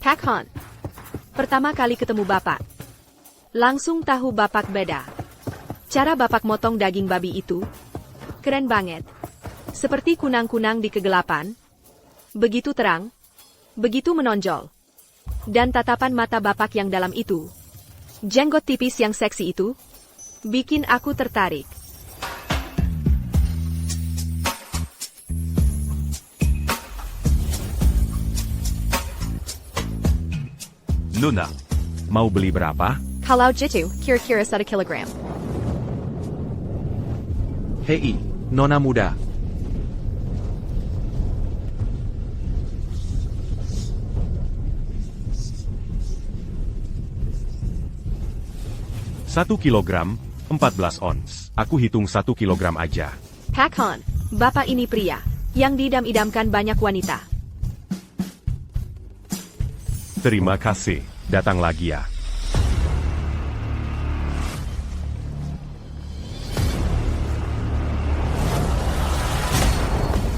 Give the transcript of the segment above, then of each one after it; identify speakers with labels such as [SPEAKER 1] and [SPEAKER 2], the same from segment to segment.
[SPEAKER 1] Kak Han. Pertama kali ketemu Bapak. Langsung tahu Bapak beda. Cara Bapak motong daging babi itu, keren banget. Seperti kunang-kunang di kegelapan. Begitu terang. Begitu menonjol. Dan tatapan mata Bapak yang dalam itu. Jenggot tipis yang seksi itu. Bikin aku tertarik.
[SPEAKER 2] Nona, mau beli berapa?
[SPEAKER 1] Kalau gitu, kira-kira 1 kilogram.
[SPEAKER 3] Hei, Nona muda.
[SPEAKER 2] Satu kilogram, 14 ons. Aku hitung 1 kilogram aja.
[SPEAKER 1] Kak Han, Bapak ini pria yang diidam-idamkan banyak wanita.
[SPEAKER 2] Terima kasih. Datang lagi ya.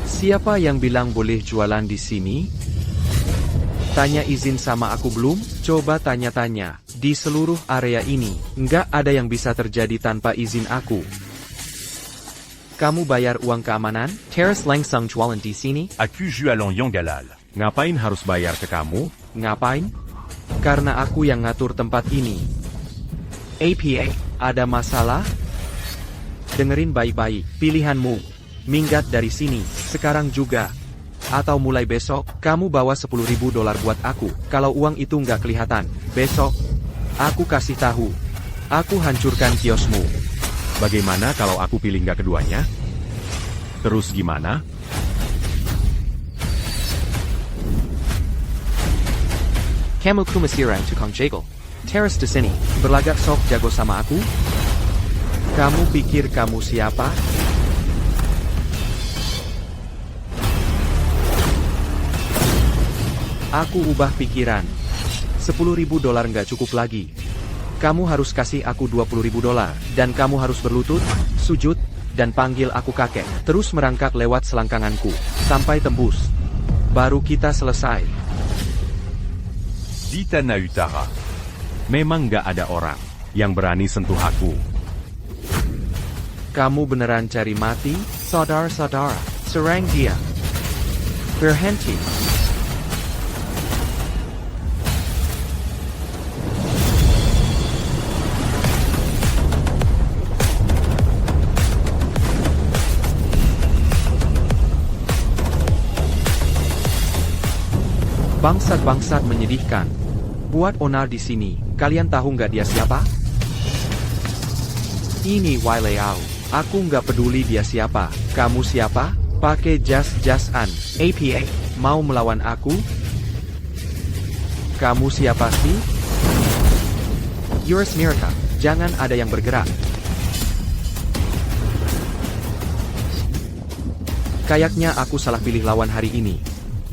[SPEAKER 3] Siapa yang bilang boleh jualan di sini? Tanya izin sama aku belum? Coba tanya-tanya. Di seluruh area ini, nggak ada yang bisa terjadi tanpa izin aku. Kamu bayar uang keamanan? Terrace langsung jualan di sini?
[SPEAKER 2] Aku jualan yang galal. Ngapain harus bayar ke kamu?
[SPEAKER 3] Ngapain? Karena aku yang ngatur tempat ini. APA, ada masalah? Dengerin baik-baik, pilihanmu. Minggat dari sini, sekarang juga. Atau mulai besok, kamu bawa $10.000 buat aku. Kalau uang itu nggak kelihatan, besok, aku kasih tahu. Aku hancurkan kiosmu.
[SPEAKER 2] Bagaimana kalau aku pilih nggak keduanya? Terus gimana?
[SPEAKER 3] Kamu kumasirang tukang jegel. Terrace di sini, berlagak sok jago sama aku? Kamu pikir kamu siapa? Aku ubah pikiran. $10.000 nggak cukup lagi. Kamu harus kasih aku $20.000, dan kamu harus berlutut, sujud, dan panggil aku kakek. Terus merangkak lewat selangkanganku, sampai tembus. Baru kita selesai.
[SPEAKER 2] Di Tanah Utara, memang nggak ada orang yang berani sentuh aku.
[SPEAKER 3] Kamu beneran cari mati, saudara-saudara? Serang dia. Berhenti. Bangsat-bangsat menyedihkan. Buat onar di sini, kalian tahu nggak dia siapa? Ini Wai Liao. Aku nggak peduli dia siapa. Kamu siapa? Pakai jas-jasan. APA, mau melawan aku? Kamu siapa sih? Yours Mirka, jangan ada yang bergerak. Kayaknya aku salah pilih lawan hari ini.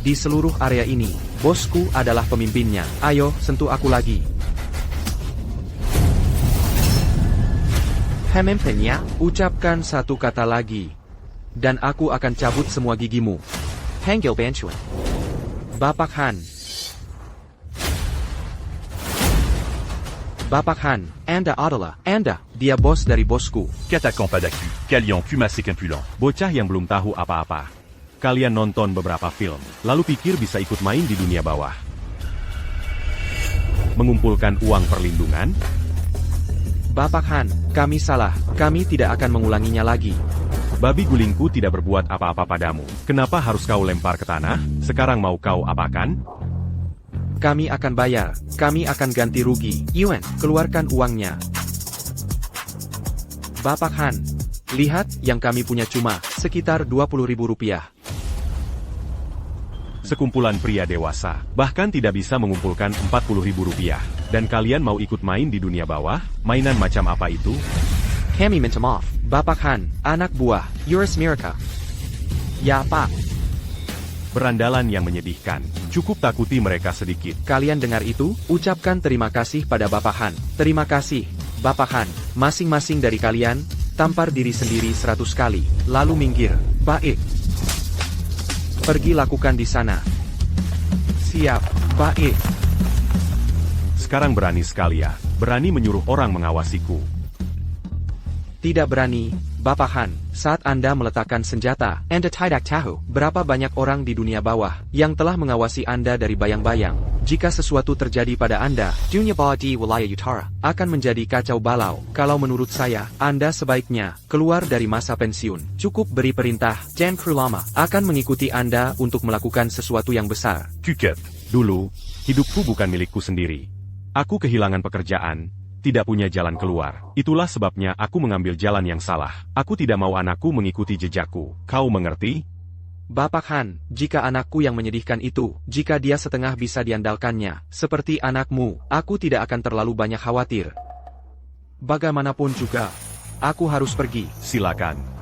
[SPEAKER 3] Di seluruh area ini, bosku adalah pemimpinnya. Ayo, sentuh aku lagi. Pemimpinnya, ucapkan satu kata lagi. Dan aku akan cabut semua gigimu. Panggil Banchuan. Bapak Han. Bapak Han, Anda adalah, dia bos dari bosku.
[SPEAKER 2] Katakan padaku, kalian kumasik impudent. Bocah yang belum tahu apa-apa. Kalian nonton beberapa film, lalu pikir bisa ikut main di dunia bawah. Mengumpulkan uang perlindungan?
[SPEAKER 3] Bapak Han, kami salah. Kami tidak akan mengulanginya lagi.
[SPEAKER 2] Babi gulingku tidak berbuat apa-apa padamu. Kenapa harus kau lempar ke tanah? Sekarang mau kau apakan?
[SPEAKER 3] Kami akan bayar. Kami akan ganti rugi. Yuan, keluarkan uangnya. Bapak Han, lihat yang kami punya cuma sekitar $20.000.
[SPEAKER 2] Sekumpulan pria dewasa, bahkan tidak bisa mengumpulkan $40.000. Dan kalian mau ikut main di dunia bawah? Mainan macam apa itu?
[SPEAKER 3] Kami minta maaf, Bapak Han, anak buah, Yours Mirka. Ya Pak.
[SPEAKER 2] Berandalan yang menyedihkan. Cukup takuti mereka sedikit.
[SPEAKER 3] Kalian dengar itu? Ucapkan terima kasih pada Bapak Han. Terima kasih, Bapak Han. Masing-masing dari kalian, tampar diri sendiri 100 kali, lalu minggir. Baik. Pergi lakukan di sana. Siap, baik.
[SPEAKER 2] Sekarang berani sekali ya, berani menyuruh orang mengawasiku.
[SPEAKER 3] Tidak berani, Bapak Han, saat Anda meletakkan senjata, Anda tidak tahu berapa banyak orang di dunia bawah yang telah mengawasi Anda dari bayang-bayang. Jika sesuatu terjadi pada Anda, dunia bawah di wilayah utara akan menjadi kacau balau. Kalau menurut saya, Anda sebaiknya keluar dari masa pensiun. Cukup beri perintah, dan kru lama akan mengikuti Anda untuk melakukan sesuatu yang besar.
[SPEAKER 2] Kuket, dulu, hidupku bukan milikku sendiri. Aku kehilangan pekerjaan, tidak punya jalan keluar. Itulah sebabnya aku mengambil jalan yang salah. Aku tidak mau anakku mengikuti jejakku. Kau mengerti?
[SPEAKER 3] Bapak Han, jika anakku yang menyedihkan itu, jika dia setengah bisa diandalkannya, seperti anakmu, aku tidak akan terlalu banyak khawatir. Bagaimanapun juga, aku harus pergi.
[SPEAKER 2] Silakan.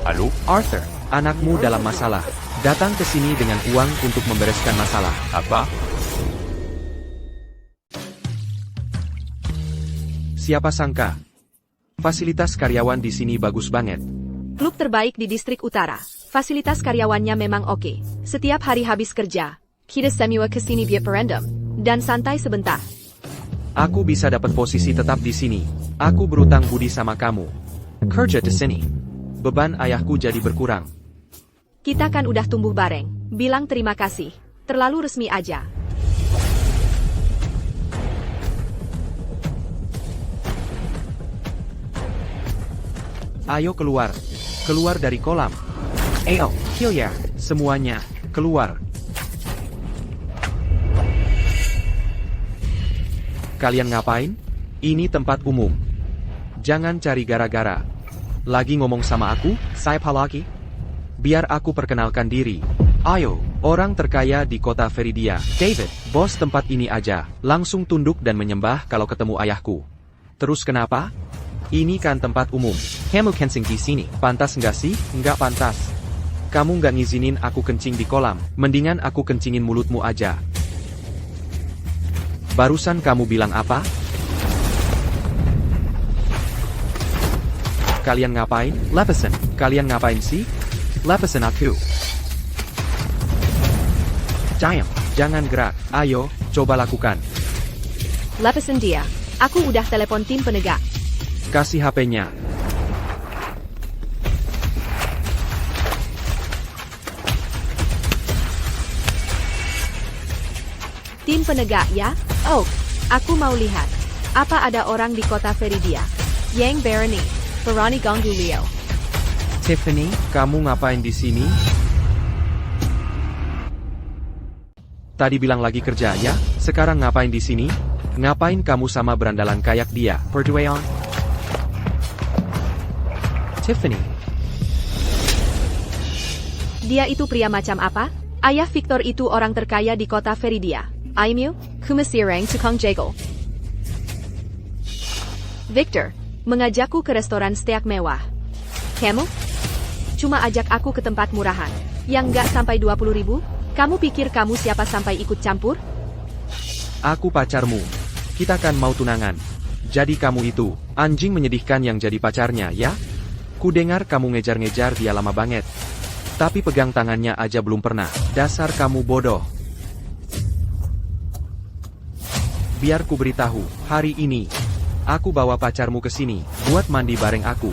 [SPEAKER 2] Halo?
[SPEAKER 3] Arthur, anakmu dalam masalah. Datang ke sini dengan uang untuk membereskan masalah.
[SPEAKER 2] Apa?
[SPEAKER 3] Siapa sangka? Fasilitas karyawan di sini bagus banget.
[SPEAKER 1] Klub terbaik di distrik utara. Fasilitas karyawannya memang oke. Setiap hari habis kerja, kita semua ke sini biar berendam dan santai sebentar.
[SPEAKER 3] Aku bisa dapat posisi tetap di sini. Aku berutang budi sama kamu. Kerja di sini. Beban ayahku jadi berkurang.
[SPEAKER 1] Kita kan udah tumbuh bareng. Bilang terima kasih. Terlalu resmi aja.
[SPEAKER 3] Ayo keluar. Keluar dari kolam. Ayo, Hilya. Semuanya, keluar. Kalian ngapain? Ini tempat umum. Jangan cari gara-gara. Lagi ngomong sama aku, siapa lagi? Biar aku perkenalkan diri. Ayo, orang terkaya di kota Veridia. David, bos tempat ini aja. Langsung tunduk dan menyembah kalau ketemu ayahku. Terus kenapa? Ini kan tempat umum. Kamu kencing di sini. Pantas nggak sih? Nggak pantas. Kamu nggak ngizinin aku kencing di kolam. Mendingan aku kencingin mulutmu aja. Barusan kamu bilang apa? Kalian ngapain? Lepasin. Kalian ngapain sih? Lepasin aku. Jangan gerak. Ayo, coba lakukan.
[SPEAKER 1] Lepasin dia. Aku udah telepon tim penegak.
[SPEAKER 3] Kasih HP-nya.
[SPEAKER 1] Tim penegak ya? Oh, aku mau lihat. Apa ada orang di kota Veridia? Yang Berani, Ferrani Gongulio.
[SPEAKER 3] Tiffany, kamu ngapain di sini? Tadi bilang lagi kerja ya? Sekarang ngapain di sini? Ngapain kamu sama berandalan kayak dia? Perdueon? Tiffany.
[SPEAKER 1] Dia itu pria macam apa? Ayah Victor itu orang terkaya di kota Veridia. Aimyu, kumasirang tukang jegol. Victor, mengajakku ke restoran steak mewah. Kamu? Cuma ajak aku ke tempat murahan, yang nggak sampai 20.000? Kamu pikir kamu siapa sampai ikut campur?
[SPEAKER 3] Aku pacarmu. Kita kan mau tunangan. Jadi kamu itu, anjing menyedihkan yang jadi pacarnya ya? Ku dengar kamu ngejar-ngejar dia lama banget. Tapi pegang tangannya aja belum pernah. Dasar kamu bodoh. Biar ku beritahu, hari ini, aku bawa pacarmu ke sini, buat mandi bareng aku.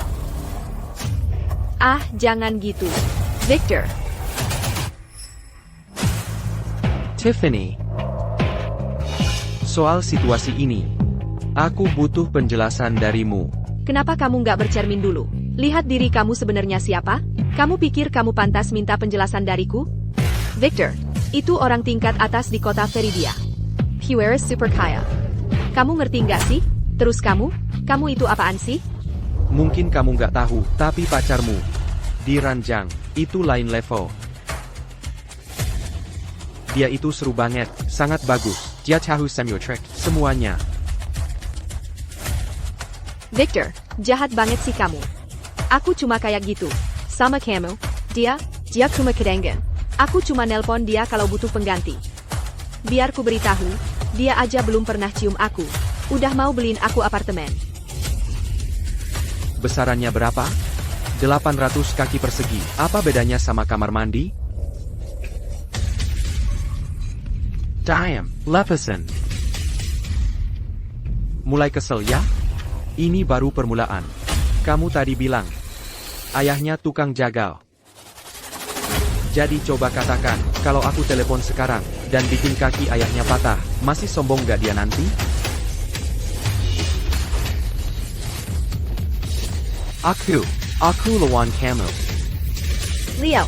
[SPEAKER 1] Ah, jangan gitu. Victor.
[SPEAKER 3] Tiffany. Soal situasi ini, aku butuh penjelasan darimu.
[SPEAKER 1] Kenapa kamu nggak bercermin dulu? Lihat diri kamu sebenarnya siapa? Kamu pikir kamu pantas minta penjelasan dariku? Victor, itu orang tingkat atas di kota Veridia. Hueris super kaya. Kamu ngerti nggak sih? Terus kamu itu apaan sih?
[SPEAKER 3] Mungkin kamu nggak tahu, tapi pacarmu di ranjang, itu lain level. Dia itu seru banget, sangat bagus. Dia tahu semua trik, semuanya.
[SPEAKER 1] Victor, jahat banget sih kamu. Aku cuma kayak gitu. Sama kamu, dia cuma kedengen. Aku cuma nelpon dia kalau butuh pengganti. Biar ku beritahu, dia aja belum pernah cium aku. Udah mau beliin aku apartemen.
[SPEAKER 3] Besarannya berapa? 800 kaki persegi. Apa bedanya sama kamar mandi? Damn, Leveson. Mulai kesel ya? Ini baru permulaan. Kamu tadi bilang, ayahnya tukang jagal. Jadi coba katakan, kalau aku telepon sekarang, dan bikin kaki ayahnya patah, masih sombong gak dia nanti? Aku lawan kamu.
[SPEAKER 1] Leo.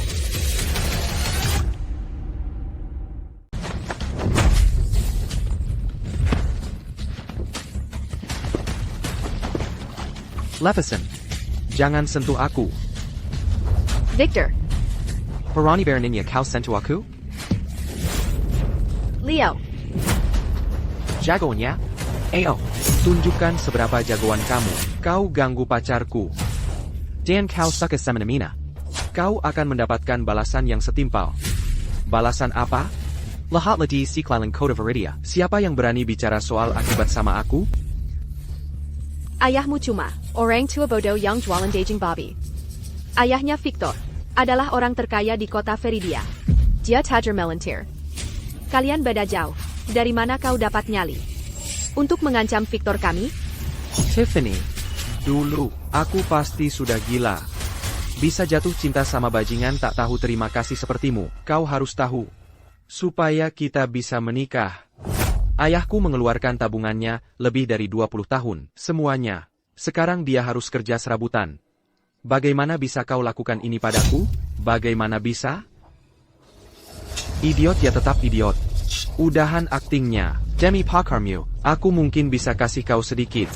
[SPEAKER 3] Leveson, jangan sentuh aku.
[SPEAKER 1] Victor.
[SPEAKER 3] Berani beraninya kau sentuh aku?
[SPEAKER 1] Leo.
[SPEAKER 3] Jagoannya? Ayo, tunjukkan seberapa jagoan kamu. Kau ganggu pacarku. Dan kau suka semena-mena. Kau akan mendapatkan balasan yang setimpal. Balasan apa? Lahat di Siklalan Kota Viridia. Siapa yang berani bicara soal akibat sama aku?
[SPEAKER 1] Ayahmu cuma orang tua bodoh yang jualan daging babi. Ayahnya Victor adalah orang terkaya di kota Viridia. Dia tajir melintir. Kalian beda jauh. Dari mana kau dapat nyali? Untuk mengancam Victor kami?
[SPEAKER 3] Tiffany, dulu aku pasti sudah gila. Bisa jatuh cinta sama bajingan tak tahu terima kasih sepertimu. Kau harus tahu. Supaya kita bisa menikah. Ayahku mengeluarkan tabungannya lebih dari 20 tahun, semuanya. Sekarang dia harus kerja serabutan. Bagaimana bisa kau lakukan ini padaku? Bagaimana bisa? Idiot ya tetap idiot. Udahan aktingnya. Demi pakarmu, aku mungkin bisa kasih kau sedikit.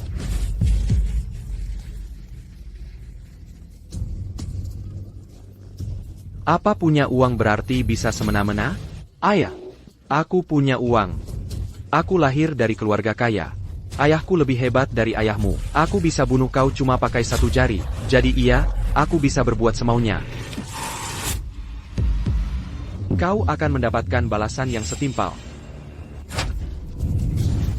[SPEAKER 3] Apa punya uang berarti bisa semena-mena? Ayah, aku punya uang. Aku lahir dari keluarga kaya. Ayahku lebih hebat dari ayahmu. Aku bisa bunuh kau cuma pakai satu jari. Jadi iya, aku bisa berbuat semaunya. Kau akan mendapatkan balasan yang setimpal.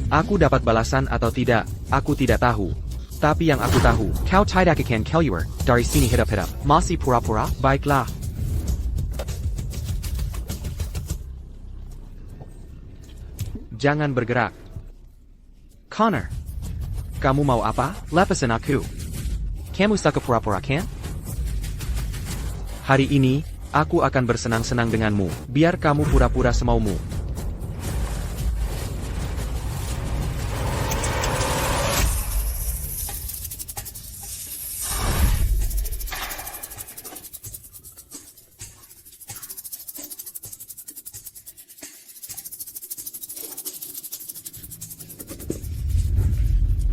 [SPEAKER 3] Aku dapat balasan atau tidak, aku tidak tahu. Tapi yang aku tahu, kau tidak akan keluar dari sini hidup-hidup. Masih pura-pura? Baiklah. Jangan bergerak. Connor, kamu mau apa? Lepasin aku. Kamu suka pura-pura kan? Hari ini, aku akan bersenang-senang denganmu. Biar kamu pura-pura semaumu.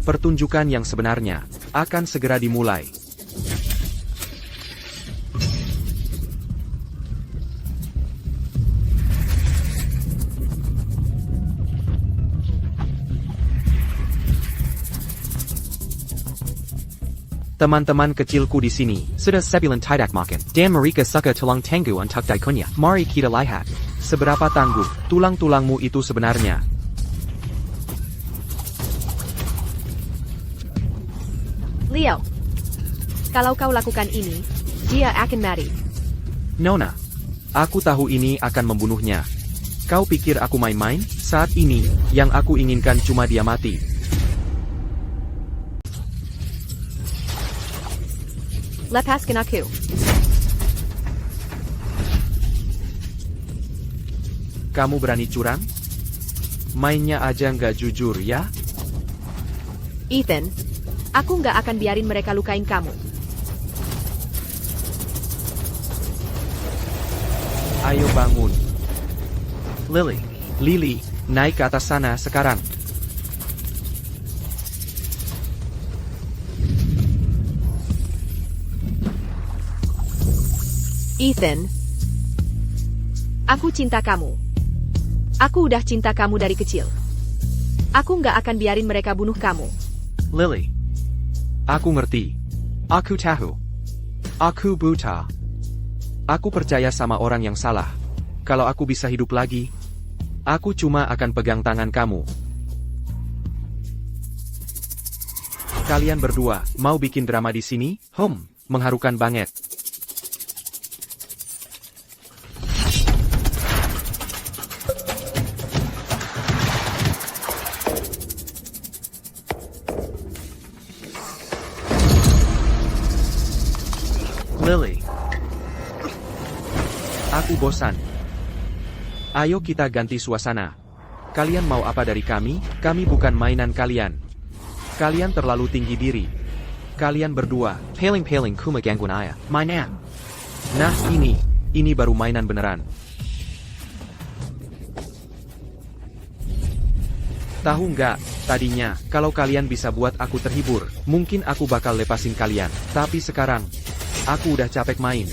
[SPEAKER 3] Pertunjukan yang sebenarnya akan segera dimulai. Teman-teman kecilku di sini sudah sebulan tidak makan, dan mereka suka tulang tangguh untuk daikunya. Mari kita lihat seberapa tangguh tulang-tulangmu itu sebenarnya.
[SPEAKER 1] Leo. Kalau kau lakukan ini, dia akan mati.
[SPEAKER 3] Nona, aku tahu ini akan membunuhnya. Kau pikir aku main-main? Saat ini, yang aku inginkan cuma dia mati.
[SPEAKER 1] Lepaskan aku.
[SPEAKER 3] Kamu berani curang? Mainnya aja nggak jujur ya?
[SPEAKER 1] Ethan, aku nggak akan biarin mereka lukain kamu.
[SPEAKER 3] Ayo bangun. Lily, naik ke atas sana sekarang.
[SPEAKER 1] Ethan, aku cinta kamu. Aku udah cinta kamu dari kecil. Aku nggak akan biarin mereka bunuh kamu.
[SPEAKER 3] Lily, aku ngerti. Aku tahu. Aku buta. Aku percaya sama orang yang salah. Kalau aku bisa hidup lagi, aku cuma akan pegang tangan kamu. Kalian berdua, mau bikin drama di sini? mengharukan banget. Lily. Aku bosan. Ayo kita ganti suasana. Kalian mau apa dari kami? Kami bukan mainan kalian. Kalian terlalu tinggi diri. Kalian berdua. Paling-paling kuma gangguan ayah. Mainan. Nah ini baru mainan beneran. Tahu nggak, tadinya, kalau kalian bisa buat aku terhibur, mungkin aku bakal lepasin kalian. Tapi sekarang, aku udah capek main.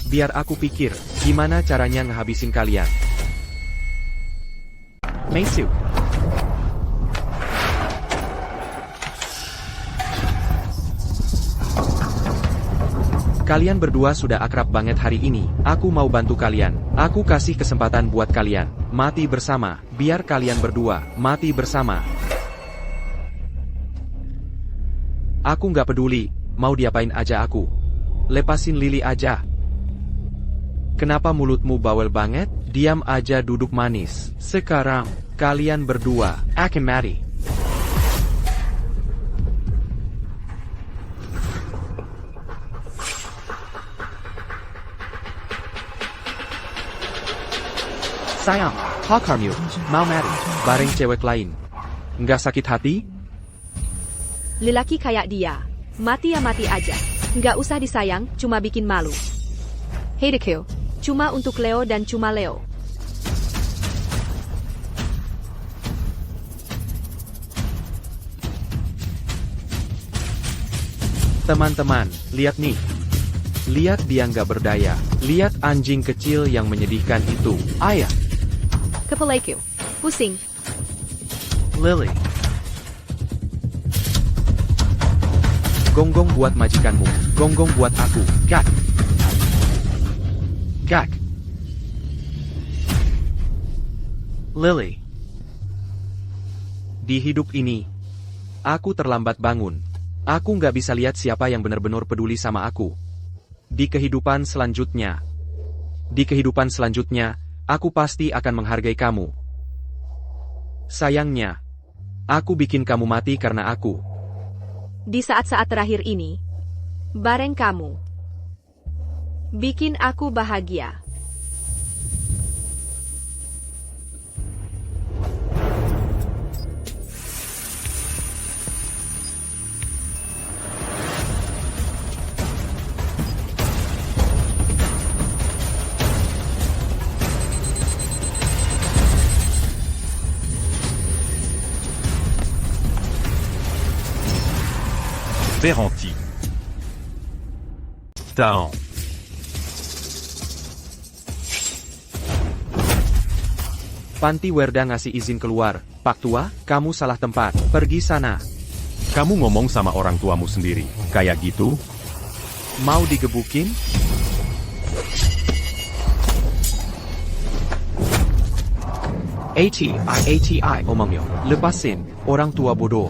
[SPEAKER 3] Biar aku pikir, gimana caranya ngehabisin kalian. Meisu. Kalian berdua sudah akrab banget hari ini. Aku mau bantu kalian. Aku kasih kesempatan buat kalian. Mati bersama. Biar kalian berdua mati bersama. Aku nggak peduli. Mau diapain aja aku. Lepasin Lily aja. Kenapa mulutmu bawel banget? Diam aja duduk manis. Sekarang, kalian berdua akan mati. Sayang, Hakarmu, mau mati, bareng cewek lain. Nggak sakit hati?
[SPEAKER 1] Lelaki kayak dia. Mati ya mati aja. Nggak usah disayang, cuma bikin malu. Hey Dekyo, cuma untuk Leo dan cuma Leo.
[SPEAKER 3] Teman-teman, lihat nih. Lihat dia nggak berdaya. Lihat anjing kecil yang menyedihkan itu. Ayah.
[SPEAKER 1] Kepalaiku. Pusing.
[SPEAKER 3] Lily. Gonggong buat majikanmu. Gonggong buat aku. Gak. Gak. Lily. Di hidup ini, aku terlambat bangun. Aku nggak bisa lihat siapa yang benar-benar peduli sama aku. Di kehidupan selanjutnya, aku pasti akan menghargai kamu. Sayangnya, aku bikin kamu mati karena aku.
[SPEAKER 1] Di saat-saat terakhir ini, bareng kamu bikin aku bahagia.
[SPEAKER 2] Veranti. Taon.
[SPEAKER 3] Panti Werda ngasih izin keluar. Pak Tua, kamu salah tempat. Pergi sana.
[SPEAKER 2] Kamu ngomong sama orang tuamu sendiri, kayak gitu?
[SPEAKER 3] Mau digebukin? ATI, omongyo. Lepasin, orang tua bodoh.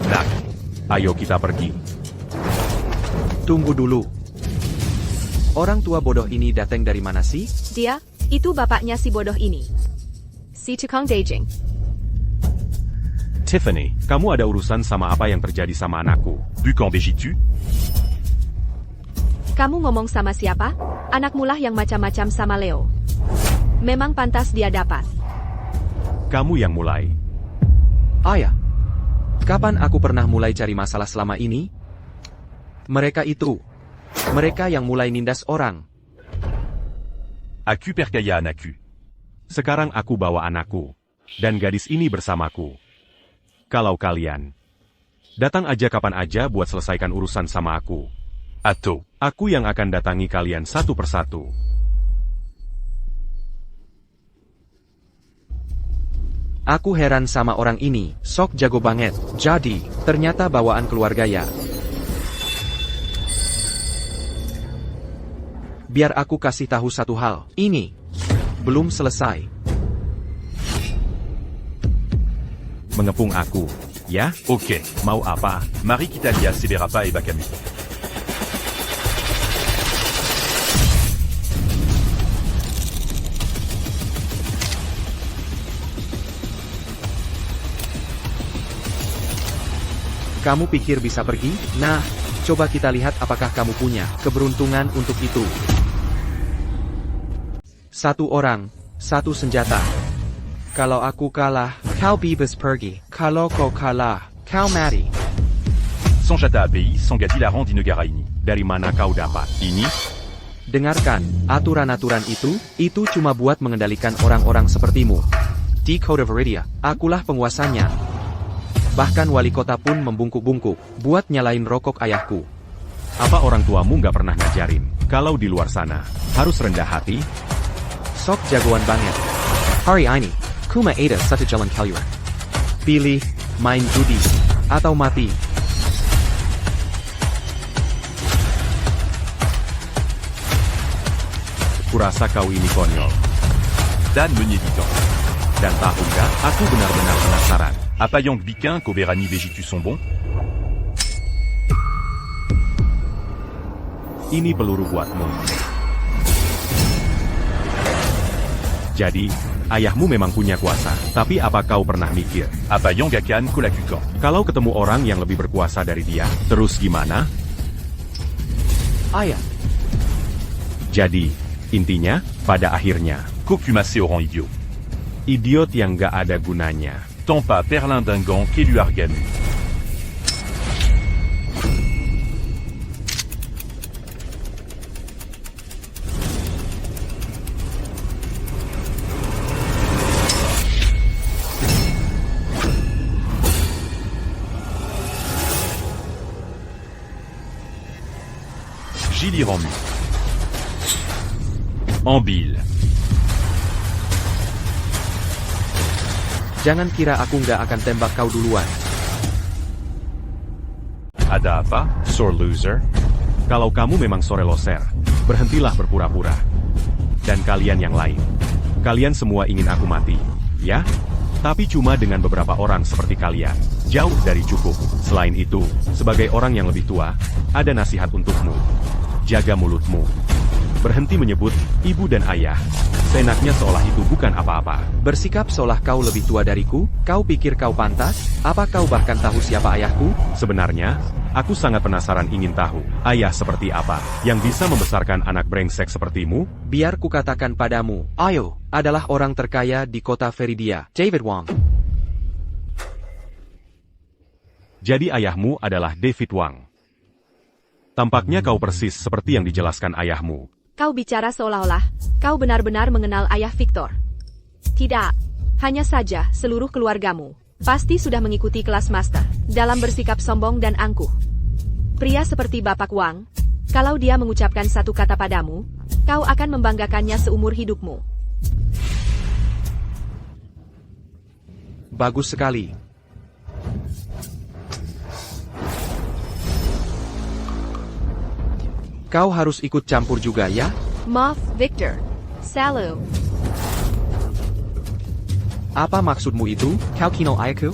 [SPEAKER 2] Nak, ayo kita pergi.
[SPEAKER 3] Tunggu dulu. Orang tua bodoh ini datang dari mana sih?
[SPEAKER 1] Dia, itu bapaknya si bodoh ini. Si tukang Dajing.
[SPEAKER 2] Tiffany, kamu ada urusan sama apa yang terjadi sama anakku? Du camp végétu?
[SPEAKER 1] Kamu ngomong sama siapa? Anakmu lah yang macam-macam sama Leo. Memang pantas dia dapat.
[SPEAKER 2] Kamu yang mulai.
[SPEAKER 3] Ayah. Kapan aku pernah mulai cari masalah selama ini? Mereka itu. Mereka yang mulai nindas orang.
[SPEAKER 2] Aku percaya anakku. Sekarang aku bawa anakku. Dan gadis ini bersamaku. Kalau kalian datang aja kapan aja buat selesaikan urusan sama aku. Atau, aku yang akan datangi kalian satu persatu.
[SPEAKER 3] Aku heran sama orang ini, sok jago banget. Jadi, ternyata bawaan keluarga ya. Biar aku kasih tahu satu hal. Ini belum selesai.
[SPEAKER 2] mengepung aku, ya?
[SPEAKER 4] Ok,
[SPEAKER 2] Mau apa?
[SPEAKER 4] Mari kita lihat si Berapa et Bakami.
[SPEAKER 3] Kamu pikir bisa pergi? Nah, coba kita lihat apakah kamu punya keberuntungan untuk itu. Satu orang, satu senjata. Kalau aku kalah, kau bebas pergi. Kalau kau kalah, kau mati.
[SPEAKER 4] Sanjata API, Sangati la rend Inegaraini.
[SPEAKER 2] Dari mana kau dapat?
[SPEAKER 4] Ini,
[SPEAKER 3] Dengarkan, aturan-aturan itu cuma buat mengendalikan orang-orang sepertimu. Di Code of Viridia, akulah penguasanya. Bahkan wali kota pun membungkuk-bungkuk, buat nyalain rokok ayahku.
[SPEAKER 2] Apa orang tuamu nggak pernah ngajarin? Kalau di luar sana, harus rendah hati?
[SPEAKER 3] Sok jagoan banget. Hari ini, kuma ada satu jalan keluar. Pilih, main judi, atau mati.
[SPEAKER 2] Kurasa kau ini konyol.
[SPEAKER 4] Dan menyedihkan.
[SPEAKER 2] Dan tahu nggak, aku benar-benar penasaran.
[SPEAKER 4] Apayang Bikin qu'Oberani Vegitus sont bons?
[SPEAKER 2] Ini peluru buatmu. Jadi, ayahmu memang punya kuasa. Tapi apa kau pernah mikir?
[SPEAKER 4] Apayang Gakan Kolakukan.
[SPEAKER 2] Kalau ketemu orang yang lebih berkuasa dari dia, terus gimana?
[SPEAKER 3] Ayah,
[SPEAKER 2] Jadi, intinya, pada akhirnya,
[SPEAKER 4] Kokumase au rang idiot.
[SPEAKER 2] idiot yang nggak ada gunanya.
[SPEAKER 4] Tant pas Perlin Dingan qu'élu Argan. Giliranmu. Ambil.
[SPEAKER 3] jangan kira aku nggak akan tembak kau duluan.
[SPEAKER 4] Ada apa?
[SPEAKER 2] Sore loser. Kalau kamu memang sore loser, berhentilah berpura-pura. Dan kalian yang lain. Kalian semua ingin aku mati, ya? Tapi cuma dengan beberapa orang seperti kalian. Jauh dari cukup. Selain itu, sebagai orang yang lebih tua, ada nasihat untukmu. Jaga mulutmu. Berhenti menyebut ibu dan ayah. Seenaknya seolah itu bukan apa-apa.
[SPEAKER 3] Bersikap seolah kau lebih tua dariku? Kau pikir kau pantas? Apa kau bahkan tahu siapa ayahku?
[SPEAKER 2] Sebenarnya, aku sangat penasaran ingin tahu, ayah seperti apa, yang bisa membesarkan anak brengsek sepertimu?
[SPEAKER 3] Biar kukatakan padamu, Ayo adalah orang terkaya di kota Viridia, David Wang.
[SPEAKER 2] Jadi ayahmu adalah David Wang. Tampaknya kau persis seperti yang dijelaskan ayahmu.
[SPEAKER 1] Kau bicara seolah-olah kau benar-benar mengenal ayah Victor. Tidak, hanya saja seluruh keluargamu pasti sudah mengikuti kelas master dalam bersikap sombong dan angkuh. Pria seperti Bapak Wang, kalau dia mengucapkan satu kata padamu, kau akan membanggakannya seumur hidupmu.
[SPEAKER 3] Bagus sekali. Kau harus ikut campur juga ya?
[SPEAKER 1] Moth Victor. Salut.
[SPEAKER 3] Apa maksudmu itu? Kau kino ayahku?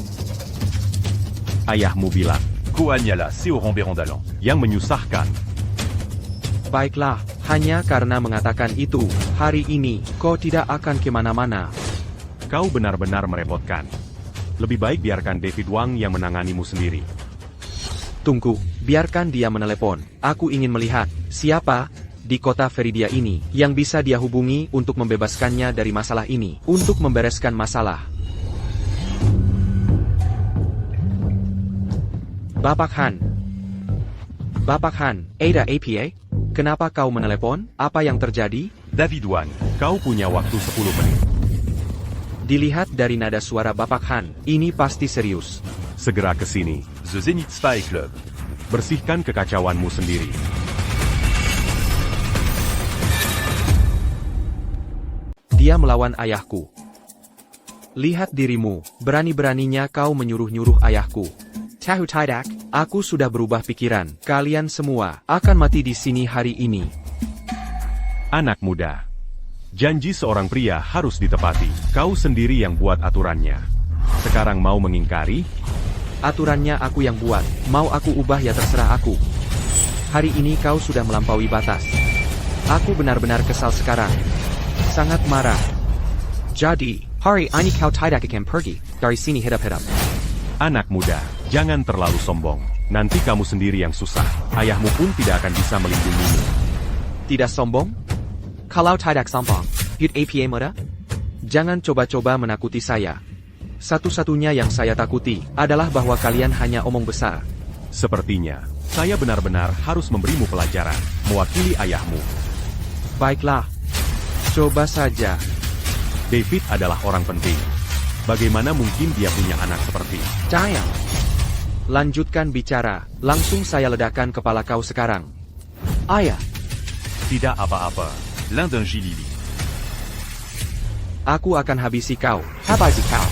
[SPEAKER 2] Ayahmu bilang,
[SPEAKER 4] Koanyala, c'est au rang Berandalan.
[SPEAKER 2] yang menyusahkan.
[SPEAKER 3] Baiklah, hanya karena mengatakan itu, hari ini, kau tidak akan kemana-mana.
[SPEAKER 2] Kau benar-benar merepotkan. Lebih baik biarkan David Wang yang menanganimu sendiri.
[SPEAKER 3] Tunggu, biarkan dia menelepon. Aku ingin melihat, siapa, di kota Viridia ini, yang bisa dia hubungi untuk membebaskannya dari masalah ini, untuk membereskan masalah. Bapak Han. Bapak Han, ada APA? Kenapa kau menelepon? Apa yang terjadi?
[SPEAKER 4] David Wang.
[SPEAKER 2] Kau punya waktu 10 menit.
[SPEAKER 3] Dilihat dari nada suara Bapak Han, ini pasti serius.
[SPEAKER 2] Segera ke sini.
[SPEAKER 4] The Zenith Spy Club.
[SPEAKER 2] Bersihkan kekacauanmu sendiri.
[SPEAKER 3] Dia melawan ayahku. Lihat dirimu, berani-beraninya kau menyuruh-nyuruh ayahku. Tahu tidak, aku sudah berubah pikiran. Kalian semua akan mati di sini hari ini.
[SPEAKER 2] Anak muda. Janji seorang pria harus ditepati. Kau sendiri yang buat aturannya. Sekarang mau mengingkari?
[SPEAKER 3] Aturannya aku yang buat, mau aku ubah ya terserah aku. Hari ini kau sudah melampaui batas. Aku benar-benar kesal sekarang. Sangat marah. Jadi, hari ini kau tidak akan pergi dari sini hidup-hidup.
[SPEAKER 2] Anak muda, jangan terlalu sombong. Nanti kamu sendiri yang susah. Ayahmu pun tidak akan bisa melindungimu.
[SPEAKER 3] Tidak sombong? Kalau tidak sombong, hit APA muda? Jangan coba-coba menakuti saya. Satu-satunya yang saya takuti adalah bahwa kalian hanya omong besar.
[SPEAKER 2] Sepertinya, saya benar-benar harus memberimu pelajaran, mewakili ayahmu.
[SPEAKER 3] Baiklah. Coba saja.
[SPEAKER 2] David adalah orang penting. Bagaimana mungkin dia punya anak seperti?
[SPEAKER 3] Sayang. Lanjutkan bicara, langsung saya ledakan kepala kau sekarang. Ayah,
[SPEAKER 4] Tidak apa-apa. L'un d'un Gilili.
[SPEAKER 3] aku akan habisi kau. Habisi kau.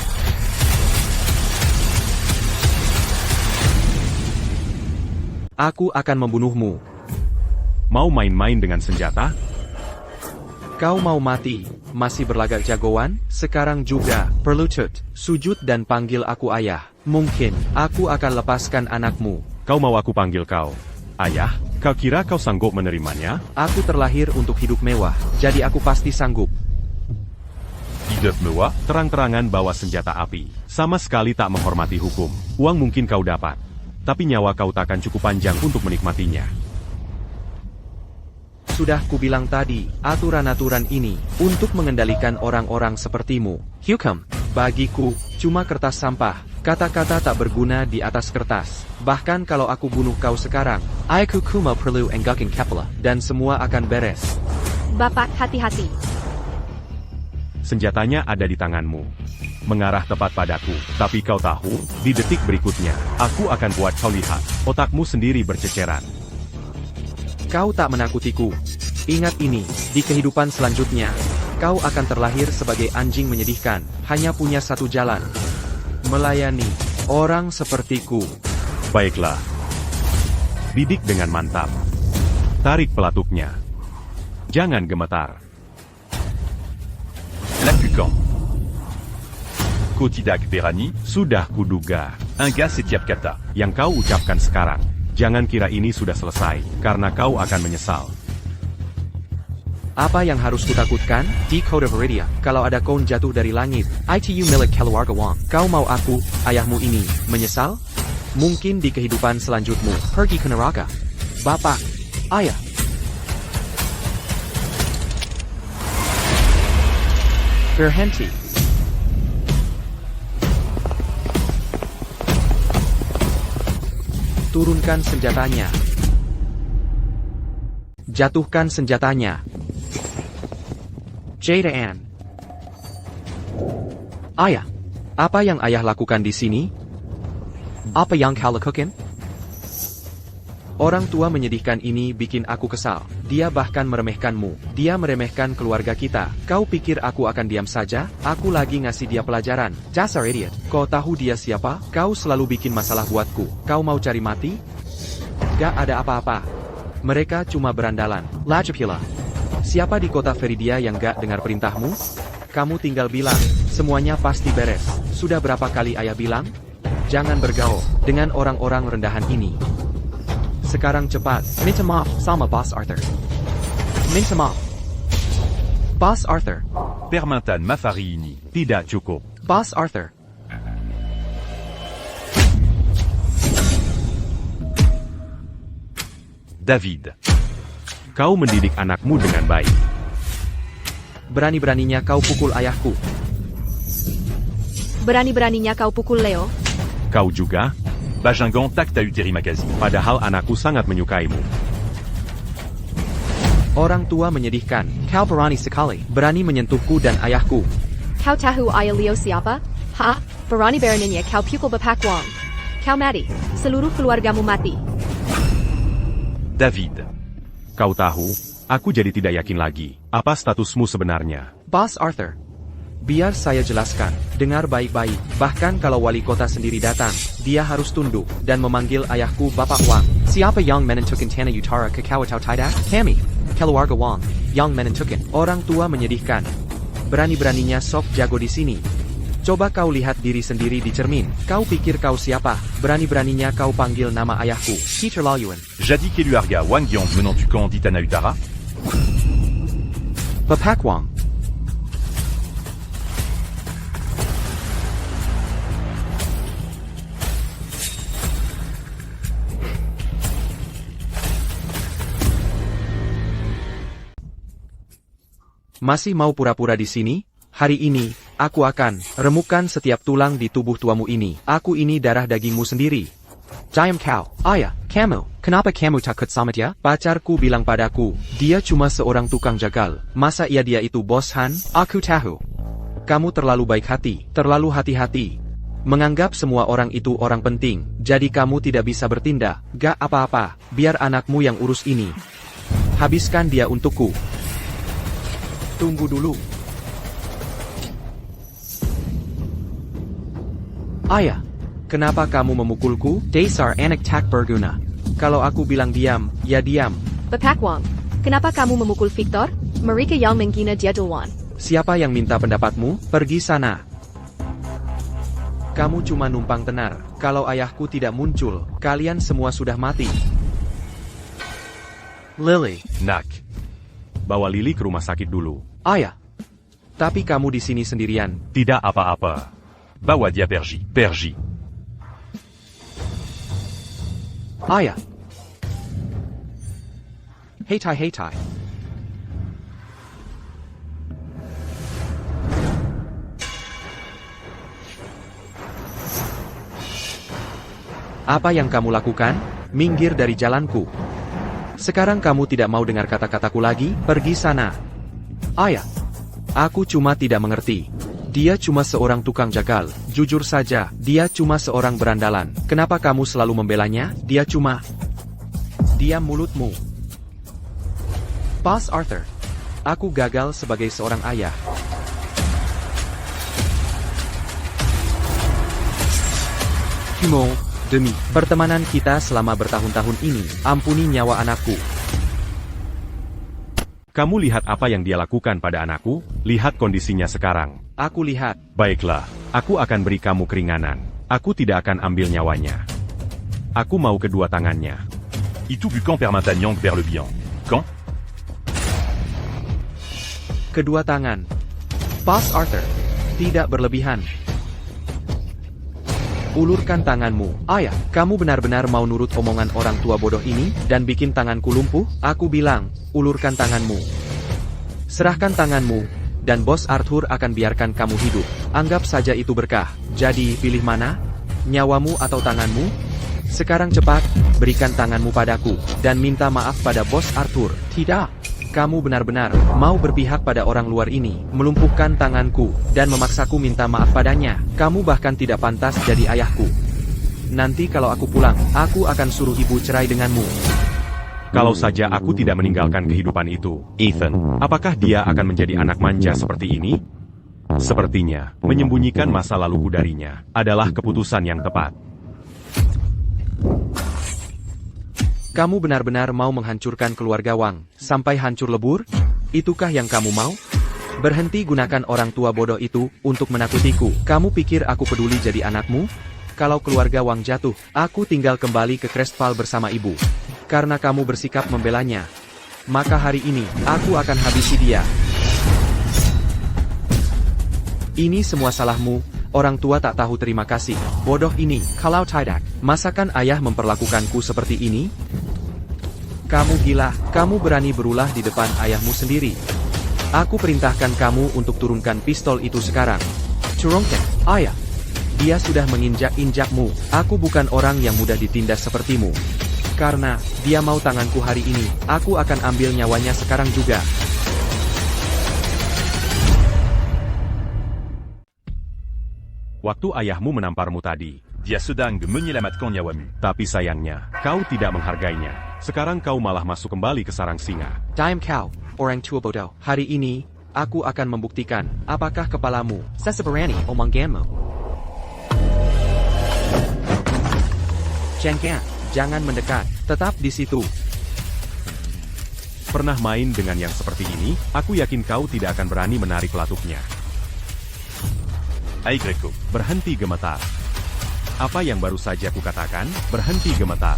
[SPEAKER 3] Aku akan membunuhmu.
[SPEAKER 2] Mau main-main dengan senjata?
[SPEAKER 3] Kau mau mati, masih berlagak jagoan? Sekarang juga, berlutut, sujud dan panggil aku ayah. Mungkin, aku akan lepaskan anakmu.
[SPEAKER 2] Kau mau aku panggil kau ayah? Kau kira kau sanggup menerimanya?
[SPEAKER 3] Aku terlahir untuk hidup mewah, jadi aku pasti sanggup.
[SPEAKER 4] Hidup mewah?
[SPEAKER 2] Terang-terangan bawa senjata api. Sama sekali tak menghormati hukum. Uang mungkin kau dapat, tapi nyawa kau takkan cukup panjang untuk menikmatinya.
[SPEAKER 3] Sudah kubilang tadi, aturan-aturan ini, untuk mengendalikan orang-orang sepertimu. Hukum, bagiku, cuma kertas sampah. Kata-kata tak berguna di atas kertas. Bahkan kalau aku bunuh kau sekarang, aku cuma perlu enggakin kepala, dan semua akan beres.
[SPEAKER 1] Bapak, hati-hati.
[SPEAKER 2] Senjatanya ada di tanganmu. Mengarah tepat padaku. Tapi kau tahu, di detik berikutnya, aku akan buat kau lihat. Otakmu sendiri berceceran.
[SPEAKER 3] Kau tak menakutiku. Ingat ini, di kehidupan selanjutnya, kau akan terlahir sebagai anjing menyedihkan, hanya punya satu jalan. Melayani orang sepertiku.
[SPEAKER 2] Baiklah. Bidik dengan mantap. Tarik pelatuknya. Jangan gemetar.
[SPEAKER 4] Lacucan. Kotidak Berani.
[SPEAKER 2] Sudah kuduga.
[SPEAKER 4] Ingas Etiapkata.
[SPEAKER 2] Yang kau ucapkan sekarang. Jangan kira ini sudah selesai, karena kau akan menyesal.
[SPEAKER 3] Apa yang harus kutakutkan? Decode Viridia. Kalau ada koin jatuh dari langit, ITU milik keluarga Wong. Kau mau aku, ayahmu ini, menyesal? Mungkin di kehidupan selanjutmu, pergi ke neraka. Bapak, ayah. Berhenti. Turunkan senjatanya. Jatuhkan senjatanya. Jadaan. Ayah, apa yang ayah lakukan di sini? Apa yang kau lakukan? Orang tua menyedihkan ini bikin aku kesal. Dia bahkan meremehkanmu. Dia meremehkan keluarga kita. Kau pikir aku akan diam saja? Aku lagi ngasih dia pelajaran. Dasar idiot. Kau tahu dia siapa? Kau selalu bikin masalah buatku. Kau mau cari mati? Gak ada apa-apa. Mereka cuma berandalan. Lajapila. Siapa di kota Viridia yang gak dengar perintahmu? Kamu tinggal bilang. Semuanya pasti beres. Sudah berapa kali ayah bilang? Jangan bergaul dengan orang-orang rendahan ini. Sekarang cepat, minta maaf sama Boss Arthur. Minta maaf. Boss Arthur.
[SPEAKER 4] Permintan Mafarini.
[SPEAKER 2] Tidak cukup.
[SPEAKER 3] Boss Arthur.
[SPEAKER 4] David.
[SPEAKER 2] Kau mendidik anakmu dengan baik.
[SPEAKER 3] Berani-beraninya kau pukul ayahku.
[SPEAKER 1] Berani-beraninya kau pukul Leo.
[SPEAKER 2] Kau juga?
[SPEAKER 4] Bajingan Takta Uteri Magazine.
[SPEAKER 2] Padahal anakku sangat menyukaimu.
[SPEAKER 3] Orang tua menyedihkan. Kau berani sekali. Berani menyentuhku dan ayahku.
[SPEAKER 1] Kau tahu ayah Leo siapa? Ha? Berani-beraninya kau pukul Bapak Wong. Kau mati. Seluruh keluargamu mati.
[SPEAKER 4] David.
[SPEAKER 2] Kau tahu, aku jadi tidak yakin lagi. Apa statusmu sebenarnya?
[SPEAKER 3] Boss Arthur. Biar saya jelaskan. Dengar baik-baik. Bahkan kalau wali kota sendiri datang, dia harus tunduk dan memanggil ayahku Bapak Wang. Siapa yang menentukan tanah utara ke kau atau tidak? Kami, keluarga Wang, yang menentukan. Orang tua menyedihkan. Berani-beraninya sok jago di sini. Coba kau lihat diri sendiri di cermin. Kau pikir kau siapa? Berani-beraninya kau panggil nama ayahku. Teacher Lao Yuan.
[SPEAKER 4] Jadi Keluarga Wang Yang venant du camp d'Itana Utara.
[SPEAKER 3] Bapak Wang. Masih mau pura-pura di sini? Hari ini, aku akan remukkan setiap tulang di tubuh tuamu ini. Aku ini darah dagingmu sendiri. Diam kau. Ayah, kamu, kenapa kamu takut sama dia? Pacarku bilang padaku, dia cuma seorang tukang jagal. Masa dia itu bos Han? Aku tahu. Kamu terlalu baik hati, terlalu hati-hati. Menganggap semua orang itu orang penting, jadi kamu tidak bisa bertindak. Gak apa-apa, biar anakmu yang urus ini. Habiskan dia untukku. Tunggu dulu. Ayah, kenapa kamu memukulku? Dasar anak tak berguna. Kalau aku bilang diam, ya diam.
[SPEAKER 1] Bapak Wang, kenapa kamu memukul Victor? Mereka yang menghina dia duluan.
[SPEAKER 3] Siapa yang minta pendapatmu? Pergi sana. Kamu cuma numpang tenar. Kalau ayahku tidak muncul, kalian semua sudah mati. Lily.
[SPEAKER 2] Nak. Bawa Lily ke rumah sakit dulu.
[SPEAKER 3] Ayah. Tapi kamu di sini sendirian.
[SPEAKER 4] Tidak apa-apa. Bawa dia pergi. Pergi.
[SPEAKER 3] Ayah. Hei Tai, hei Tai. Apa yang kamu lakukan? Minggir dari jalanku. Sekarang kamu tidak mau dengar kata-kataku lagi? Pergi sana. Ayah. Aku cuma tidak mengerti. Dia cuma seorang tukang jagal. Jujur saja, dia cuma seorang berandalan. Kenapa kamu selalu membelanya? Dia cuma... Diam mulutmu. Boss Arthur. Aku gagal sebagai seorang ayah. Kimo, demi pertemanan kita selama bertahun-tahun ini, ampuni nyawa anakku.
[SPEAKER 2] Kamu lihat apa yang dia lakukan pada anakku? Lihat kondisinya sekarang.
[SPEAKER 3] Aku lihat.
[SPEAKER 2] Baiklah, aku akan beri kamu keringanan. Aku tidak akan ambil nyawanya. Aku mau kedua tangannya.
[SPEAKER 4] Itu bukan permantanyang vers le bien. Quand?
[SPEAKER 3] Kedua tangan. Boss Arthur. Tidak berlebihan. Ulurkan tanganmu. Ayah, kamu benar-benar mau nurut omongan orang tua bodoh ini, dan bikin tanganku lumpuh? Aku bilang, ulurkan tanganmu. Serahkan tanganmu, dan Bos Arthur akan biarkan kamu hidup. Anggap saja itu berkah. Jadi, pilih mana? Nyawamu atau tanganmu? Sekarang cepat, berikan tanganmu padaku, dan minta maaf pada Bos Arthur. Tidak. Kamu benar-benar mau berpihak pada orang luar ini, melumpuhkan tanganku, dan memaksaku minta maaf padanya. Kamu bahkan tidak pantas jadi ayahku. Nanti kalau aku pulang, aku akan suruh ibu cerai denganmu.
[SPEAKER 2] Kalau saja aku tidak meninggalkan kehidupan itu, Ethan, apakah dia akan menjadi anak manja seperti ini? Sepertinya, menyembunyikan masa laluku darinya adalah keputusan yang tepat.
[SPEAKER 3] Kamu benar-benar mau menghancurkan keluarga Wang, sampai hancur lebur? Itukah yang kamu mau? Berhenti gunakan orang tua bodoh itu, untuk menakutiku. Kamu pikir aku peduli jadi anakmu? Kalau keluarga Wang jatuh, aku tinggal kembali ke Crestfall bersama ibu. Karena kamu bersikap membelanya. Maka hari ini, aku akan habisi dia. Ini semua salahmu. Orang tua tak tahu terima kasih. Bodoh ini, kalau tidak, masakan ayah memperlakukanku seperti ini? Kamu gila, kamu berani berulah di depan ayahmu sendiri. Aku perintahkan kamu untuk turunkan pistol itu sekarang. Turunkan, ayah. Dia sudah menginjak-injakmu. Aku bukan orang yang mudah ditindas sepertimu. Karena, dia mau tanganku hari ini, aku akan ambil nyawanya sekarang juga.
[SPEAKER 2] Waktu ayahmu menamparmu tadi,
[SPEAKER 4] Dia sedang menyelamatkan nyawamu.
[SPEAKER 2] tapi sayangnya, kau tidak menghargainya. Sekarang kau malah masuk kembali ke sarang singa.
[SPEAKER 3] Diam kau, orang tua bodoh. Hari ini, aku akan membuktikan, apakah kepalamu seseberani omonganmu. Jangan mendekat, tetap di situ.
[SPEAKER 2] Pernah main dengan yang seperti ini? Aku yakin kau tidak akan berani menarik pelatuknya.
[SPEAKER 4] Aigreco.
[SPEAKER 2] Berhenti gemetar. Apa yang baru saja kukatakan? Berhenti gemetar.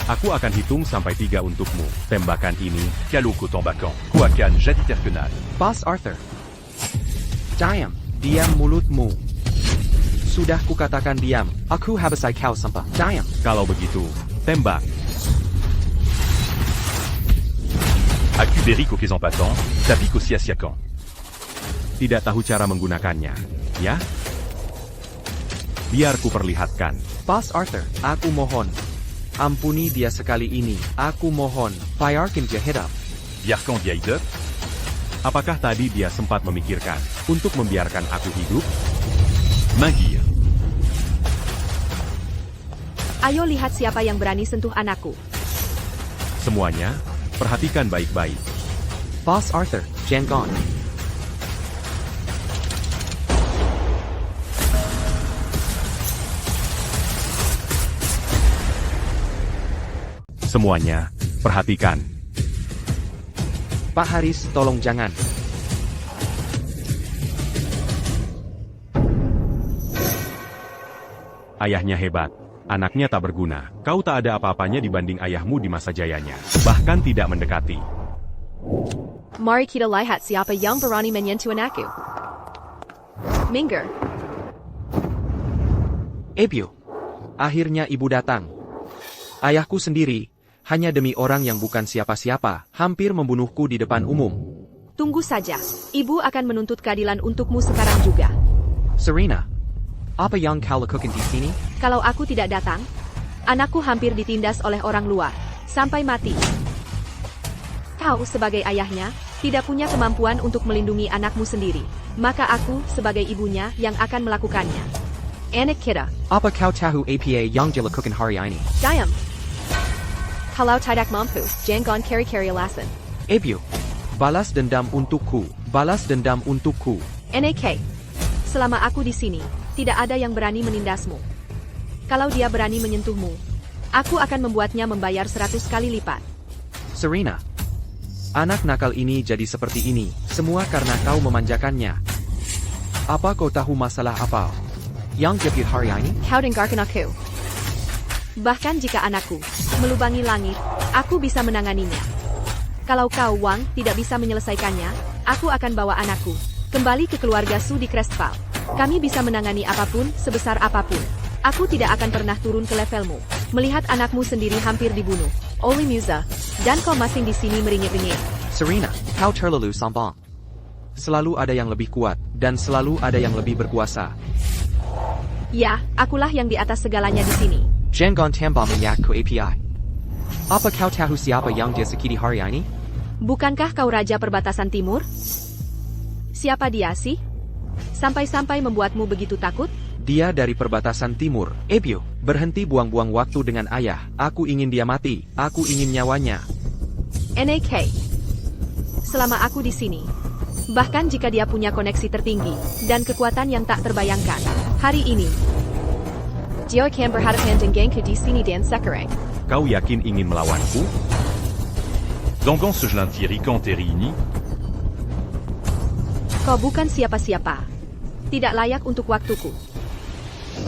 [SPEAKER 2] Aku akan hitung sampai 3 untukmu. Tembakan ini.
[SPEAKER 4] Kaloko Tambakan. Kuakan Jaditerkenal.
[SPEAKER 3] Boss Arthur. Diam. Diam mulutmu. Sudah kukatakan diam. Aku habisai kau sampah. Diam.
[SPEAKER 2] Kalau begitu, tembak.
[SPEAKER 4] Akuberico Kezampatan. Tapiko Siasiakan.
[SPEAKER 2] Tidak tahu cara menggunakannya, ya? Biar ku perlihatkan.
[SPEAKER 3] Boss Arthur, aku mohon. Ampuni dia sekali ini. Aku mohon. Biarkan dia hidup.
[SPEAKER 4] Biarkan dia hidup.
[SPEAKER 2] Apakah tadi dia sempat memikirkan untuk membiarkan aku hidup?
[SPEAKER 4] Mangir.
[SPEAKER 1] Ayo lihat siapa yang berani sentuh anakku.
[SPEAKER 2] Semuanya, perhatikan baik-baik.
[SPEAKER 3] Boss Arthur, Jangon.
[SPEAKER 2] Semuanya, perhatikan.
[SPEAKER 3] Pak Haris, tolong jangan.
[SPEAKER 2] Ayahnya hebat. Anaknya tak berguna. Kau tak ada apa-apanya dibanding ayahmu di masa jayanya. Bahkan tidak mendekati.
[SPEAKER 1] Mari kita lihat siapa yang berani menyentuh anakku. Minggir.
[SPEAKER 3] Ebio. Akhirnya ibu datang. Ayahku sendiri, hanya demi orang yang bukan siapa-siapa, hampir membunuhku di depan umum.
[SPEAKER 1] Tunggu saja. Ibu akan menuntut keadilan untukmu sekarang juga.
[SPEAKER 3] Serena, apa yang kau lakukan di sini?
[SPEAKER 1] Kalau aku tidak datang, anakku hampir ditindas oleh orang luar, sampai mati. Kau sebagai ayahnya, tidak punya kemampuan untuk melindungi anakmu sendiri. Maka aku, sebagai ibunya, yang akan melakukannya. Anak kita.
[SPEAKER 3] Apa kau tahu apa yang dilakukan hari ini?
[SPEAKER 1] Diam. Kalau tidak mampu, jangan kari-kari alasan.
[SPEAKER 3] Ebio, balas dendam untukku. Balas dendam untukku.
[SPEAKER 1] NAK. Selama aku di sini, tidak ada yang berani menindasmu. Kalau dia berani menyentuhmu, aku akan membuatnya membayar 100 kali lipat.
[SPEAKER 3] Serena, anak nakal ini jadi seperti ini, semua karena kau memanjakannya. Apa kau tahu masalah apa yang jadi hari ini?
[SPEAKER 1] Kau dengarkan aku. Bahkan jika anakku melubangi langit, aku bisa menanganinya. Kalau kau Wang tidak bisa menyelesaikannya, aku akan bawa anakku kembali ke keluarga Su di Crestfall. Kami bisa menangani apapun, sebesar apapun. Aku tidak akan pernah turun ke levelmu. Melihat anakmu sendiri hampir dibunuh oleh Musa, dan kau masih di sini meringit-ringit.
[SPEAKER 3] Serena, kau terlalu sombong. Selalu ada yang lebih kuat, dan selalu ada yang lebih berkuasa.
[SPEAKER 1] Ya, akulah yang di atas segalanya di sini.
[SPEAKER 3] Jangan tambah menyakku API. Apa kau tahu siapa yang dia sakiti hari ini?
[SPEAKER 1] Bukankah kau Raja Perbatasan Timur? Siapa dia sih? Sampai-sampai membuatmu begitu takut?
[SPEAKER 3] Dia dari perbatasan timur. Ebio, berhenti buang-buang waktu dengan ayah. Aku ingin dia mati. Aku ingin nyawanya.
[SPEAKER 1] NAK. Selama aku di sini, bahkan jika dia punya koneksi tertinggi dan kekuatan yang tak terbayangkan, hari ini dia akan berhadapan denganku di sini dan sekarang.
[SPEAKER 2] Kau yakin ingin melawanku?
[SPEAKER 4] Dangan Sejlantiri Kanterini.
[SPEAKER 1] Kau bukan siapa-siapa. Tidak layak untuk waktuku.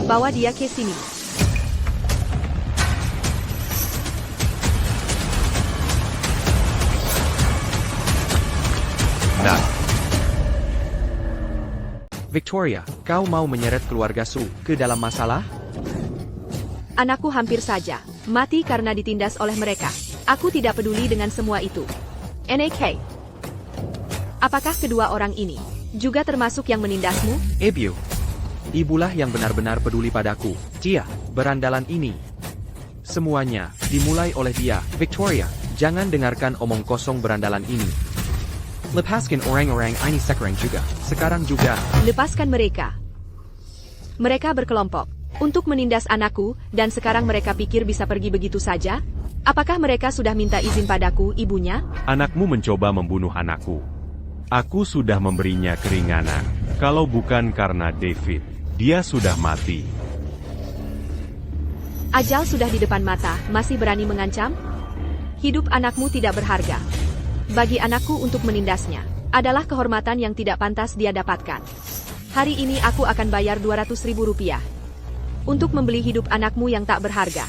[SPEAKER 1] Bawa dia ke sini.
[SPEAKER 4] Nah,
[SPEAKER 3] Victoria, kau mau menyeret keluarga Su ke dalam masalah?
[SPEAKER 1] Anakku hampir saja mati karena ditindas oleh mereka. Aku tidak peduli dengan semua itu. NAK. Apakah kedua orang ini juga termasuk yang menindasmu?
[SPEAKER 3] Ebio, ibulah yang benar-benar peduli padaku. Dia, berandalan ini. Semuanya dimulai oleh dia. Victoria, jangan dengarkan omong kosong berandalan ini. Lepaskan orang-orang ini sekarang juga. Sekarang juga.
[SPEAKER 1] Lepaskan mereka. Mereka berkelompok untuk menindas anakku, dan sekarang mereka pikir bisa pergi begitu saja? Apakah mereka sudah minta izin padaku, ibunya?
[SPEAKER 2] Anakmu mencoba membunuh anakku. Aku sudah memberinya keringanan. Kalau bukan karena David, dia sudah mati.
[SPEAKER 1] Ajal sudah di depan mata, masih berani mengancam? Hidup anakmu tidak berharga. Bagi anakku untuk menindasnya, adalah kehormatan yang tidak pantas dia dapatkan. Hari ini aku akan bayar 200.000 rupiah. Untuk membeli hidup anakmu yang tak berharga.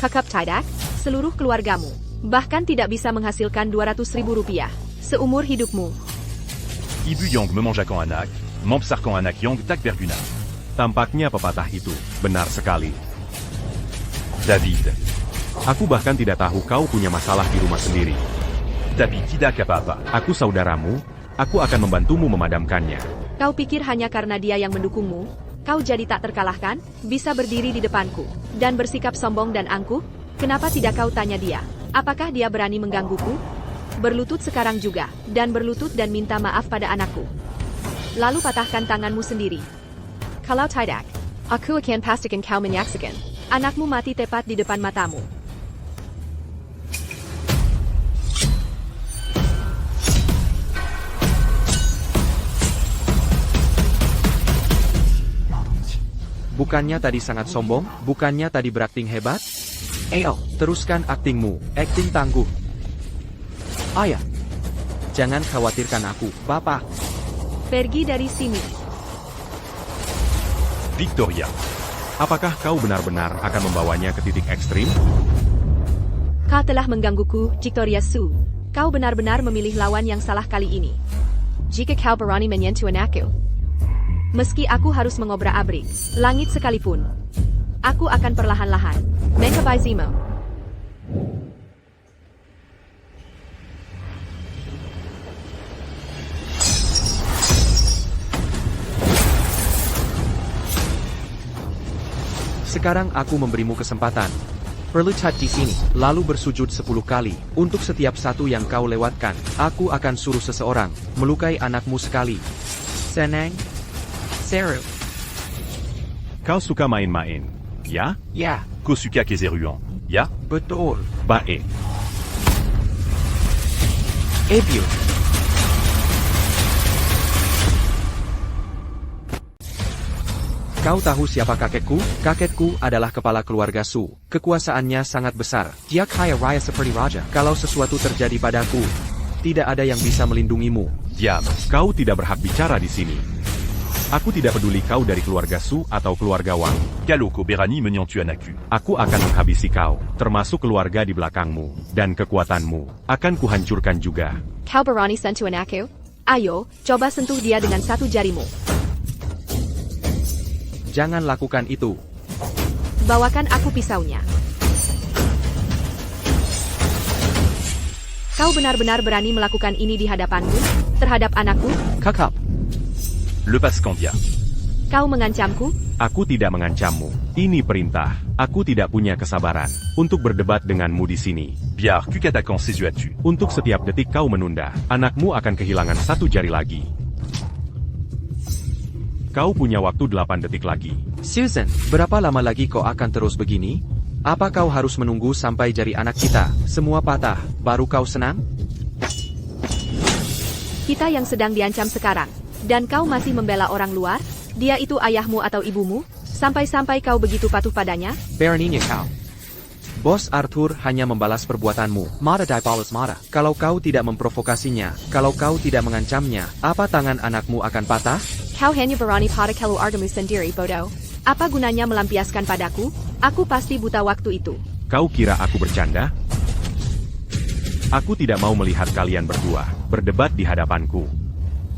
[SPEAKER 1] Kakak Tidak, seluruh keluargamu. Bahkan tidak bisa menghasilkan 200.000 rupiah. Seumur hidupmu.
[SPEAKER 4] Ibu Yang me mangeakan anak, membesarkan anak Yang tak berguna.
[SPEAKER 2] Tampaknya pepatah itu benar sekali.
[SPEAKER 4] David,
[SPEAKER 2] Aku bahkan tidak tahu kau punya masalah di rumah sendiri.
[SPEAKER 4] Tapi tidak apa-apa.
[SPEAKER 2] Aku saudaramu, aku akan membantumu memadamkannya.
[SPEAKER 1] Kau pikir hanya karena dia yang mendukungmu, kau jadi tak terkalahkan, bisa berdiri di depanku, dan bersikap sombong dan angkuh? Kenapa tidak kau tanya dia? Apakah dia berani menggangguku? Berlutut sekarang juga, dan berlutut dan minta maaf pada anakku. Lalu patahkan tanganmu sendiri. Kalau tidak, aku akan pastikan kau menyaksikan. Anakmu mati tepat di depan matamu.
[SPEAKER 3] Bukannya tadi sangat sombong? Bukannya tadi berakting hebat? Ayo, teruskan aktingmu, akting tangguh. Ayah, jangan khawatirkan aku, Bapak.
[SPEAKER 1] Pergi dari sini.
[SPEAKER 4] Victoria,
[SPEAKER 2] Apakah kau benar-benar akan membawanya ke titik ekstrim?
[SPEAKER 1] Kau telah menggangguku, Victoria Su. Kau benar-benar memilih lawan yang salah kali ini. Jika kau berani menyentuh anakku, meski aku harus mengobrak-abrik langit sekalipun, aku akan perlahan-lahan menghabisimu.
[SPEAKER 3] Sekarang aku memberimu kesempatan. Berlutut di sini, lalu bersujud 10 kali. Untuk setiap satu yang kau lewatkan, aku akan suruh seseorang melukai anakmu sekali. Senang? Seru?
[SPEAKER 2] Kau suka main-main, ya?
[SPEAKER 3] Ya,
[SPEAKER 4] Kosuka Kezeruan. Ya?
[SPEAKER 3] betul.
[SPEAKER 2] Baik.
[SPEAKER 3] Ebio. Kau tahu siapa kakekku? Kakekku adalah kepala keluarga Su. Kekuasaannya sangat besar. Dia kaya raya seperti raja. Kalau sesuatu terjadi padaku, tidak ada yang bisa melindungimu.
[SPEAKER 4] Diam.
[SPEAKER 2] Kau tidak berhak bicara di sini. Aku tidak peduli kau dari keluarga Su atau keluarga Wang.
[SPEAKER 4] Kaloko Berani menyentuh anakku.
[SPEAKER 2] Aku akan menghabisi kau, termasuk keluarga di belakangmu, dan kekuatanmu. Akan kuhancurkan juga.
[SPEAKER 1] Kau berani sentuh anakku? Ayo, coba sentuh dia dengan satu jarimu.
[SPEAKER 3] Jangan lakukan itu.
[SPEAKER 1] Bawakan aku pisaunya. Kau benar-benar berani melakukan ini di hadapanku? Terhadap anakku?
[SPEAKER 3] Kakak,
[SPEAKER 4] Lepas Candia.
[SPEAKER 1] Kau mengancamku?
[SPEAKER 2] Aku tidak mengancammu. Ini perintah. Aku tidak punya kesabaran untuk berdebat denganmu di sini.
[SPEAKER 4] Biar que attaquant ses yeux as-tu.
[SPEAKER 2] Untuk setiap detik kau menunda, anakmu akan kehilangan satu jari lagi. Kau punya waktu 8 detik lagi.
[SPEAKER 3] Susan, berapa lama lagi kau akan terus begini? Apa kau harus menunggu sampai jari anak kita semua patah, baru kau senang?
[SPEAKER 1] Kita yang sedang diancam sekarang. Dan kau masih membela orang luar? Dia itu ayahmu atau ibumu? Sampai-sampai kau begitu patuh padanya?
[SPEAKER 3] Beraninya kau. Bos Arthur hanya membalas perbuatanmu. Mara dibalas marah. Kalau kau tidak memprovokasinya, kalau kau tidak mengancamnya, apa tangan anakmu akan patah?
[SPEAKER 1] Kau hanya berani pada keluargamu sendiri, bodoh. Apa gunanya melampiaskan padaku? Aku pasti buta waktu itu.
[SPEAKER 2] Kau kira aku bercanda? Aku tidak mau melihat kalian berdua berdebat di hadapanku.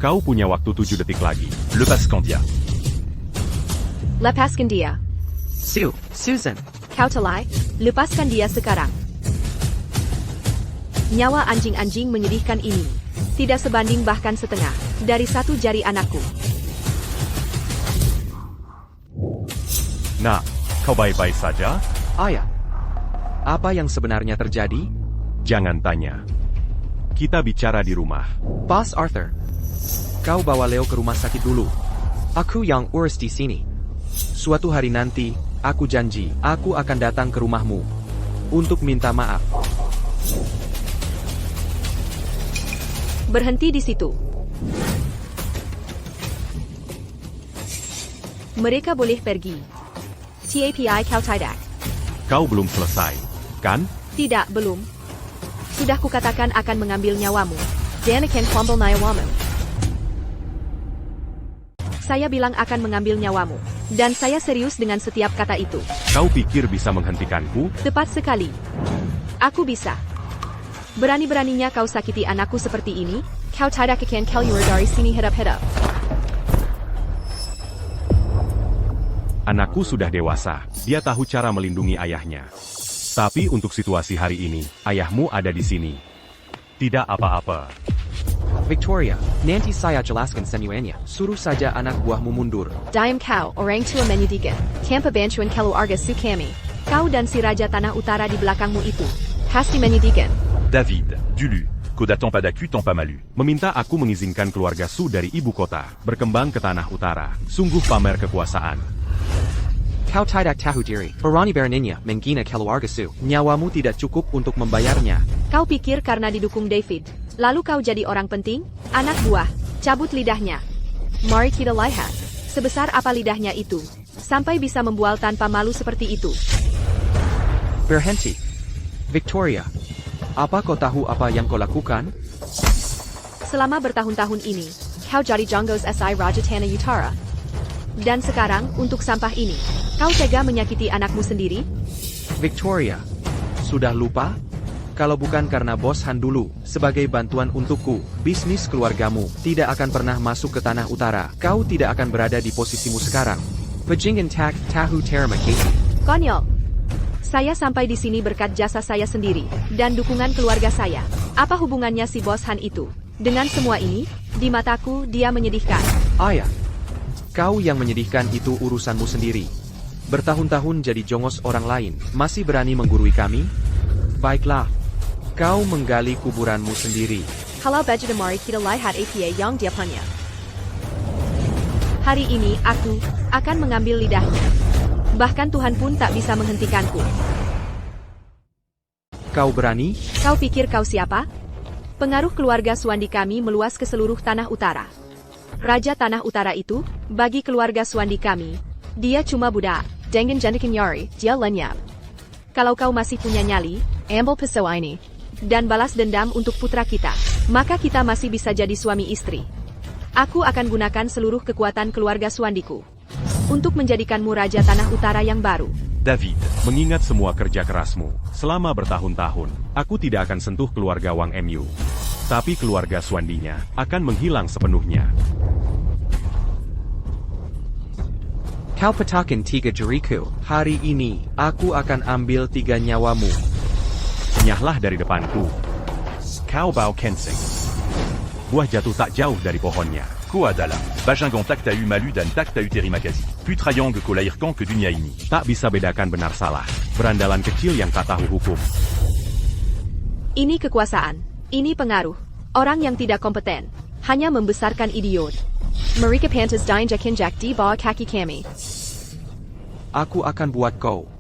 [SPEAKER 2] Kau punya waktu 7 detik lagi.
[SPEAKER 4] Lepas Candia.
[SPEAKER 1] Lepaskan dia.
[SPEAKER 3] Susan.
[SPEAKER 1] Kau telai, lepaskan dia sekarang. Nyawa anjing-anjing menyedihkan ini tidak sebanding bahkan setengah dari satu jari anakku.
[SPEAKER 2] Nah, kau baik-baik saja?
[SPEAKER 3] Ayah, apa yang sebenarnya terjadi?
[SPEAKER 2] Jangan tanya. Kita bicara di rumah.
[SPEAKER 3] Bos Arthur, kau bawa Leo ke rumah sakit dulu. Aku yang urus di sini. Suatu hari nanti, aku janji, aku akan datang ke rumahmu untuk minta maaf.
[SPEAKER 1] Berhenti di situ. Mereka boleh pergi. TAPI kau tidak.
[SPEAKER 2] Kau belum selesai, kan?
[SPEAKER 1] Tidak, belum. Sudah kukatakan akan mengambil nyawamu. Dan akan kwambal nyawamu. Saya bilang akan mengambil nyawamu. Dan saya serius dengan setiap kata itu.
[SPEAKER 2] Kau pikir bisa menghentikanku?
[SPEAKER 1] Tepat sekali. Aku bisa. Berani-beraninya kau sakiti anakku seperti ini? Kau tidak akan keluar dari sini hidup-hidup.
[SPEAKER 2] Anakku sudah dewasa, dia tahu cara melindungi ayahnya. Tapi untuk situasi hari ini, ayahmu ada di sini. Tidak apa-apa.
[SPEAKER 3] Victoria, nanti saya jelaskan semuanya. Suruh saja anak buahmu mundur.
[SPEAKER 1] Diam kau, orang tua menyedihkan. Tanpa bantuan keluarga su kami. Kau dan si Raja Tanah Utara di belakangmu itu. Pasti menyedihkan.
[SPEAKER 4] David, Dulu, Koda tant pas d'accu tant pas malu.
[SPEAKER 2] Meminta aku mengizinkan keluarga Su dari ibu kota, berkembang ke Tanah Utara. Sungguh pamer kekuasaan.
[SPEAKER 3] Kau tidak tahu diri. Berani beraninya menghina keluarga Su. Nyawamu tidak cukup untuk membayarnya.
[SPEAKER 1] Kau pikir karena didukung David, lalu kau jadi orang penting? Anak buah, cabut lidahnya. Mari kita lihat, sebesar apa lidahnya itu, sampai bisa membual tanpa malu seperti itu.
[SPEAKER 3] Berhenti. Victoria, apa kau tahu apa yang kau lakukan?
[SPEAKER 1] Selama bertahun-tahun ini, kau jadi Jonggos SI Raja Tanah Utara. Dan sekarang, untuk sampah ini, kau tega menyakiti anakmu sendiri?
[SPEAKER 3] Victoria, sudah lupa? Kalau bukan karena Bos Han dulu, sebagai bantuan untukku, bisnis keluargamu tidak akan pernah masuk ke Tanah Utara. Kau tidak akan berada di posisimu sekarang. Bajingan tak tahu terima kasih.
[SPEAKER 1] Konyol. Saya sampai di sini berkat jasa saya sendiri, dan dukungan keluarga saya. Apa hubungannya si Bos Han itu? Dengan semua ini, di mataku, dia menyedihkan.
[SPEAKER 3] Ayah, kau yang menyedihkan itu urusanmu sendiri. Bertahun-tahun jadi jongos orang lain, masih berani menggurui kami? Baiklah, kau menggali kuburanmu sendiri.
[SPEAKER 1] Kalau baju demari kita lihat apa yang dia punya. Hari ini aku akan mengambil lidahnya. Bahkan Tuhan pun tak bisa menghentikanku.
[SPEAKER 3] Kau berani?
[SPEAKER 1] Kau pikir kau siapa? Pengaruh keluarga Suandi kami meluas ke seluruh Tanah Utara. Raja Tanah Utara itu, bagi keluarga Suandi kami, dia cuma budak. Dengan jentikan yari, dia lenyap. Kalau kau masih punya nyali, ambil pisau ini. Dan balas dendam untuk putra kita. Maka kita masih bisa jadi suami istri. Aku akan gunakan seluruh kekuatan keluarga Suandiku. Untuk menjadikanmu Raja Tanah Utara yang baru.
[SPEAKER 2] David, mengingat semua kerja kerasmu, selama bertahun-tahun, aku tidak akan sentuh keluarga Wang Mu. Tapi keluarga Suandinya akan menghilang sepenuhnya.
[SPEAKER 3] Kau petakan 3 jariku. Hari ini, aku akan ambil 3 nyawamu.
[SPEAKER 2] Nyahlah dari depanku.
[SPEAKER 4] Cao Bao Kensing.
[SPEAKER 2] Buah jatuh tak jauh dari pohonnya.
[SPEAKER 4] Koadala. Bajingan tak ta eu malu dan tak ta eu terimakazi. Putrayang ko lahirkan ke dunia ini.
[SPEAKER 2] Tak bisa bedakan benar salah. Berandalan kecil yang tak tahu hukum.
[SPEAKER 1] Ini kekuasaan. Ini pengaruh. Orang yang tidak kompeten. Hanya membesarkan idiot. Mereka pantas diinjak-injak di bawah kaki kami.
[SPEAKER 3] Aku akan buat kau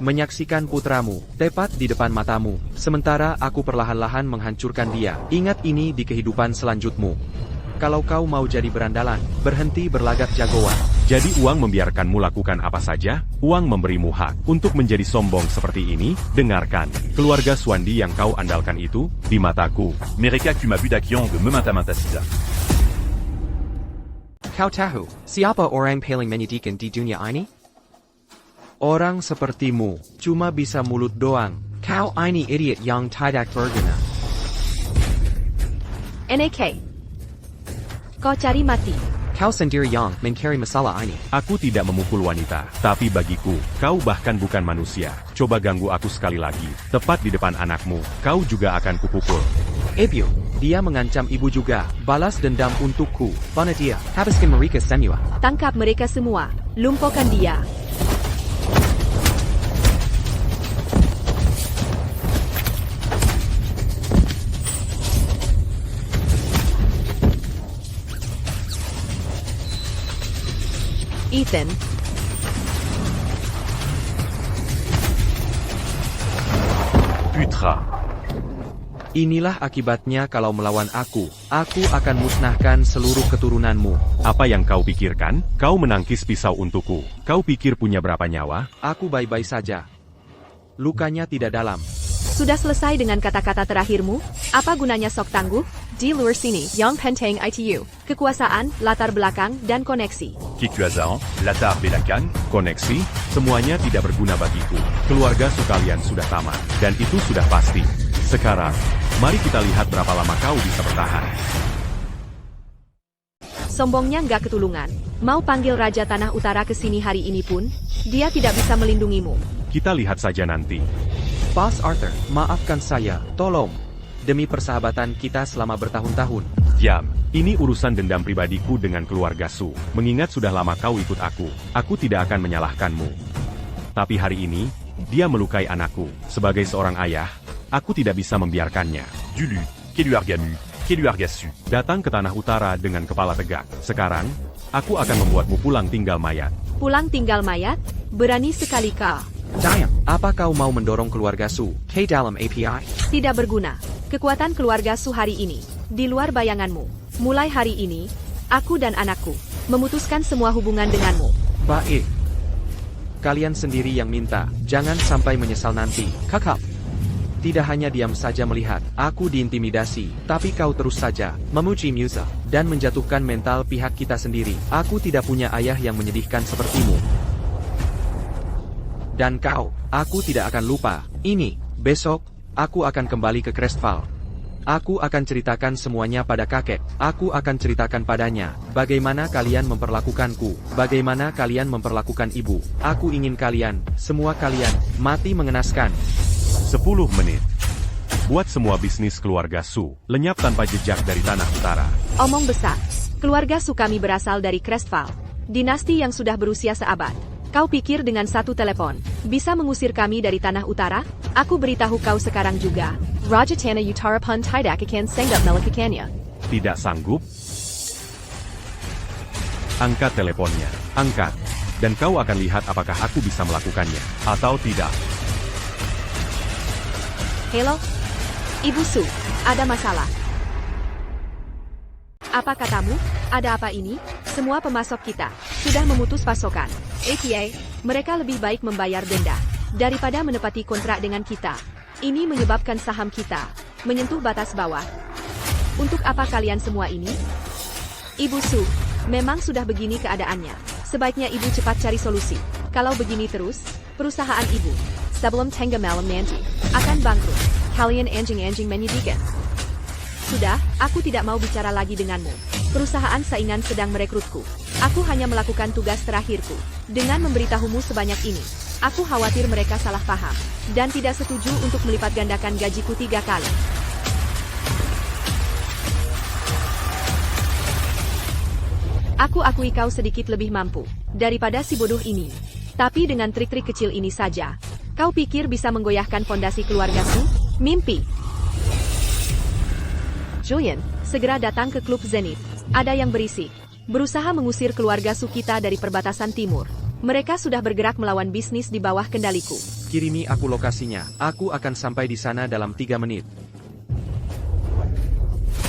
[SPEAKER 3] menyaksikan putramu tepat di depan matamu, sementara aku perlahan-lahan menghancurkan dia. Ingat ini di kehidupan selanjutmu. Kalau kau mau jadi berandalan, berhenti berlagak jagoan.
[SPEAKER 2] Jadi uang membiarkanmu lakukan apa saja? Uang memberimu hak untuk menjadi sombong seperti ini? Dengarkan, keluarga Suandi yang kau andalkan itu, di mataku.
[SPEAKER 4] Mereka cuma budak yang memanta-manta sisa.
[SPEAKER 3] Kau tahu, siapa orang paling menyedihkan di dunia ini? Orang sepertimu, cuma bisa mulut doang. Kau ini idiot yang tidak berguna.
[SPEAKER 1] NAK. Kau cari mati.
[SPEAKER 3] Kau sendiri yang mencari masalah ini.
[SPEAKER 2] Aku tidak memukul wanita, tapi bagiku, kau bahkan bukan manusia. Coba ganggu aku sekali lagi, tepat di depan anakmu, kau juga akan kupukul.
[SPEAKER 3] Ebio, dia mengancam ibu juga. Balas dendam untukku. Bunuh dia. Habiskan mereka semua.
[SPEAKER 1] Tangkap mereka semua. Lumpuhkan dia. Ethan.
[SPEAKER 4] Putra.
[SPEAKER 3] Inilah akibatnya kalau melawan aku. Aku akan musnahkan seluruh keturunanmu.
[SPEAKER 2] Apa yang kau pikirkan? Kau menangkis pisau untukku. Kau pikir punya berapa nyawa?
[SPEAKER 3] Aku baik-baik saja. Lukanya tidak dalam.
[SPEAKER 1] Sudah selesai dengan kata-kata terakhirmu? Apa gunanya sok tangguh? Di luar sini, Yang Penteng ITU. Kekuasaan, latar belakang, dan koneksi.
[SPEAKER 4] Kikuazaan, latar belakang,
[SPEAKER 2] Koneksi, semuanya tidak berguna bagiku. Keluarga Su kalian sudah tamat, dan itu sudah pasti. Sekarang, mari kita lihat berapa lama kau bisa bertahan.
[SPEAKER 1] Sombongnya nggak ketulungan. Mau panggil Raja Tanah Utara ke sini hari ini pun, dia tidak bisa melindungimu.
[SPEAKER 2] Kita lihat saja nanti.
[SPEAKER 3] Boss Arthur, maafkan saya, tolong. Demi persahabatan kita selama bertahun-tahun.
[SPEAKER 2] Diam, ini urusan dendam pribadiku dengan keluarga Su. Mengingat sudah lama kau ikut aku tidak akan menyalahkanmu. Tapi hari ini, dia melukai anakku. Sebagai seorang ayah, aku tidak bisa membiarkannya.
[SPEAKER 4] Dulu, Keluargamu, Keluargasu.
[SPEAKER 2] Datang ke Tanah Utara dengan kepala tegak. Sekarang, aku akan membuatmu pulang tinggal mayat.
[SPEAKER 1] Pulang tinggal mayat? Berani sekali kau.
[SPEAKER 3] Diam, apa kau mau mendorong keluarga Su ke dalam API?
[SPEAKER 1] Tidak berguna. Kekuatan keluarga Su hari ini, di luar bayanganmu. Mulai hari ini, aku dan anakku memutuskan semua hubungan denganmu.
[SPEAKER 3] Baik. Kalian sendiri yang minta, jangan sampai menyesal nanti, kakak. Tidak hanya diam saja melihat, aku diintimidasi, tapi kau terus saja memuji Musa, dan menjatuhkan mental pihak kita sendiri. Aku tidak punya ayah yang menyedihkan sepertimu. Dan kau, aku tidak akan lupa. Ini, besok, aku akan kembali ke Crestfall. Aku akan ceritakan semuanya pada kakek. Aku akan ceritakan padanya, bagaimana kalian memperlakukanku, bagaimana kalian memperlakukan ibu. Aku ingin kalian, semua kalian, mati mengenaskan.
[SPEAKER 2] 10 menit. Buat semua bisnis keluarga Su, lenyap tanpa jejak dari Tanah Utara.
[SPEAKER 1] Omong besar. Keluarga Su kami berasal dari Crestfall, dinasti yang sudah berusia seabad. Kau pikir dengan satu telepon, bisa mengusir kami dari Tanah Utara? Aku beritahu kau sekarang juga. Raja Tanah Utara pun tidak akan sanggup melakukannya.
[SPEAKER 2] Tidak sanggup? Angkat teleponnya. Angkat. Dan kau akan lihat apakah aku bisa melakukannya, atau tidak.
[SPEAKER 1] Halo? Ibu Su, ada masalah. Apa katamu? Ada apa ini? Semua pemasok kita sudah memutus pasokan. APA, mereka lebih baik membayar denda daripada menepati kontrak dengan kita. Ini menyebabkan saham kita menyentuh batas bawah. Untuk apa kalian semua ini? Ibu Su, memang sudah begini keadaannya. Sebaiknya ibu cepat cari solusi. Kalau begini terus, perusahaan ibu sebelum tengah malam nanti akan bangkrut. Kalian anjing-anjing menyedihkan. Sudah, aku tidak mau bicara lagi denganmu. Perusahaan saingan sedang merekrutku. Aku hanya melakukan tugas terakhirku. Dengan memberitahumu sebanyak ini, aku khawatir mereka salah paham, dan tidak setuju untuk melipat gandakan gajiku 3 kali. Aku akui kau sedikit lebih mampu daripada si bodoh ini. Tapi dengan trik-trik kecil ini saja, kau pikir bisa menggoyahkan fondasi keluargaku? Mimpi. Julian, segera datang ke klub Zenith. Ada yang berisik. Berusaha mengusir keluarga Su kita dari perbatasan timur. Mereka sudah bergerak melawan bisnis di bawah kendaliku.
[SPEAKER 3] Kirimi aku lokasinya. Aku akan sampai di sana dalam 3 menit.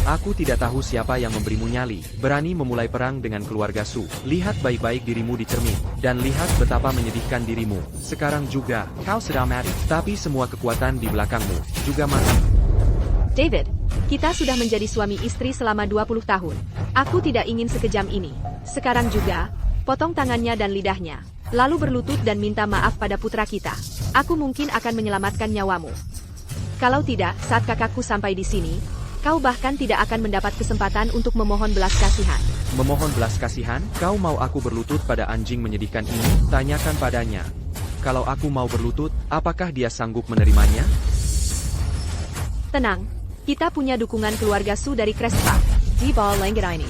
[SPEAKER 3] Aku tidak tahu siapa yang memberimu nyali, berani memulai perang dengan keluarga Su. Lihat baik-baik dirimu di cermin, dan lihat betapa menyedihkan dirimu. Sekarang juga, kau sedang mati, tapi semua kekuatan di belakangmu juga mati.
[SPEAKER 1] David, kita sudah menjadi suami istri selama 20 tahun. Aku tidak ingin sekejam ini. Sekarang juga, potong tangannya dan lidahnya, lalu berlutut dan minta maaf pada putra kita. Aku mungkin akan menyelamatkan nyawamu. Kalau tidak, saat kakakku sampai di sini, kau bahkan tidak akan mendapat kesempatan untuk memohon belas kasihan.
[SPEAKER 3] Memohon belas kasihan? Kau mau aku berlutut pada anjing menyedihkan ini? Tanyakan padanya. Kalau aku mau berlutut, apakah dia sanggup menerimanya?
[SPEAKER 1] Tenang, kita punya dukungan keluarga Su dari Crestfall. Di bawah langit ini.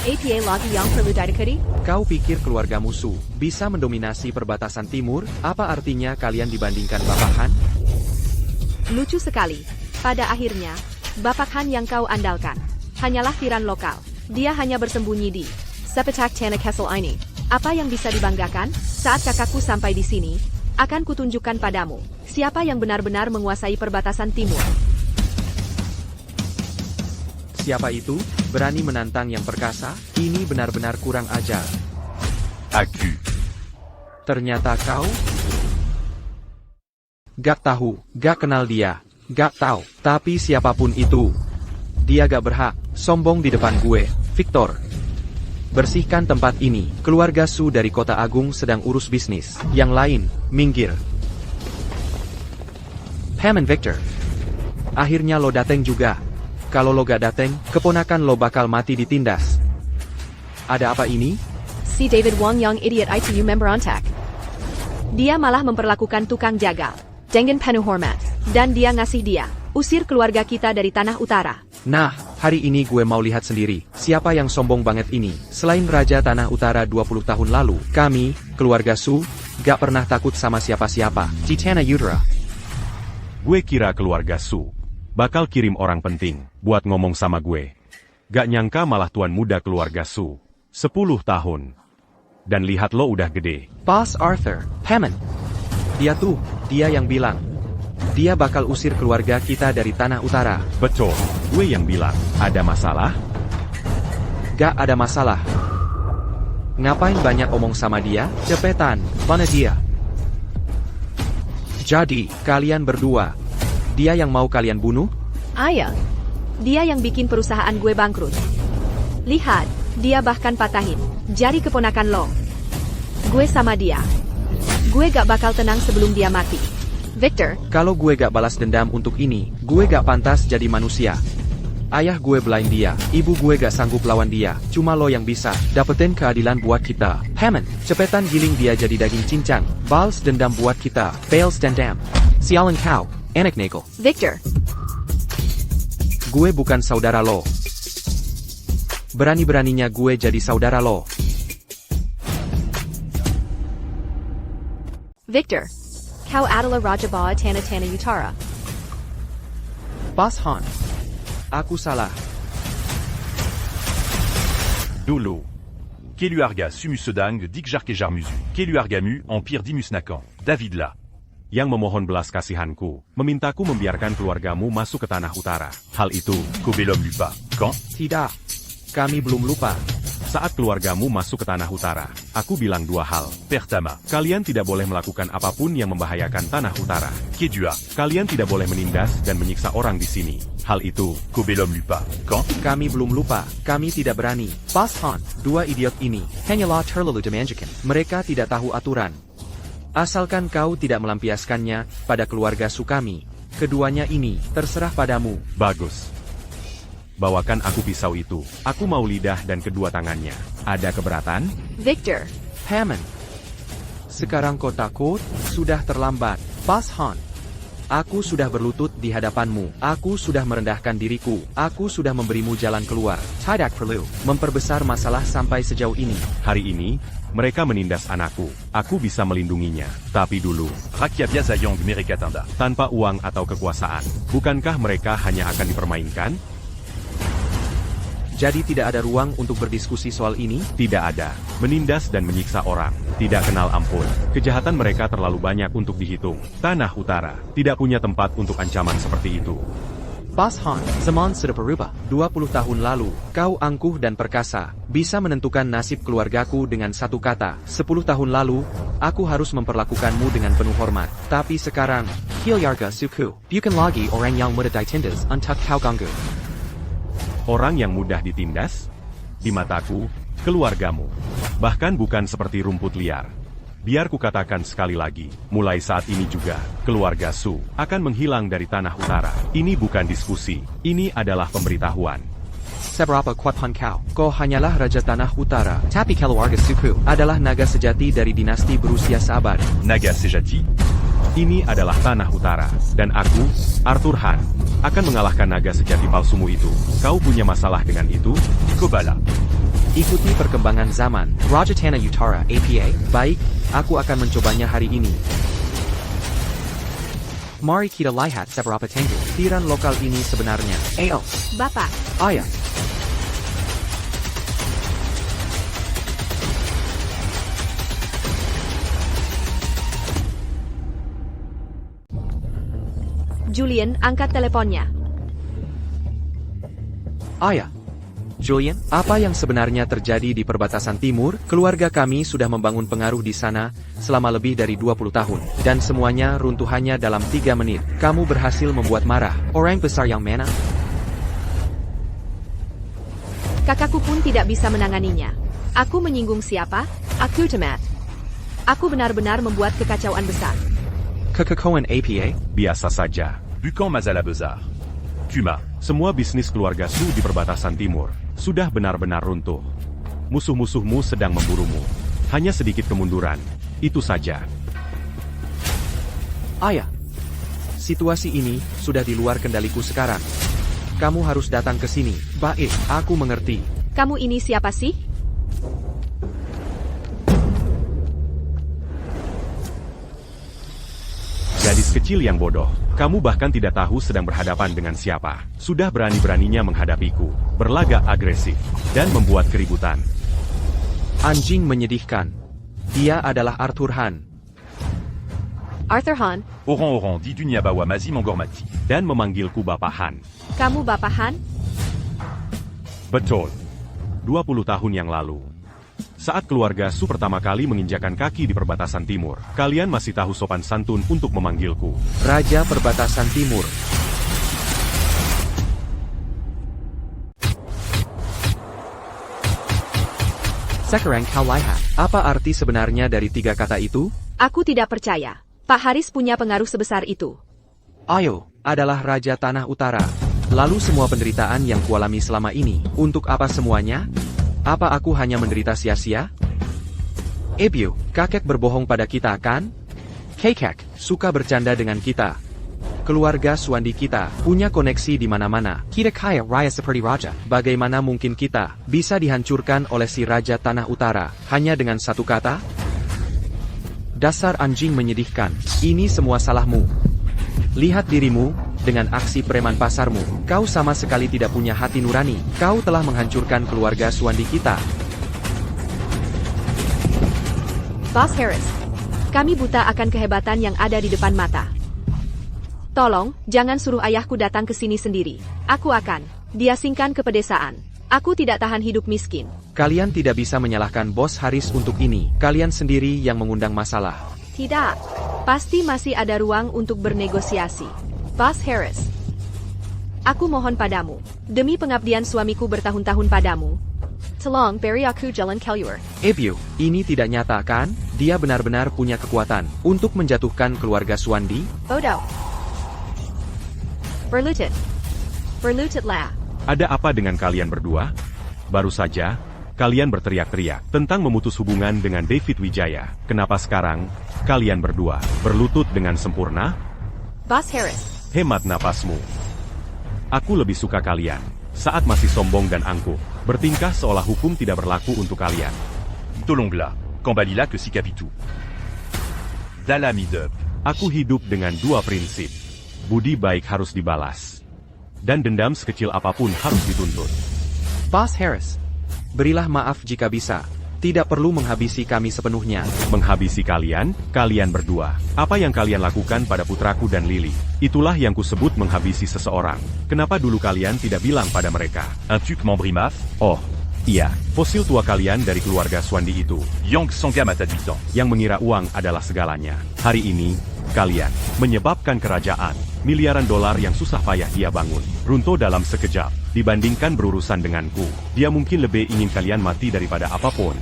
[SPEAKER 1] APA lagi yang perlu didekati?
[SPEAKER 3] Kau pikir keluarga musuh bisa mendominasi perbatasan timur? Apa artinya kalian dibandingkan Bapak Han?
[SPEAKER 1] Lucu sekali. Pada akhirnya, Bapak Han yang kau andalkan hanyalah tiran lokal. Dia hanya bersembunyi di Sepetak Tanah Kessel ini. Apa yang bisa dibanggakan? Saat kakakku sampai di sini, akan kutunjukkan padamu siapa yang benar-benar menguasai perbatasan timur.
[SPEAKER 3] Siapa itu? Berani menantang yang perkasa? Ini benar-benar kurang ajar.
[SPEAKER 4] Aku.
[SPEAKER 3] Ternyata kau? Gak tahu, gak kenal dia. Gak tahu, tapi siapapun itu, Dia gak berhak sombong di depan gue, Victor. Bersihkan tempat ini. Keluarga Su dari Kota Agung sedang urus bisnis. Yang lain, minggir. Pam and Victor. Akhirnya lo dateng juga. Kalau lo gak dateng, keponakan lo bakal mati ditindas. Ada apa ini?
[SPEAKER 1] Si David Wong Yang idiot ITU member ontak. Dia malah memperlakukan tukang jagal dengan penuh hormat. Dan dia ngasih dia usir keluarga kita dari Tanah Utara.
[SPEAKER 3] Nah, hari ini gue mau lihat sendiri, siapa yang sombong banget ini. Selain Raja Tanah Utara 20 tahun lalu, kami, keluarga Su, gak pernah takut sama siapa-siapa. Di Tanah Utara.
[SPEAKER 2] Gue kira keluarga Su bakal kirim orang penting buat ngomong sama gue. Gak nyangka malah tuan muda keluarga Su. 10 tahun. Dan lihat lo udah gede.
[SPEAKER 3] Boss Arthur, Hammond. Dia yang bilang. Dia bakal usir keluarga kita dari Tanah Utara.
[SPEAKER 2] Betul, gue yang bilang. Ada masalah?
[SPEAKER 3] Gak ada masalah. Ngapain banyak omong sama dia? Cepetan, mana dia? Jadi, kalian berdua, dia yang mau kalian bunuh?
[SPEAKER 1] Ayah, dia yang bikin perusahaan gue bangkrut. Lihat, dia bahkan patahin jari keponakan lo. Gue sama dia. Gue gak bakal tenang sebelum dia mati. Victor,
[SPEAKER 3] Kalau gue gak balas dendam untuk ini, gue gak pantas jadi manusia. Ayah gue belain dia, ibu gue gak sanggup lawan dia, cuma lo yang bisa dapetin keadilan buat kita. Hammond, cepetan giling dia jadi daging cincang, balas dendam buat kita, fails dendam. Sialan kau, anak negel.
[SPEAKER 1] Victor,
[SPEAKER 3] Gue bukan saudara lo. Berani-beraninya gue jadi saudara lo.
[SPEAKER 1] Victor, kau adalah Raja Bawah Tanah Utara.
[SPEAKER 3] Boss Han, aku salah.
[SPEAKER 4] Dolo. Keluarga Sumusodang Dikjarke Jarmusu. Keluargamu Empire Dimusnakan. David La.
[SPEAKER 2] Yang memohon belas kasihanku, memintaku membiarkan keluargamu masuk ke Tanah Utara. Hal itu,
[SPEAKER 4] Kobelom Lupa. Quand?
[SPEAKER 3] Tidak, kami belum lupa.
[SPEAKER 2] saat keluargamu masuk ke Tanah Utara, aku bilang dua hal.
[SPEAKER 4] Pertama.
[SPEAKER 2] Kalian tidak boleh melakukan apapun yang membahayakan Tanah Utara.
[SPEAKER 4] Kedua.
[SPEAKER 2] Kalian tidak boleh menindas dan menyiksa orang di sini. Hal itu,
[SPEAKER 4] Kobelom Lupa. Quand?
[SPEAKER 3] Kami belum lupa, kami tidak berani. Boss Han, dua idiot ini, hanyalah terlalu dimanjakan. Mereka tidak tahu aturan. Asalkan kau tidak melampiaskannya pada keluarga Sukami. Keduanya ini, terserah padamu.
[SPEAKER 2] bagus. Bawakan aku pisau itu. Aku mau lidah dan kedua tangannya. Ada keberatan?
[SPEAKER 1] Victor,
[SPEAKER 3] Hammond. Sekarang kau takut? Sudah terlambat. Boss Han. Aku sudah berlutut di hadapanmu. Aku sudah merendahkan diriku. Aku sudah memberimu jalan keluar. Tidak perlu memperbesar masalah sampai sejauh ini.
[SPEAKER 2] Hari ini, mereka menindas anakku. Aku bisa melindunginya. Tapi dulu,
[SPEAKER 4] Rakia Biazayang Merekatanda.
[SPEAKER 2] tanpa uang atau kekuasaan, bukankah mereka hanya akan dipermainkan?
[SPEAKER 3] Jadi tidak ada ruang untuk berdiskusi soal ini?
[SPEAKER 2] Tidak ada. Menindas dan menyiksa orang. Tidak kenal ampun. Kejahatan mereka terlalu banyak untuk dihitung. Tanah Utara tidak punya tempat untuk ancaman seperti itu.
[SPEAKER 3] Boss Han, zaman sudah berubah. 20 tahun lalu, kau angkuh dan perkasa, bisa menentukan nasib keluargaku dengan satu kata. 10 tahun lalu, aku harus memperlakukanmu dengan penuh hormat. Tapi sekarang, Hilyarga Suku, bukan lagi orang yang mudah ditindas untuk kau ganggu.
[SPEAKER 2] Orang yang mudah ditindas? Di mataku, keluargamu. Bahkan bukan seperti rumput liar. Biar kukatakan sekali lagi, mulai saat ini juga, keluarga Su akan menghilang dari Tanah Utara. Ini bukan diskusi, ini adalah pemberitahuan.
[SPEAKER 3] Seberapa kuat Han kau? Kau hanyalah Raja Tanah Utara. Tapi keluarga Suku adalah naga sejati dari dinasti berusia seabad.
[SPEAKER 4] Naga Sejati.
[SPEAKER 2] Ini adalah Tanah Utara, dan aku, Arthur Han, akan mengalahkan naga sejati palsumu itu. Kau punya masalah dengan itu?
[SPEAKER 4] Kobala.
[SPEAKER 3] Ikuti perkembangan zaman. Raja Tanah Utara, APA. Baik, aku akan mencobanya hari ini. Mari kita lihat seberapa tangguh tiran lokal ini sebenarnya. Ayo,
[SPEAKER 1] Bapak,
[SPEAKER 3] ayah.
[SPEAKER 1] Julian, angkat teleponnya.
[SPEAKER 3] Ayah. Julian, apa yang sebenarnya terjadi di perbatasan timur? Keluarga kami sudah membangun pengaruh di sana selama lebih dari 20 tahun. Dan semuanya runtuhannya dalam 3 menit. Kamu berhasil membuat marah orang besar yang mana?
[SPEAKER 1] Kakakku pun tidak bisa menanganinya. Aku menyinggung siapa? Aku Temat. Aku benar-benar membuat kekacauan besar.
[SPEAKER 3] Kekekauan APA?
[SPEAKER 2] Biasa saja.
[SPEAKER 4] Bucan Mazala Bezar. Kuma.
[SPEAKER 2] Semua bisnis keluarga Su di perbatasan timur sudah benar-benar runtuh. Musuh-musuhmu sedang memburumu. Hanya sedikit kemunduran. Itu saja.
[SPEAKER 3] Ayah. Situasi ini sudah di luar kendaliku sekarang. Kamu harus datang ke sini. Baik, aku mengerti.
[SPEAKER 1] Kamu ini siapa sih?
[SPEAKER 2] Gadis kecil yang bodoh. Kamu bahkan tidak tahu sedang berhadapan dengan siapa. Sudah berani-beraninya menghadapiku, berlagak agresif, dan membuat keributan.
[SPEAKER 3] Anjing menyedihkan. Dia adalah Arthur Han.
[SPEAKER 1] Arthur Han,
[SPEAKER 4] Oran dit Dunyabawa Mazi Mangormati.
[SPEAKER 2] Dan memanggilku Bapak Han.
[SPEAKER 1] kamu Bapak Han?
[SPEAKER 2] Betul. 20 tahun yang lalu. Saat keluarga Su pertama kali menginjakan kaki di perbatasan timur, kalian masih tahu sopan santun untuk memanggilku.
[SPEAKER 3] Raja Perbatasan Timur. Sekarang kau lihat, apa arti sebenarnya dari 3 kata itu?
[SPEAKER 1] Aku tidak percaya. Pak Haris punya pengaruh sebesar itu.
[SPEAKER 3] Ayo, adalah Raja Tanah Utara. Lalu semua penderitaan yang kualami selama ini, untuk apa semuanya? Apa aku hanya menderita sia-sia? Ebio, kakek berbohong pada kita kan? Kakek, suka bercanda dengan kita. Keluarga Suandi kita, punya koneksi di mana-mana. Kita kaya raya seperti Raja. Bagaimana mungkin kita, bisa dihancurkan oleh si Raja Tanah Utara, hanya dengan satu kata? Dasar anjing menyedihkan, ini semua salahmu. Lihat dirimu, dengan aksi preman pasarmu, kau sama sekali tidak punya hati nurani. Kau telah menghancurkan keluarga Suandi kita.
[SPEAKER 1] Boss Harris, kami buta akan kehebatan yang ada di depan mata. Tolong, jangan suruh ayahku datang ke sini sendiri. Aku akan diasingkan ke pedesaan. Aku tidak tahan hidup miskin.
[SPEAKER 3] Kalian tidak bisa menyalahkan Bos Haris untuk ini. Kalian sendiri yang mengundang masalah.
[SPEAKER 1] Tidak, pasti masih ada ruang untuk bernegosiasi. Boss Harris, aku mohon padamu, demi pengabdian suamiku bertahun-tahun padamu, tolong beri aku jalan keluar.
[SPEAKER 3] Ebio, ini tidak nyata kan? Dia benar-benar punya kekuatan untuk menjatuhkan keluarga Suandi?
[SPEAKER 1] Bodoh. Berlututlah.
[SPEAKER 2] Ada apa dengan kalian berdua? Baru saja, kalian berteriak-teriak tentang memutus hubungan dengan David Wijaya. Kenapa sekarang, kalian berdua berlutut dengan sempurna?
[SPEAKER 1] Boss Harris,
[SPEAKER 2] Hemat napasmu. Aku lebih suka kalian, saat masih sombong dan angkuh, bertingkah seolah hukum tidak berlaku untuk kalian.
[SPEAKER 4] Tolongla. Kambalila que si capitou. Dala Midub.
[SPEAKER 2] Aku hidup dengan 2 prinsip. Budi baik harus dibalas. Dan dendam sekecil apapun harus dituntut.
[SPEAKER 3] Boss Harris, berilah maaf jika bisa. Tidak perlu menghabisi kami sepenuhnya.
[SPEAKER 2] Menghabisi kalian berdua. Apa yang kalian lakukan pada putraku dan Lily, itulah yang kusebut menghabisi seseorang. Kenapa dulu kalian tidak bilang pada mereka?
[SPEAKER 4] Un tuc Membrimaf.
[SPEAKER 2] Oh, iya, fosil tua kalian dari keluarga Suandi itu,
[SPEAKER 4] Yang Sangam à 8 ans.
[SPEAKER 2] yang mengira uang adalah segalanya. Hari ini, kalian menyebabkan kerajaan miliaran dolar yang susah payah dia bangun runtuh dalam sekejap. Dibandingkan berurusan denganku, dia mungkin lebih ingin kalian mati daripada apapun.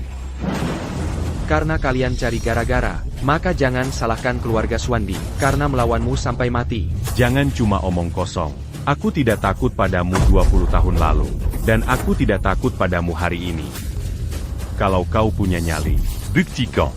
[SPEAKER 3] Karena kalian cari gara-gara, maka jangan salahkan keluarga Suandi, karena melawanmu sampai mati.
[SPEAKER 2] Jangan cuma omong kosong. Aku tidak takut padamu 20 tahun lalu, dan aku tidak takut padamu hari ini. Kalau kau punya nyali,
[SPEAKER 4] Buktikan.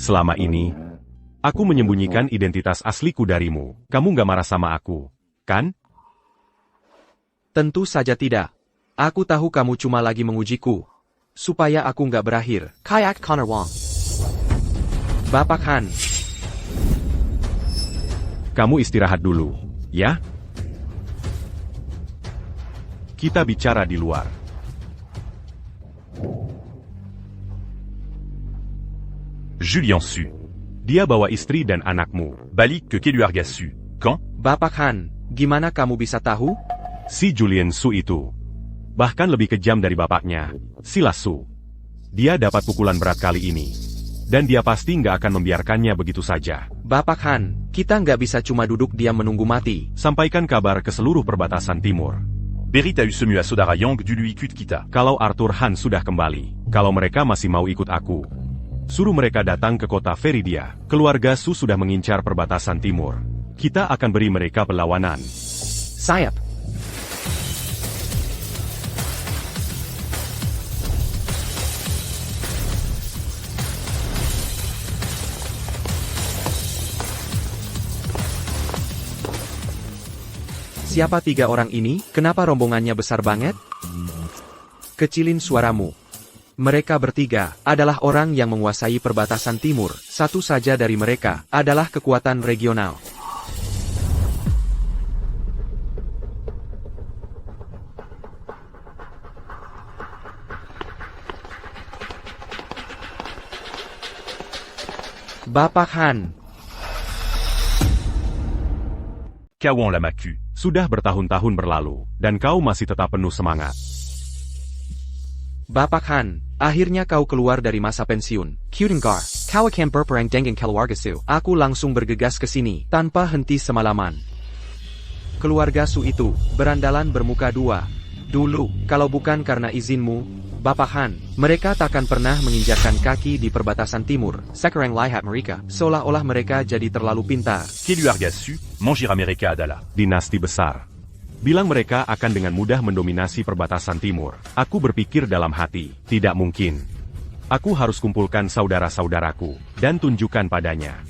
[SPEAKER 2] selama ini, aku menyembunyikan identitas asliku darimu. Kamu nggak marah sama aku, kan?
[SPEAKER 3] Tentu saja tidak. Aku tahu kamu cuma lagi mengujiku. Supaya aku nggak berakhir. Kayak Connor Wong. Bapak Han.
[SPEAKER 2] Kamu istirahat dulu, ya? Kita bicara di luar.
[SPEAKER 4] Julien Su.
[SPEAKER 2] Dia bawa istri dan anakmu.
[SPEAKER 4] Balik ke Keluarga Su. Quand?
[SPEAKER 3] Bapak Han, gimana kamu bisa tahu?
[SPEAKER 2] Si Julien Su itu. Bahkan lebih kejam dari bapaknya, Silas Su. Dia dapat pukulan berat kali ini. Dan dia pasti nggak akan membiarkannya begitu saja.
[SPEAKER 3] Bapak Han, kita nggak bisa cuma duduk diam menunggu mati.
[SPEAKER 2] Sampaikan kabar ke seluruh perbatasan timur.
[SPEAKER 4] Berit a eu ce mieux à Sodara Yang du lui cut kita.
[SPEAKER 2] Kalau Arthur Han sudah kembali, kalau mereka masih mau ikut aku, suruh mereka datang ke kota Veridia. Keluarga Su sudah mengincar perbatasan timur. Kita akan beri mereka perlawanan.
[SPEAKER 3] Sayap. Siapa tiga orang ini? Kenapa rombongannya besar banget? Kecilin suaramu. Mereka bertiga adalah orang yang menguasai perbatasan timur. Satu saja dari mereka adalah kekuatan regional. Bapak Han.
[SPEAKER 4] Kawan Lamaku.
[SPEAKER 2] Sudah bertahun-tahun berlalu, dan kau masih tetap penuh semangat.
[SPEAKER 3] Bapak Han, akhirnya kau keluar dari masa pensiun. Kudengar, kau akan berperang dengan keluarga Su. Aku langsung bergegas ke sini, tanpa henti semalaman. Keluarga Su itu, berandalan bermuka dua. Dulu, kalau bukan karena izinmu, Bapak Han, mereka takkan pernah menginjakkan kaki di perbatasan timur. Sekarang lihat mereka, seolah-olah mereka jadi terlalu pintar.
[SPEAKER 4] Keluarga Su, mengira mereka adalah
[SPEAKER 2] Dinasti besar. Bilang mereka akan dengan mudah mendominasi perbatasan timur. Aku berpikir dalam hati, tidak mungkin. Aku harus kumpulkan saudara-saudaraku, dan tunjukkan padanya.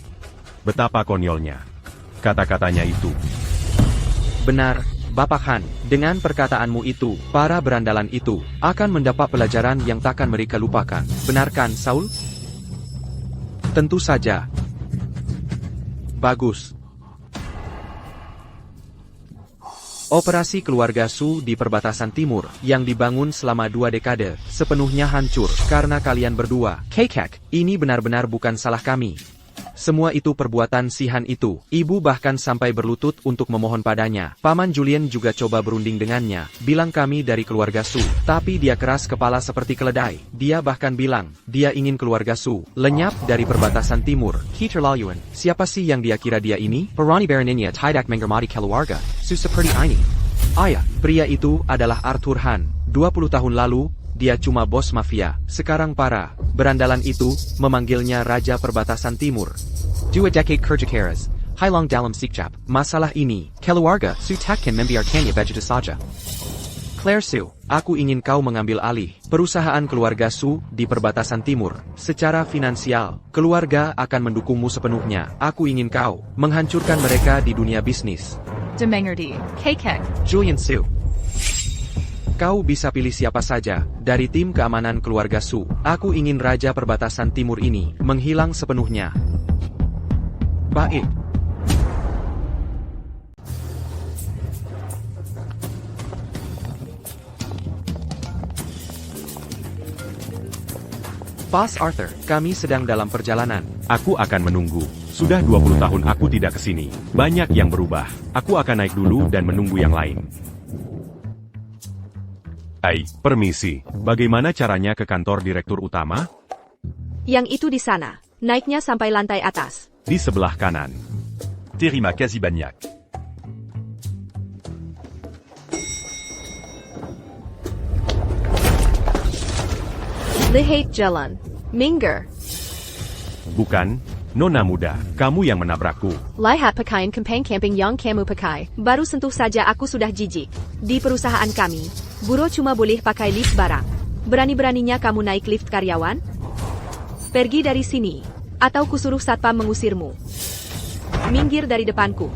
[SPEAKER 2] Betapa konyolnya. Kata-katanya itu.
[SPEAKER 3] Benar, Bapak Han, dengan perkataanmu itu, para berandalan itu akan mendapat pelajaran yang takkan mereka lupakan. Benarkan, Saul? Tentu saja. Bagus. Operasi keluarga Su di perbatasan timur, yang dibangun selama 2 dekade, sepenuhnya hancur karena kalian berdua. Kekek, ini benar-benar bukan salah kami. Semua itu perbuatan si Han itu. Ibu bahkan sampai berlutut untuk memohon padanya. Paman Julien juga coba berunding dengannya. Bilang kami dari keluarga Su. Tapi dia keras kepala seperti keledai. Dia bahkan bilang, dia ingin keluarga Su lenyap dari perbatasan timur. Keterlaluan. Siapa sih yang dia kira dia ini? Perani Baroninnya tidak menghormati keluarga Su seperti ini. Ayah, pria itu adalah Arthur Han. 20 tahun lalu, dia cuma bos mafia. Sekarang para berandalan itu memanggilnya Raja Perbatasan Timur. 2 decade kerja keras. Hilang dalam sikap. Masalah ini, keluarga Su takkan membiarkannya begitu saja. Claire Su, aku ingin kau mengambil alih perusahaan keluarga Su di perbatasan timur. Secara finansial, keluarga akan mendukungmu sepenuhnya. Aku ingin kau menghancurkan mereka di dunia bisnis.
[SPEAKER 5] Demengerdi, Kekek.
[SPEAKER 3] Julien Su. Kau bisa pilih siapa saja dari tim keamanan keluarga Su. Aku ingin Raja Perbatasan Timur ini menghilang sepenuhnya. Baik. Boss Arthur, kami sedang dalam perjalanan.
[SPEAKER 2] Aku akan menunggu. Sudah 20 tahun aku tidak ke sini. Banyak yang berubah. Aku akan naik dulu dan menunggu yang lain. Hai, permisi. Bagaimana caranya ke kantor direktur utama?
[SPEAKER 1] Yang itu di sana. Naiknya sampai lantai atas.
[SPEAKER 2] Di sebelah kanan.
[SPEAKER 4] Terima kasih banyak.
[SPEAKER 1] Lihat jalan. Minggir.
[SPEAKER 2] Bukan, Nona muda, kamu yang menabrakku.
[SPEAKER 1] Lihat pakaian camping yang kamu pakai. Baru sentuh saja aku sudah jijik. Di perusahaan kami, buruh cuma boleh pakai lift barang. Berani-beraninya kamu naik lift karyawan? Pergi dari sini. Atau kusuruh satpam mengusirmu. Minggir dari depanku.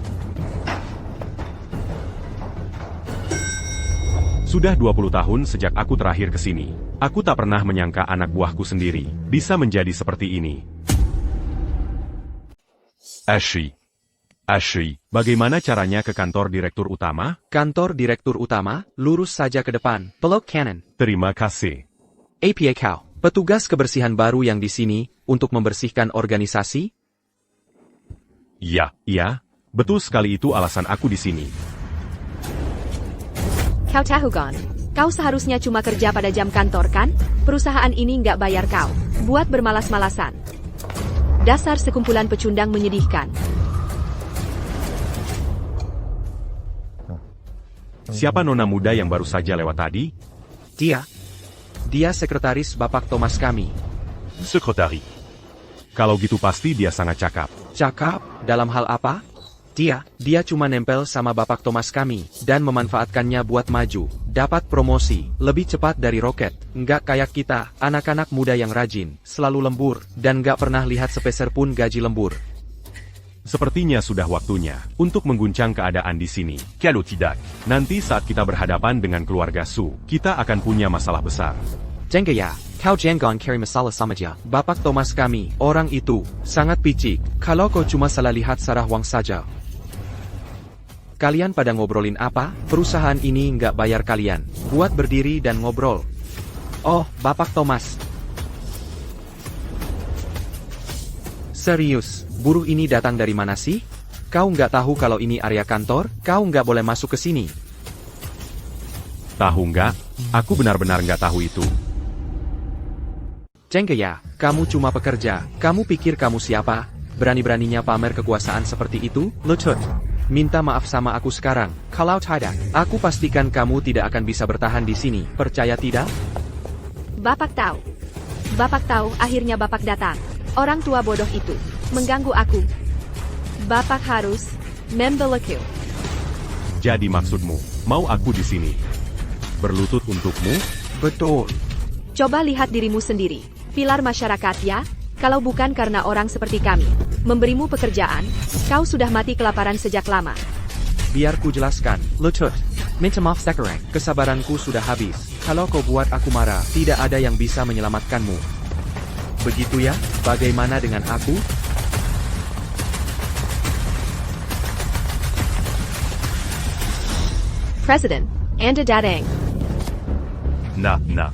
[SPEAKER 2] Sudah 20 tahun sejak aku terakhir ke sini. Aku tak pernah menyangka anak buahku sendiri bisa menjadi seperti ini.
[SPEAKER 4] Ashley.
[SPEAKER 2] Bagaimana caranya ke kantor direktur utama?
[SPEAKER 3] Kantor direktur utama, lurus saja ke depan, belok kanan.
[SPEAKER 2] Terima kasih.
[SPEAKER 3] APA kau. Petugas kebersihan baru yang di sini untuk membersihkan organisasi?
[SPEAKER 4] Ya,
[SPEAKER 2] Iya, betul sekali itu alasan aku di sini.
[SPEAKER 1] Kau tahu Gon, kau seharusnya cuma kerja pada jam kantor kan? Perusahaan ini nggak bayar kau, buat bermalas-malasan. Dasar sekumpulan pecundang menyedihkan.
[SPEAKER 2] Siapa nona muda yang baru saja lewat tadi?
[SPEAKER 3] Dia sekretaris Bapak Thomas kami.
[SPEAKER 4] secrétari.
[SPEAKER 2] Kalau gitu pasti dia sangat cakap.
[SPEAKER 3] Cakap, dalam hal apa? Dia cuma nempel sama Bapak Thomas kami, dan memanfaatkannya buat maju, dapat promosi, lebih cepat dari roket. Nggak kayak kita, anak-anak muda yang rajin, selalu lembur, dan nggak pernah lihat sepeser pun gaji lembur.
[SPEAKER 2] Sepertinya sudah waktunya untuk mengguncang keadaan di sini.
[SPEAKER 4] Calotidac.
[SPEAKER 2] Nanti saat kita berhadapan dengan keluarga Su, kita akan punya masalah besar.
[SPEAKER 3] Jenggaya, kau jangan cari masalah sama dia. Bapak Thomas kami, orang itu, sangat picik. Kalau kau cuma salah lihat Sarah Wang saja. Kalian pada ngobrolin apa? Perusahaan ini nggak bayar kalian. Buat berdiri dan ngobrol. Oh, Bapak Thomas. Serius, buruh ini datang dari mana sih? Kau nggak tahu kalau ini area kantor? Kau nggak boleh masuk ke sini.
[SPEAKER 2] Tahu nggak? Aku benar-benar nggak tahu itu.
[SPEAKER 3] Jenggaya, kamu cuma pekerja. Kamu pikir kamu siapa? Berani-beraninya pamer kekuasaan seperti itu? Lutut. Minta maaf sama aku sekarang. Kalau tidak, aku pastikan kamu tidak akan bisa bertahan di sini. Percaya tidak?
[SPEAKER 1] Bapak tahu, akhirnya Bapak datang. Orang tua bodoh itu mengganggu aku. Bapak harus membelaku.
[SPEAKER 2] Jadi maksudmu, mau aku di sini berlutut untukmu?
[SPEAKER 3] Betul.
[SPEAKER 1] Coba lihat dirimu sendiri. Pilar masyarakat ya, kalau bukan karena orang seperti kami memberimu pekerjaan, kau sudah mati kelaparan sejak lama.
[SPEAKER 3] Biar ku jelaskan. Lutut. Minta maaf sekarang. Kesabaranku sudah habis. Kalau kau buat aku marah, tidak ada yang bisa menyelamatkanmu. Begitu ya? Bagaimana dengan aku?
[SPEAKER 1] Presiden, Anda datang.
[SPEAKER 4] Nah.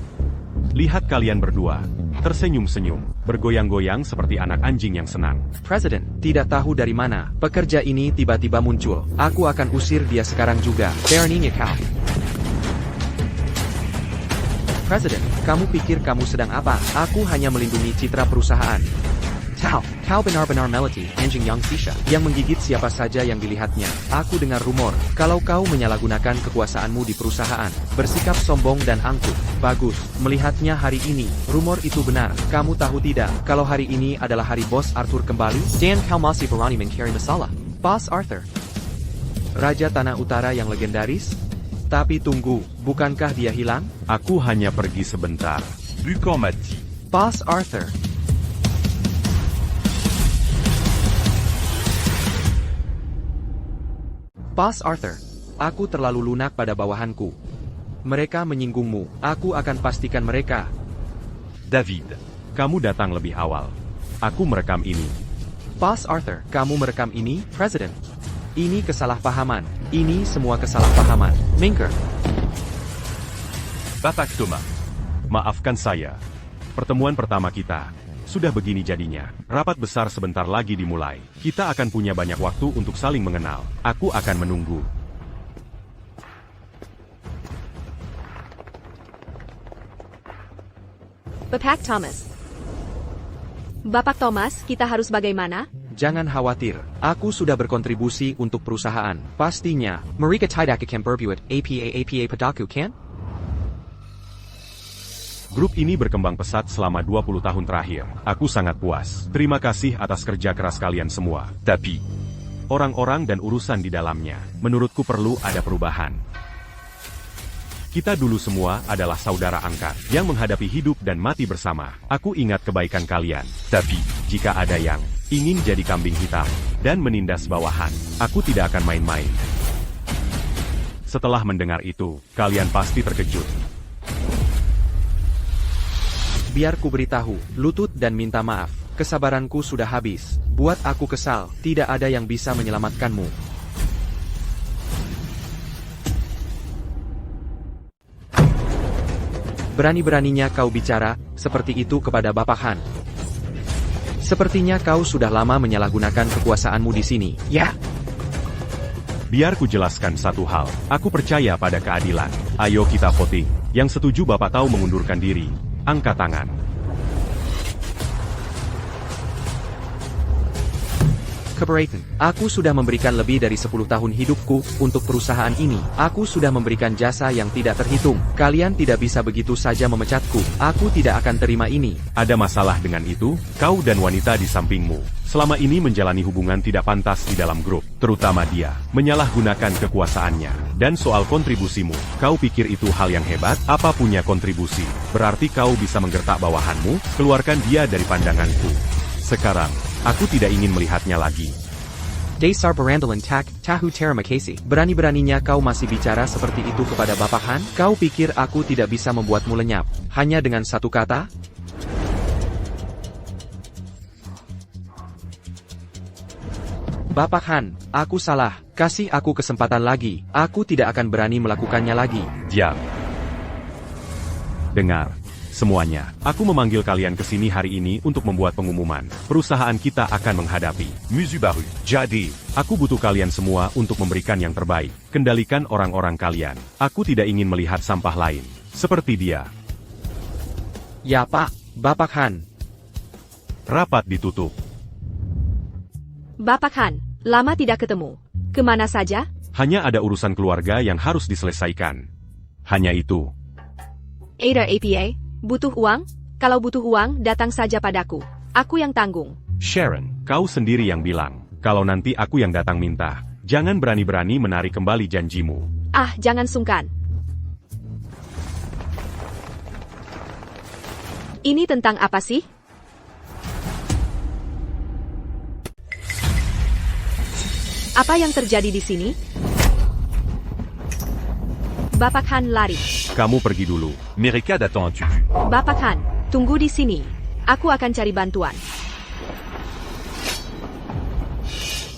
[SPEAKER 2] Lihat kalian berdua, tersenyum-senyum, bergoyang-goyang seperti anak anjing yang senang.
[SPEAKER 3] Presiden, tidak tahu dari mana pekerja ini tiba-tiba muncul. Aku akan usir dia sekarang juga. Beraninya kau. Presiden, kamu pikir kamu sedang apa? Aku hanya melindungi citra perusahaan. Kau benar-benar melati, anjing yang sisa, yang menggigit siapa saja yang dilihatnya. Aku dengar rumor, kalau kau menyalahgunakan kekuasaanmu di perusahaan, bersikap sombong dan angkuh. Bagus, melihatnya hari ini, rumor itu benar. Kamu tahu tidak, kalau hari ini adalah hari Bos Arthur kembali? Dan kau masih berani mencari masalah. Bos Arthur, Raja Tanah Utara yang legendaris? Tapi tunggu, bukankah dia hilang?
[SPEAKER 2] Aku hanya pergi sebentar.
[SPEAKER 4] Bukan mati.
[SPEAKER 3] Bos Arthur. Bos Arthur, aku terlalu lunak pada bawahanku. Mereka menyinggungmu, aku akan pastikan mereka.
[SPEAKER 4] David.
[SPEAKER 2] Kamu datang lebih awal. Aku merekam ini.
[SPEAKER 3] Bos Arthur, kamu merekam ini, Presiden. Ini kesalahpahaman. Ini semua kesalahpahaman. Minker.
[SPEAKER 4] Bapak Thomas.
[SPEAKER 2] Maafkan saya. Pertemuan pertama kita. Sudah begini jadinya. Rapat besar sebentar lagi dimulai. Kita akan punya banyak waktu untuk saling mengenal. Aku akan menunggu.
[SPEAKER 1] Bapak Thomas. Bapak Thomas, kita harus bagaimana?
[SPEAKER 3] Jangan khawatir, aku sudah berkontribusi untuk perusahaan. Pastinya, mereka tidak akan berbuat apa padaku kan?
[SPEAKER 2] Grup ini berkembang pesat selama 20 tahun terakhir. Aku sangat puas. Terima kasih atas kerja keras kalian semua.
[SPEAKER 4] Tapi.
[SPEAKER 2] Orang-orang dan urusan di dalamnya, menurutku perlu ada perubahan. Kita dulu semua adalah saudara angkat, yang menghadapi hidup dan mati bersama. Aku ingat kebaikan kalian.
[SPEAKER 4] Tapi.
[SPEAKER 2] Jika ada yang ingin jadi kambing hitam, dan menindas bawahan, aku tidak akan main-main. Setelah mendengar itu, kalian pasti terkejut.
[SPEAKER 3] Biar ku beritahu, lutut dan minta maaf. Kesabaranku sudah habis. Buat aku kesal, tidak ada yang bisa menyelamatkanmu. Berani-beraninya kau bicara seperti itu kepada Bapak Han. Sepertinya kau sudah lama menyalahgunakan kekuasaanmu di sini. Ya.
[SPEAKER 2] Biar ku jelaskan satu hal. Aku percaya pada keadilan. Ayo kita voting. Yang setuju Bapak tahu mengundurkan diri. Angkat tangan.
[SPEAKER 3] Keberatan. Aku sudah memberikan lebih dari 10 tahun hidupku untuk perusahaan ini. Aku sudah memberikan jasa yang tidak terhitung. Kalian tidak bisa begitu saja memecatku. Aku tidak akan terima ini.
[SPEAKER 2] Ada masalah dengan itu? Kau dan wanita di sampingmu selama ini menjalani hubungan tidak pantas di dalam grup, terutama dia menyalahgunakan kekuasaannya. Dan soal kontribusimu, kau pikir itu hal yang hebat? Apa punya kontribusi? Berarti kau bisa menggertak bawahanmu? Keluarkan dia dari pandanganku. Sekarang, aku tidak ingin melihatnya lagi.
[SPEAKER 3] Dasar Berandalan Tak, Tahu Terima Kasih. Berani-beraninya kau masih bicara seperti itu kepada Bapak Han? Kau pikir aku tidak bisa membuatmu lenyap, hanya dengan satu kata? Bapak Han, aku salah. Kasih aku kesempatan lagi. Aku tidak akan berani melakukannya lagi.
[SPEAKER 2] Diam. Dengar. Semuanya, aku memanggil kalian ke sini hari ini untuk membuat pengumuman. Perusahaan kita akan menghadapi
[SPEAKER 4] Musu Baru.
[SPEAKER 2] Jadi, aku butuh kalian semua untuk memberikan yang terbaik. Kendalikan orang-orang kalian. Aku tidak ingin melihat sampah lain. Seperti dia.
[SPEAKER 3] Ya Pak, Bapak Han.
[SPEAKER 2] Rapat ditutup.
[SPEAKER 1] Bapak Han, lama tidak ketemu. Kemana saja?
[SPEAKER 2] Hanya ada urusan keluarga yang harus diselesaikan. Hanya itu.
[SPEAKER 1] Ada APA? Butuh uang? Kalau butuh uang, datang saja padaku. Aku yang tanggung.
[SPEAKER 2] Sharon, kau sendiri yang bilang, kalau nanti aku yang datang minta, jangan berani-berani menarik kembali janjimu.
[SPEAKER 1] Ah, jangan sungkan. Ini tentang apa sih? Apa yang terjadi di sini? Bapak Han lari.
[SPEAKER 2] Kamu pergi dulu.
[SPEAKER 4] Merekad attend un tubu.
[SPEAKER 1] Bapak Han, tunggu di sini. Aku akan cari bantuan.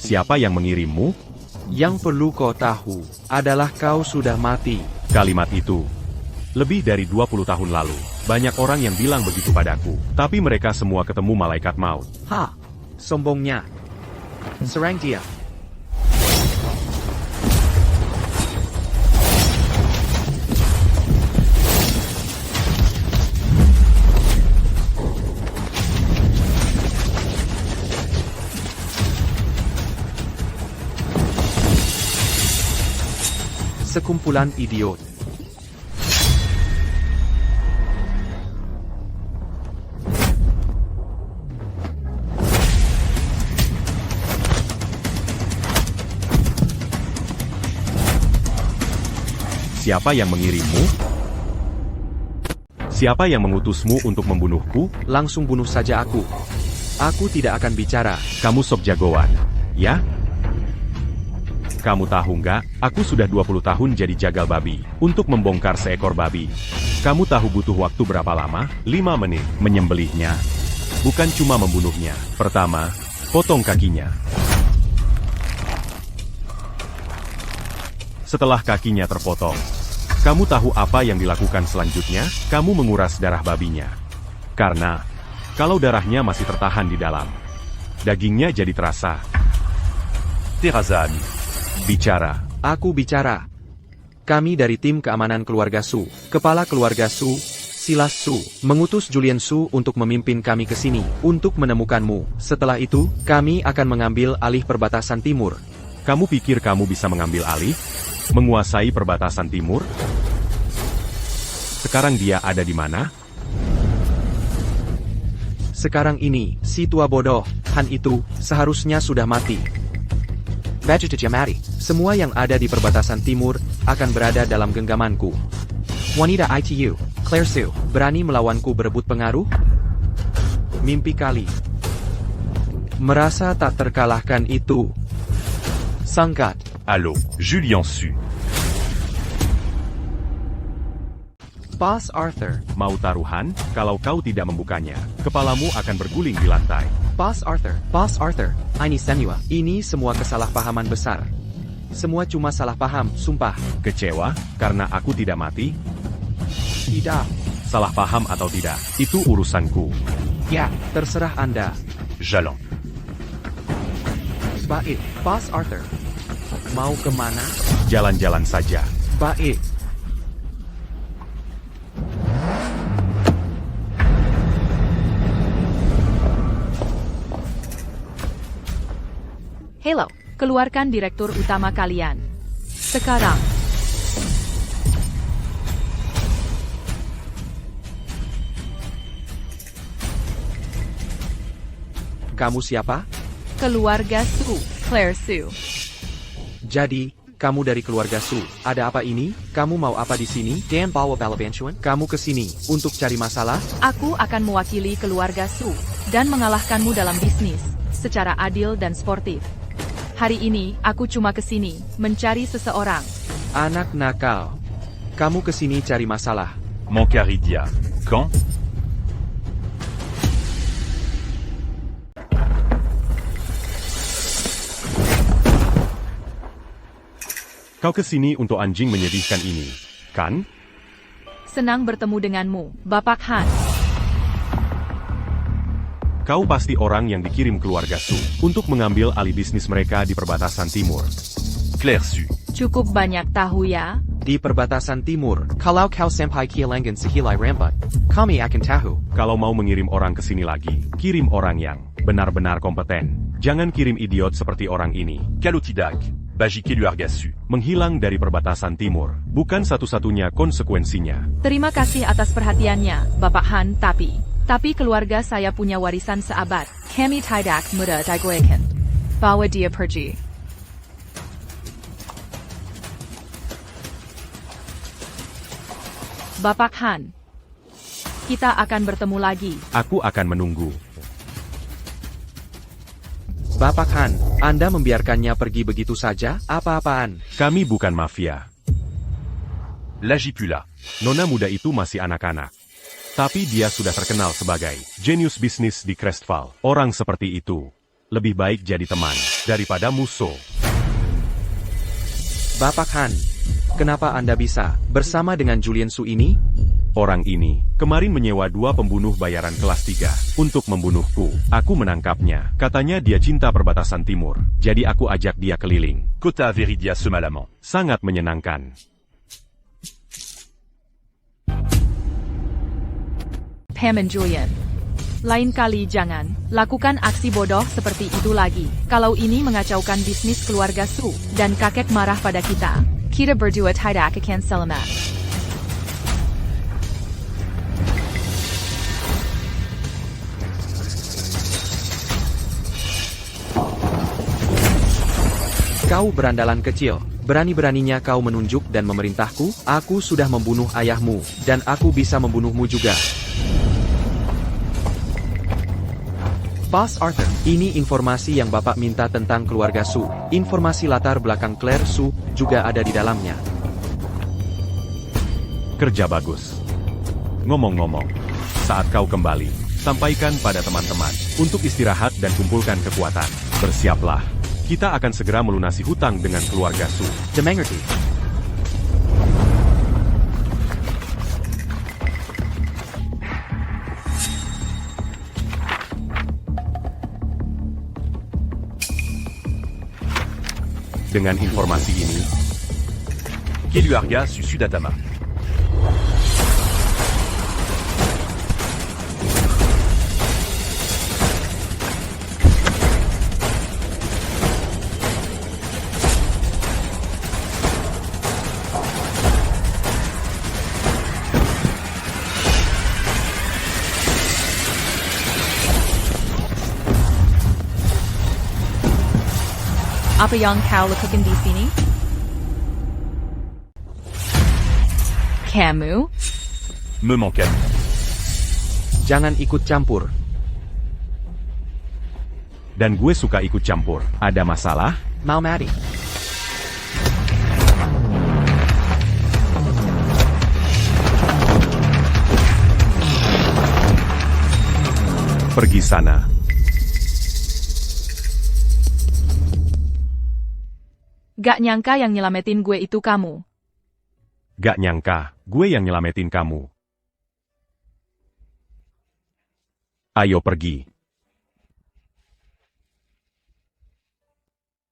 [SPEAKER 2] Siapa yang mengirimmu?
[SPEAKER 3] Yang perlu kau tahu adalah kau sudah mati.
[SPEAKER 2] Kalimat itu. Lebih dari 20 tahun lalu, banyak orang yang bilang begitu padaku. Tapi mereka semua ketemu malaikat maut.
[SPEAKER 3] Ha! Sombongnya. Serang dia. Sekumpulan idiot.
[SPEAKER 2] Siapa yang mengirimmu? Siapa yang mengutusmu untuk membunuhku?
[SPEAKER 3] Langsung bunuh saja aku. Aku tidak akan bicara.
[SPEAKER 2] Kamu sok jagoan, ya? Kamu tahu nggak, aku sudah 20 tahun jadi jagal babi, untuk membongkar seekor babi. Kamu tahu butuh waktu berapa lama? 5 menit. Menyembelihnya. Bukan cuma membunuhnya. Pertama, potong kakinya. Setelah kakinya terpotong, kamu tahu apa yang dilakukan selanjutnya? Kamu menguras darah babinya. Karena, kalau darahnya masih tertahan di dalam, dagingnya jadi terasa.
[SPEAKER 4] Terrazani.
[SPEAKER 2] Bicara.
[SPEAKER 3] Aku bicara. Kami dari tim keamanan keluarga Su, kepala keluarga Su, Silas Su, mengutus Julian Su untuk memimpin kami ke sini, untuk menemukanmu. Setelah itu, kami akan mengambil alih perbatasan timur.
[SPEAKER 2] Kamu pikir kamu bisa mengambil alih? Menguasai perbatasan timur? Sekarang dia ada di mana?
[SPEAKER 3] Sekarang ini, si tua bodoh, Han itu, seharusnya sudah mati. Baju Jamari, semua yang ada di perbatasan timur, akan berada dalam genggamanku. Wanita ITU, Claire Su, berani melawanku berebut pengaruh? Mimpi kali. Merasa tak terkalahkan itu. Sangkat.
[SPEAKER 4] Allô, Julian Su.
[SPEAKER 3] Boss Arthur.
[SPEAKER 2] Mau taruhan? Kalau kau tidak membukanya, kepalamu akan berguling di lantai.
[SPEAKER 3] Boss Arthur, ini semua. Ini semua kesalahpahaman besar. Semua cuma salah paham, sumpah.
[SPEAKER 2] Kecewa, karena aku tidak mati?
[SPEAKER 3] Tidak.
[SPEAKER 2] salah paham atau tidak, itu urusanku.
[SPEAKER 3] Ya, terserah Anda.
[SPEAKER 4] J'allons.
[SPEAKER 3] Baik, Boss Arthur. Mau kemana?
[SPEAKER 2] Jalan-jalan saja.
[SPEAKER 3] Baik.
[SPEAKER 1] Hello, keluarkan direktur utama kalian. Sekarang.
[SPEAKER 3] Kamu siapa?
[SPEAKER 1] Keluarga Su.
[SPEAKER 5] Claire Sue.
[SPEAKER 3] Jadi, kamu dari keluarga Su. Ada apa ini? Kamu mau apa di sini? Dan bawa balabancuan? Kamu ke sini untuk cari masalah?
[SPEAKER 1] Aku akan mewakili keluarga Su dan mengalahkanmu dalam bisnis secara adil dan sportif. Hari ini, aku cuma ke sini mencari seseorang.
[SPEAKER 3] Anak nakal. Kamu ke sini cari masalah.
[SPEAKER 4] Mon Caridia. Quand?
[SPEAKER 2] Kau kesini untuk anjing menyedihkan ini, kan?
[SPEAKER 1] Senang bertemu denganmu, Bapak Han.
[SPEAKER 2] Kau pasti orang yang dikirim keluarga Su untuk mengambil alih bisnis mereka di perbatasan timur.
[SPEAKER 4] Claire Sue.
[SPEAKER 1] Cukup banyak tahu ya.
[SPEAKER 3] Di perbatasan timur, kalau kau sampai kehilangan sehilai rambat, kami akan tahu.
[SPEAKER 2] Kalau mau mengirim orang ke sini lagi, kirim orang yang benar-benar kompeten. Jangan kirim idiot seperti orang ini.
[SPEAKER 4] Calotidac. Bajique lui Argassu.
[SPEAKER 2] Menghilang dari perbatasan timur, bukan satu-satunya konsekuensinya.
[SPEAKER 1] Terima kasih atas perhatiannya, Bapak Han, tapi keluarga saya punya warisan seabad.
[SPEAKER 5] Kami tidak muda digoyakan. Bawa dia pergi.
[SPEAKER 1] Bapak Han, kita akan bertemu lagi.
[SPEAKER 2] Aku akan menunggu.
[SPEAKER 3] Bapak Han, Anda membiarkannya pergi begitu saja? Apa-apaan?
[SPEAKER 2] Kami bukan mafia.
[SPEAKER 4] L'Agipula.
[SPEAKER 2] Nona muda itu masih anak-anak. Tapi dia sudah terkenal sebagai jenius bisnis di Crestfall. Orang seperti itu lebih baik jadi teman daripada musuh.
[SPEAKER 3] Bapak Han, kenapa Anda bisa bersama dengan Julian Su ini?
[SPEAKER 2] Orang ini kemarin menyewa 2 pembunuh bayaran kelas 3 untuk membunuhku. Aku menangkapnya. Katanya dia cinta perbatasan timur. Jadi aku ajak dia keliling.
[SPEAKER 4] Kota Veridia Semalamant.
[SPEAKER 2] Sangat menyenangkan.
[SPEAKER 5] Pam and Julian.
[SPEAKER 1] Lain kali jangan lakukan aksi bodoh seperti itu lagi. Kalau ini mengacaukan bisnis keluarga Su dan kakek marah pada kita.
[SPEAKER 5] Kita berdua tidak akan selamat.
[SPEAKER 3] Kau berandalan kecil. Berani-beraninya kau menunjuk dan memerintahku. Aku sudah membunuh ayahmu, dan aku bisa membunuhmu juga. Boss Arthur, ini informasi yang Bapak minta tentang keluarga Su. Informasi latar belakang Claire Su juga ada di dalamnya.
[SPEAKER 2] Kerja bagus. Ngomong-ngomong, saat kau kembali, sampaikan pada teman-teman untuk istirahat dan kumpulkan kekuatan. Bersiaplah. Kita akan segera melunasi hutang dengan keluarga Su.
[SPEAKER 3] Dimengerti.
[SPEAKER 2] Dengan informasi ini,
[SPEAKER 4] Keluarga Su Sudatama.
[SPEAKER 5] Apa yang kau lakukan di sini? Kamu?
[SPEAKER 4] Me manque.
[SPEAKER 3] Jangan ikut campur.
[SPEAKER 2] dan gue suka ikut campur. Ada masalah?
[SPEAKER 3] Mau mati.
[SPEAKER 2] Pergi sana.
[SPEAKER 1] Gak nyangka yang nyelamatin gue itu kamu.
[SPEAKER 2] Gak nyangka, gue yang nyelamatin kamu. Ayo pergi.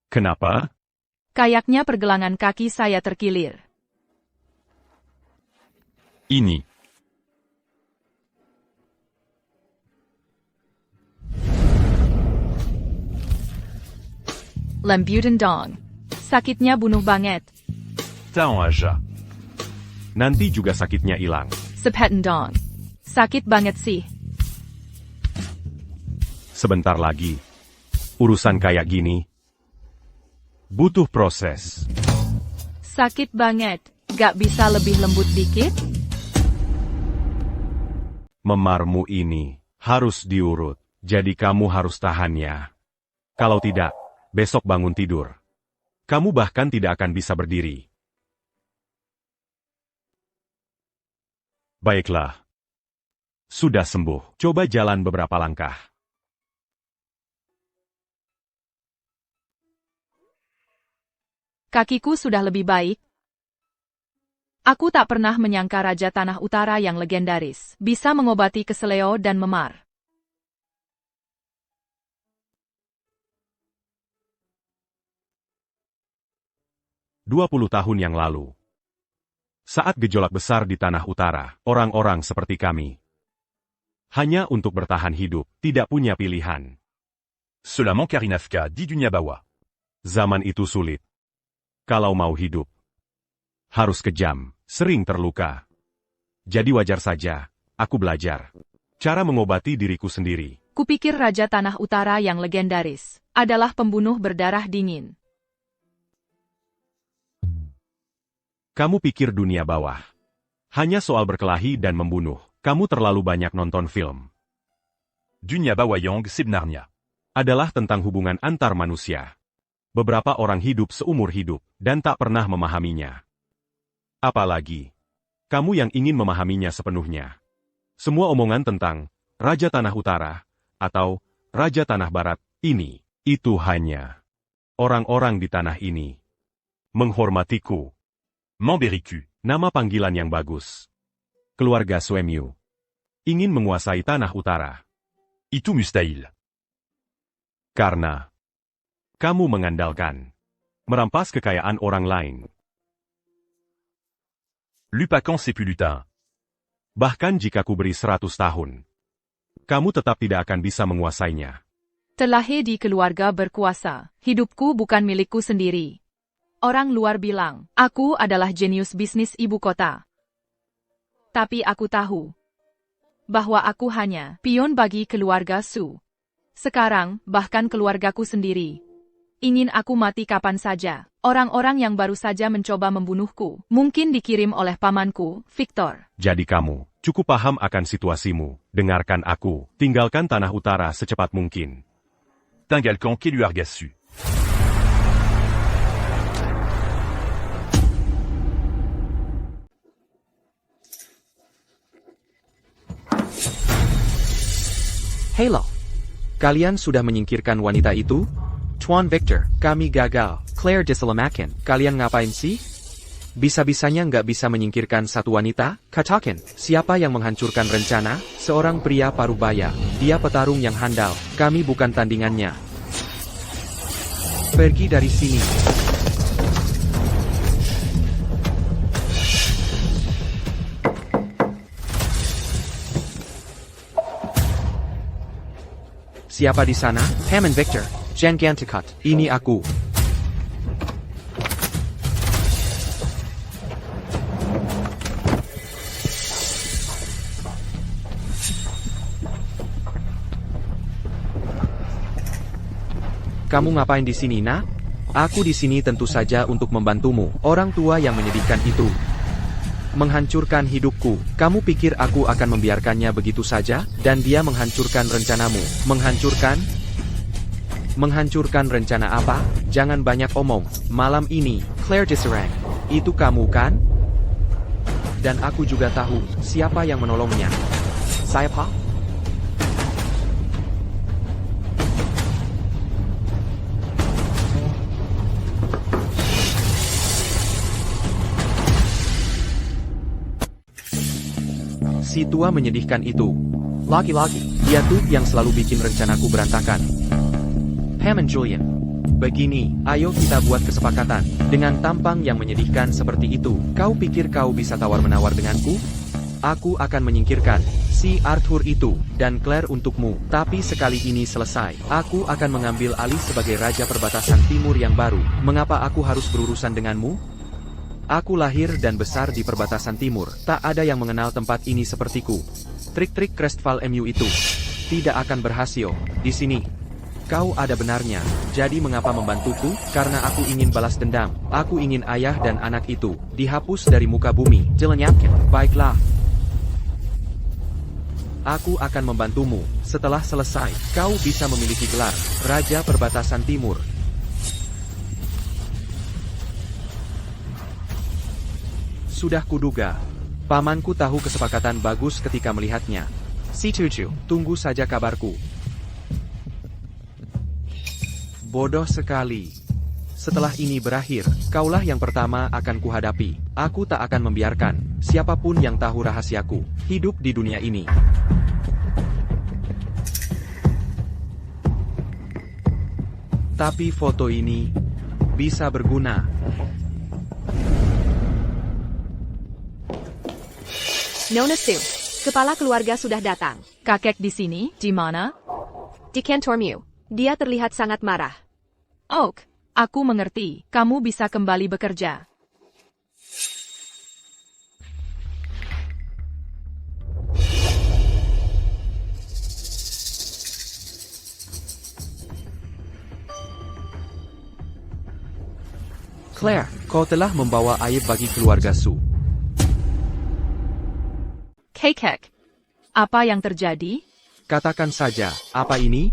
[SPEAKER 2] Kenapa?
[SPEAKER 5] Kayaknya pergelangan kaki saya terkilir.
[SPEAKER 4] Ini.
[SPEAKER 5] Lembutan dong. Sakitnya bunuh banget.
[SPEAKER 4] Taon aja.
[SPEAKER 2] Nanti juga sakitnya hilang.
[SPEAKER 5] Sepetan dong. Sakit banget sih.
[SPEAKER 2] Sebentar lagi. Urusan kayak gini butuh proses.
[SPEAKER 5] Sakit banget. Gak bisa lebih lembut dikit?
[SPEAKER 2] Memarmu ini harus diurut. Jadi kamu harus tahannya. Kalau tidak, besok bangun tidur. Kamu bahkan tidak akan bisa berdiri. Baiklah. Sudah sembuh. Coba jalan beberapa langkah.
[SPEAKER 5] Kakiku sudah lebih baik. Aku tak pernah menyangka Raja Tanah Utara yang legendaris bisa mengobati keseleo dan memar.
[SPEAKER 2] Dua 20 tahun yang lalu. Saat gejolak besar di Tanah Utara, orang-orang seperti kami hanya untuk bertahan hidup, tidak punya pilihan.
[SPEAKER 4] Cela manque à Rinafka, dit Dunyabawa.
[SPEAKER 2] Zaman itu sulit. Kalau mau hidup, harus kejam, sering terluka. Jadi wajar saja, aku belajar cara mengobati diriku sendiri.
[SPEAKER 5] Kupikir Raja Tanah Utara yang legendaris adalah pembunuh berdarah dingin.
[SPEAKER 2] Kamu pikir dunia bawah hanya soal berkelahi dan membunuh. Kamu terlalu banyak nonton film.
[SPEAKER 4] Dunyabawa Yang Sibnarnia.
[SPEAKER 2] Adalah tentang hubungan antar manusia. Beberapa orang hidup seumur hidup dan tak pernah memahaminya. Apalagi, kamu yang ingin memahaminya sepenuhnya. Semua omongan tentang Raja Tanah Utara atau Raja Tanah Barat ini, itu hanya orang-orang di tanah ini menghormatiku.
[SPEAKER 4] Mamberiku.
[SPEAKER 2] Nama panggilan yang bagus. Keluarga Suemyu ingin menguasai Tanah Utara.
[SPEAKER 4] Itu mustahil.
[SPEAKER 2] Karena kamu mengandalkan merampas kekayaan orang lain.
[SPEAKER 4] Lupakan Sepulutain.
[SPEAKER 2] Bahkan jika ku beri 100 tahun, kamu tetap tidak akan bisa menguasainya.
[SPEAKER 5] Terlahir di keluarga berkuasa, hidupku bukan milikku sendiri. Orang luar bilang, aku adalah jenius bisnis ibu kota. Tapi aku tahu bahwa aku hanya pion bagi keluarga Su. Sekarang, bahkan keluargaku sendiri ingin aku mati kapan saja. Orang-orang yang baru saja mencoba membunuhku mungkin dikirim oleh pamanku, Victor.
[SPEAKER 2] Jadi kamu cukup paham akan situasimu. Dengarkan aku, tinggalkan Tanah Utara secepat mungkin.
[SPEAKER 4] Tingalkan Keluargasu.
[SPEAKER 3] Halo. Kalian sudah menyingkirkan wanita itu? Tuan Victor, kami gagal. Claire diselamakan. Kalian ngapain sih? Bisa-bisanya nggak bisa menyingkirkan satu wanita? Katakan, siapa yang menghancurkan rencana? Seorang pria parubaya. Dia petarung yang handal. Kami bukan tandingannya. Pergi dari sini. Siapa di sana? Hammond Victor. Jangantikot. Ini aku. Kamu ngapain di sini, nak? Aku di sini tentu saja untuk membantumu. Orang tua yang menyedihkan itu menghancurkan hidupku. Kamu pikir aku akan membiarkannya begitu saja? Dan dia menghancurkan rencanamu. Menghancurkan rencana apa? Jangan banyak omong. Malam ini, Claire diserang. Itu kamu kan? Dan aku juga tahu siapa yang menolongnya. Siapa? Si tua menyedihkan itu Laki-laki, dia tuh yang selalu bikin rencanaku berantakan. Hammond Julian. Begini, ayo kita buat kesepakatan. Dengan tampang yang menyedihkan seperti itu, kau pikir kau bisa tawar-menawar denganku? Aku akan menyingkirkan si Arthur itu dan Claire untukmu. Tapi sekali ini selesai, aku akan mengambil alih sebagai Raja Perbatasan Timur yang baru. Mengapa aku harus berurusan denganmu? Aku lahir dan besar di perbatasan timur. Tak ada yang mengenal tempat ini sepertiku. Trik-trik Crestfall MU itu tidak akan berhasil di sini. Kau ada benarnya. Jadi mengapa membantuku? Karena aku ingin balas dendam. Aku ingin ayah dan anak itu dihapus dari muka bumi. Jelenyapkan. Baiklah. Aku akan membantumu. Setelah selesai, kau bisa memiliki gelar Raja Perbatasan Timur. Sudah kuduga. Pamanku tahu kesepakatan bagus ketika melihatnya. Si Cucu, tunggu saja kabarku. Bodoh sekali. Setelah ini berakhir, kaulah yang pertama akan kuhadapi. Aku tak akan membiarkan siapapun yang tahu rahasiaku hidup di dunia ini. Tapi foto ini bisa berguna.
[SPEAKER 1] Nona Sue, kepala keluarga sudah datang.
[SPEAKER 5] Kakek di sini, di mana?
[SPEAKER 1] Di Cantormue. Dia terlihat sangat marah.
[SPEAKER 5] Oak, aku mengerti. Kamu bisa kembali bekerja.
[SPEAKER 3] Claire, kau telah membawa aib bagi keluarga Sue.
[SPEAKER 5] Kakek, apa yang terjadi?
[SPEAKER 3] Katakan saja, apa ini?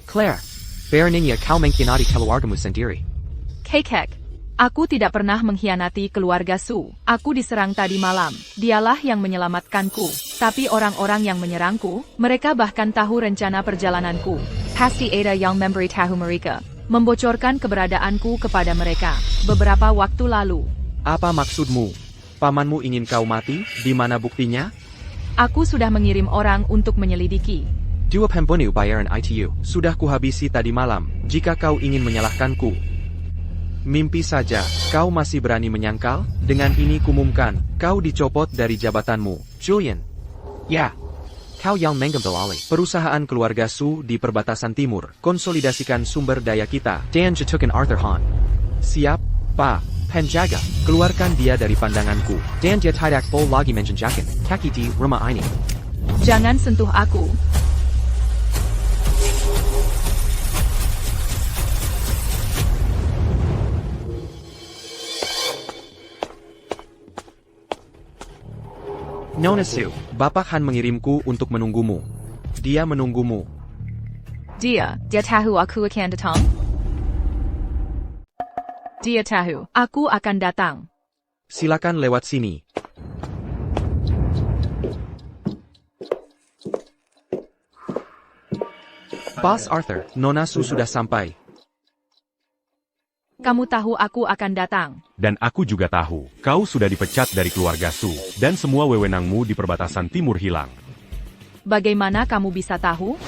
[SPEAKER 3] Claire, Berninya kau mengkhianati keluargamu sendiri.
[SPEAKER 5] Kakek, aku tidak pernah mengkhianati keluarga Sue. Aku diserang tadi malam. Dialah yang menyelamatkanku. Tapi orang-orang yang menyerangku, mereka bahkan tahu rencana perjalananku. Pasti ada yang memberitahu mereka. Membocorkan keberadaanku kepada mereka. Beberapa waktu lalu.
[SPEAKER 3] Apa maksudmu? Pamanmu ingin kau mati? Di mana buktinya?
[SPEAKER 5] Aku sudah mengirim orang untuk menyelidiki.
[SPEAKER 3] Dua pembunuh bayaran ITU. Sudah kuhabisi tadi malam. Jika kau ingin menyalahkanku, mimpi saja. Kau masih berani menyangkal? Dengan ini kumumkan, kau dicopot dari jabatanmu. Julian. Ya. Kau yang mengambil alih perusahaan keluarga Sue di perbatasan timur. Konsolidasikan sumber daya kita. Dan jatuhkan Arthur Hahn. Siap, Pak. Penjaga, keluarkan dia dari pandanganku. Dan dia tidak boleh lagi menjenjakan kaki di rumah ini.
[SPEAKER 5] Jangan sentuh aku.
[SPEAKER 3] Nona Sue, Bapak Han mengirimku untuk menunggumu. Dia menunggumu.
[SPEAKER 5] Dia tahu aku akan datang? Dia tahu, aku akan datang.
[SPEAKER 3] Silakan lewat sini. Bos Arthur, Nona Sue sudah sampai.
[SPEAKER 5] Kamu tahu aku akan datang.
[SPEAKER 2] Dan aku juga tahu, kau sudah dipecat dari keluarga Sue, dan semua wewenangmu di perbatasan timur hilang.
[SPEAKER 5] Bagaimana kamu bisa tahu?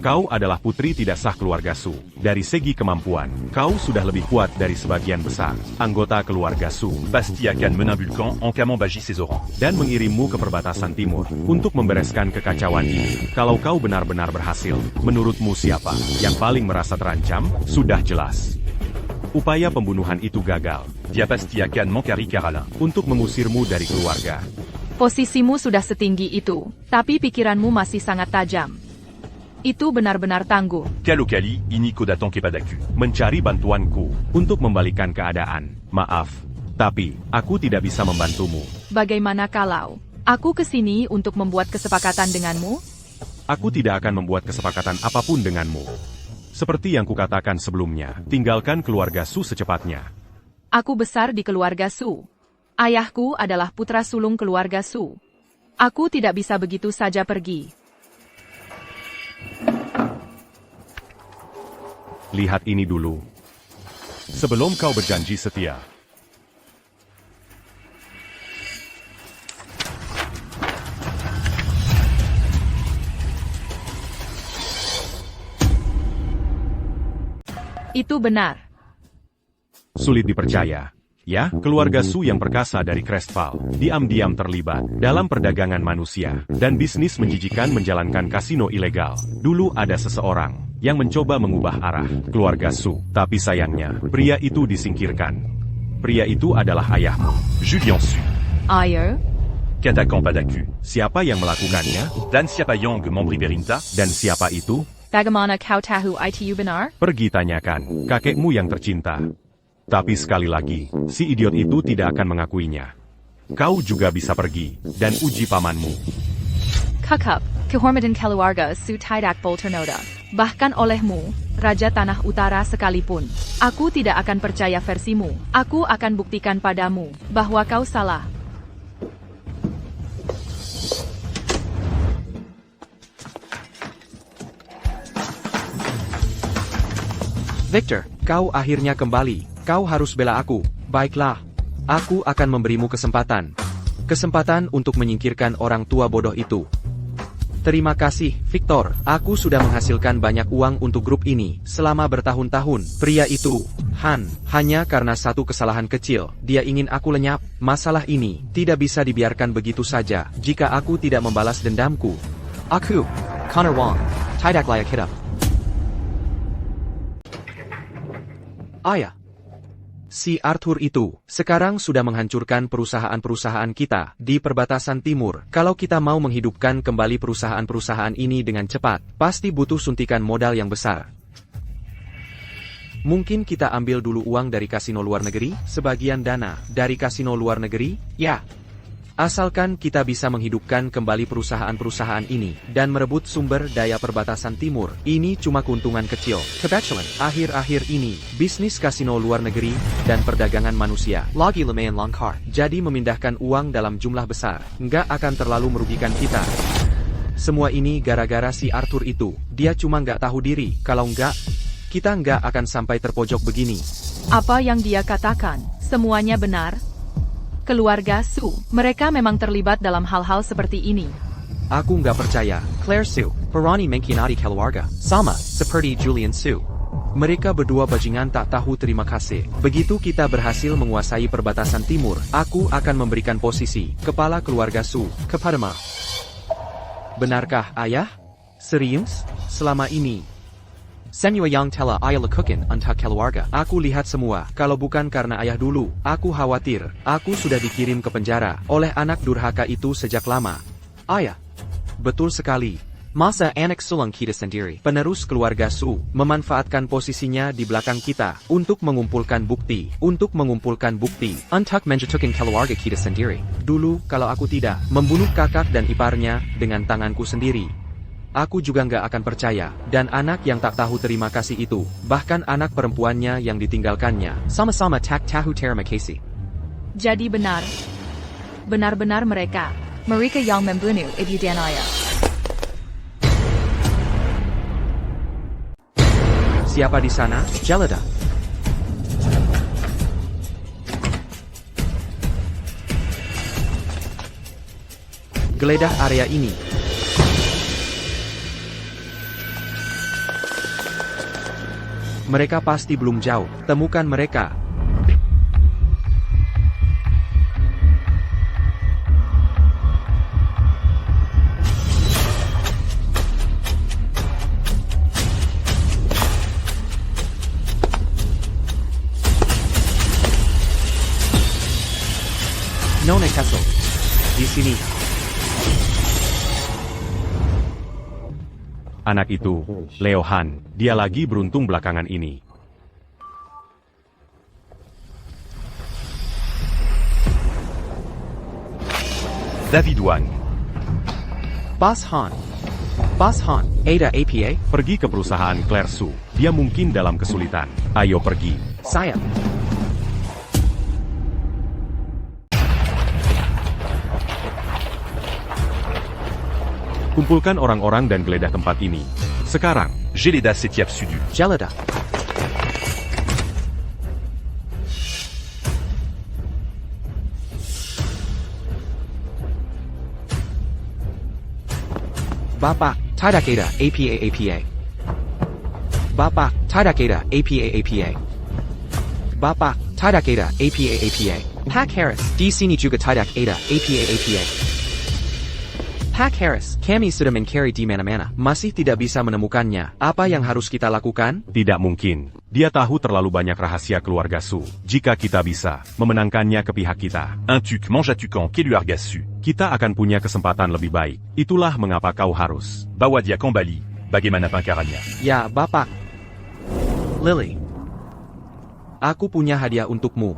[SPEAKER 2] Kau adalah putri tidak sah keluarga Sue. Dari segi kemampuan, kau sudah lebih kuat dari sebagian besar anggota keluarga Sue.
[SPEAKER 4] Basti akan menang Vulcan en camant Bagi ses orans.
[SPEAKER 2] Dan mengirimmu ke perbatasan timur untuk membereskan kekacauan ini. Kalau kau benar-benar berhasil, menurutmu siapa yang paling merasa terancam? Sudah jelas. Upaya pembunuhan itu gagal.
[SPEAKER 4] Dia pasti akan mengcari Caroline.
[SPEAKER 2] Untuk mengusirmu dari keluarga.
[SPEAKER 5] Posisimu sudah setinggi itu, tapi pikiranmu masih sangat tajam. Itu benar-benar tangguh.
[SPEAKER 4] Kalokali, Iniko datang kepadaku.
[SPEAKER 2] Mencari bantuanku untuk membalikan keadaan. Maaf, tapi aku tidak bisa membantumu.
[SPEAKER 5] Bagaimana kalau aku ke sini untuk membuat kesepakatan denganmu?
[SPEAKER 2] Aku tidak akan membuat kesepakatan apapun denganmu. Seperti yang kukatakan sebelumnya, tinggalkan keluarga Sue secepatnya.
[SPEAKER 5] Aku besar di keluarga Sue. Ayahku adalah putra sulung keluarga Sue. Aku tidak bisa begitu saja pergi.
[SPEAKER 2] lihat ini dulu.
[SPEAKER 4] Sebelum kau berjanji setia.
[SPEAKER 5] Itu benar.
[SPEAKER 2] Sulit dipercaya. Ya, keluarga Su yang perkasa dari Crestfall, diam-diam terlibat dalam perdagangan manusia, dan bisnis menjijikan menjalankan kasino ilegal. Dulu ada seseorang yang mencoba mengubah arah keluarga Su, tapi sayangnya, pria itu disingkirkan. Pria itu adalah ayahmu.
[SPEAKER 4] Julian Su.
[SPEAKER 5] Ayo,
[SPEAKER 4] Katakan padaku.
[SPEAKER 2] Siapa yang melakukannya?
[SPEAKER 4] Dan siapa yang memberi perintah?
[SPEAKER 2] Dan siapa itu?
[SPEAKER 5] bagaimana kau tahu itu benar?
[SPEAKER 2] Pergi tanyakan kakekmu yang tercinta. Tapi sekali lagi, si idiot itu tidak akan mengakuinya. Kau juga bisa pergi dan uji pamanmu.
[SPEAKER 5] Kakak, kehormatan keluarga Su tidak ternoda. Bahkan olehmu, Raja Tanah Utara sekalipun. Aku tidak akan percaya versimu. Aku akan buktikan padamu bahwa kau salah.
[SPEAKER 3] Victor, kau akhirnya kembali. Kau harus bela aku. Baiklah. Aku akan memberimu kesempatan. Kesempatan untuk menyingkirkan orang tua bodoh itu. Terima kasih, Victor. Aku sudah menghasilkan banyak uang untuk grup ini selama bertahun-tahun. Pria itu, Han, hanya karena satu kesalahan kecil, dia ingin aku lenyap. Masalah ini tidak bisa dibiarkan begitu saja jika aku tidak membalas dendamku. Aku, Connor Wong, tidak layak hidup. Ayah. Si Arthur itu, sekarang sudah menghancurkan perusahaan-perusahaan kita di perbatasan timur. Kalau kita mau menghidupkan kembali perusahaan-perusahaan ini dengan cepat, pasti butuh suntikan modal yang besar. Mungkin kita ambil dulu uang dari kasino luar negeri, sebagian dana dari kasino luar negeri, ya. Asalkan kita bisa menghidupkan kembali perusahaan-perusahaan ini dan merebut sumber daya perbatasan timur, ini cuma keuntungan kecil. Kebetulan, akhir-akhir ini, bisnis kasino luar negeri dan perdagangan manusia lagi lumayan langka. Jadi memindahkan uang dalam jumlah besar nggak akan terlalu merugikan kita. Semua ini gara-gara si Arthur itu. Dia cuma nggak tahu diri. Kalau nggak, kita nggak akan sampai terpojok begini.
[SPEAKER 5] Apa yang dia katakan, semuanya benar? Keluarga Su, mereka memang terlibat dalam hal-hal seperti ini.
[SPEAKER 3] Aku nggak percaya. Claire Su, Perani mengkhianati keluarga. Sama, seperti Julian Su. Mereka berdua bajingan tak tahu terima kasih. Begitu kita berhasil menguasai perbatasan timur, aku akan memberikan posisi kepala keluarga Su kepadamu. Benarkah, ayah? Serius? Selama ini, semua yang telah ayah lakukan untuk keluarga. Aku lihat semua. Kalau bukan karena ayah dulu, aku khawatir. Aku sudah dikirim ke penjara oleh anak durhaka itu sejak lama. Ayah. Betul sekali. Masa anak sulung kita sendiri, penerus keluarga Su, memanfaatkan posisinya di belakang kita untuk mengumpulkan bukti. Untuk menjatuhkan keluarga kita sendiri. Dulu, kalau aku tidak membunuh kakak dan iparnya dengan tanganku sendiri, aku juga nggak akan percaya, dan anak yang tak tahu terima kasih itu, bahkan anak perempuannya yang ditinggalkannya, sama-sama tak tahu terima kasih.
[SPEAKER 5] Jadi benar. Benar-benar mereka yang membunuh ibu dan ayah.
[SPEAKER 3] Siapa di sana? Jelida. Geledah area ini. Mereka pasti belum jauh. Temukan mereka. Nona Castle. Di sini.
[SPEAKER 2] Anak itu, Leo Han, dia lagi beruntung belakangan ini.
[SPEAKER 4] David Wang.
[SPEAKER 3] Boss Han. Ada APA?
[SPEAKER 2] Pergi ke perusahaan Claire Su. Dia mungkin dalam kesulitan. Ayo pergi.
[SPEAKER 3] Saya.
[SPEAKER 2] Kumpulkan orang-orang dan geledah tempat ini. Sekarang.
[SPEAKER 4] Geleda Setiap Sudu.
[SPEAKER 3] Jelida. Bapak, tidak ada APA. Bapak, tidak ada APA. Bapak, tidak ada APA. Pak Harris, di sini juga tidak ada APA. Pak Harris, kami sudah mencari di mana-mana. Masih tidak bisa menemukannya. Apa yang harus kita lakukan?
[SPEAKER 2] Tidak mungkin. Dia tahu terlalu banyak rahasia keluarga Su. Jika kita bisa memenangkannya ke pihak kita,
[SPEAKER 4] Un tuc mange à tucan Keluarga Su.
[SPEAKER 2] kita akan punya kesempatan lebih baik. Itulah mengapa kau harus.
[SPEAKER 4] Bawadia Kambali, bagaimana pangkarannya?
[SPEAKER 3] Ya, Bapak. Lily. Aku punya hadiah untukmu.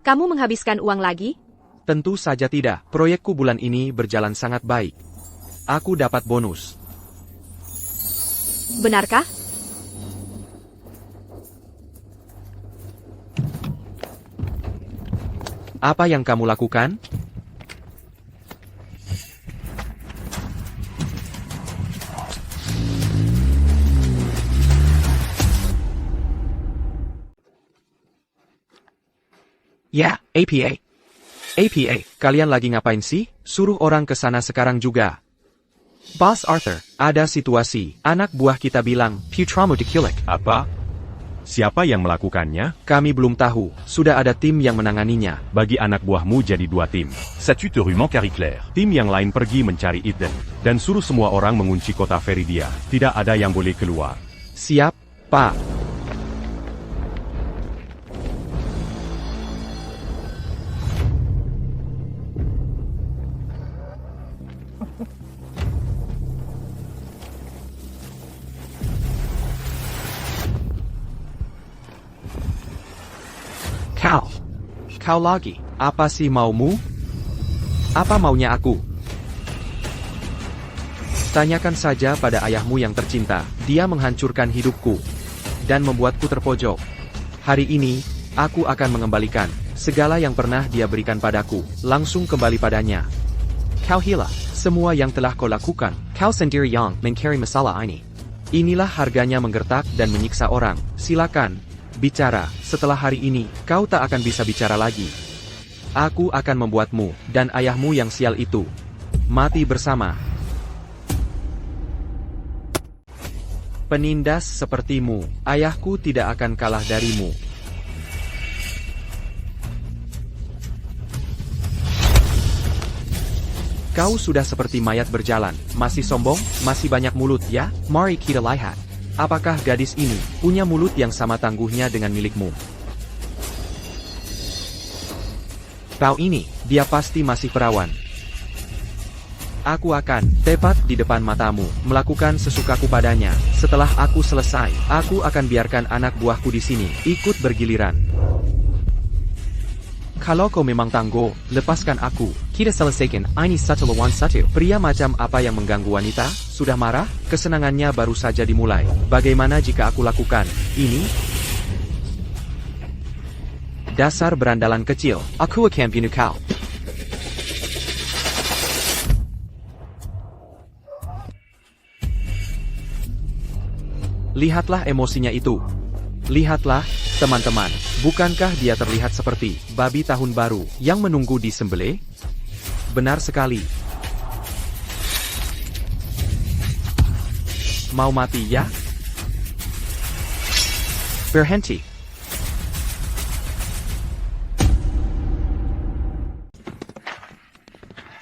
[SPEAKER 1] Kamu menghabiskan uang lagi?
[SPEAKER 3] Tentu saja tidak. Proyekku bulan ini berjalan sangat baik. Aku dapat bonus.
[SPEAKER 1] Benarkah?
[SPEAKER 3] Apa yang kamu lakukan? Ya, APA. Kalian lagi ngapain sih? Suruh orang ke sana sekarang juga. Boss Arthur, ada situasi. Anak buah kita bilang, Putramu diculik.
[SPEAKER 2] Apa? Siapa yang melakukannya?
[SPEAKER 3] Kami belum tahu. Sudah ada tim yang menanganinya.
[SPEAKER 2] Bagi anak buahmu jadi 2 tim.
[SPEAKER 4] Ça tue te rue Marie Claire.
[SPEAKER 2] Tim yang lain pergi mencari Eden. Dan suruh semua orang mengunci kota Veridia. Tidak ada yang boleh keluar.
[SPEAKER 3] Siap, Pak. Kau lagi. Apa sih maumu? Apa maunya aku? Tanyakan saja pada ayahmu yang tercinta. Dia menghancurkan hidupku dan membuatku terpojok. Hari ini, aku akan mengembalikan segala yang pernah dia berikan padaku, langsung kembali padanya. Kau hilang semua yang telah kau lakukan. Kau sendiri yang mencari masalah ini. Inilah harganya menggertak dan menyiksa orang. Silakan. Bicara, setelah hari ini, kau tak akan bisa bicara lagi. Aku akan membuatmu, dan ayahmu yang sial itu, mati bersama. Penindas sepertimu, ayahku tidak akan kalah darimu. Kau sudah seperti mayat berjalan, masih sombong, masih banyak mulut ya? Mari kita lihat. Apakah gadis ini punya mulut yang sama tangguhnya dengan milikmu? Kau ini, dia pasti masih perawan. Aku akan, tepat di depan matamu, melakukan sesukaku padanya. Setelah aku selesai, aku akan biarkan anak buahku di sini, ikut bergiliran. Kalau kau memang tangguh, lepaskan aku. Kita selesaikan ini satu lawan satu. Pria macam apa yang mengganggu wanita? Sudah marah? Kesenangannya baru saja dimulai. Bagaimana jika aku lakukan ini? Dasar berandalan kecil. Aku akan bunuh kau. Lihatlah emosinya itu. Lihatlah, teman-teman. Bukankah dia terlihat seperti babi tahun baru yang menunggu disembelih? Benar sekali. Mau mati ya? Berhenti.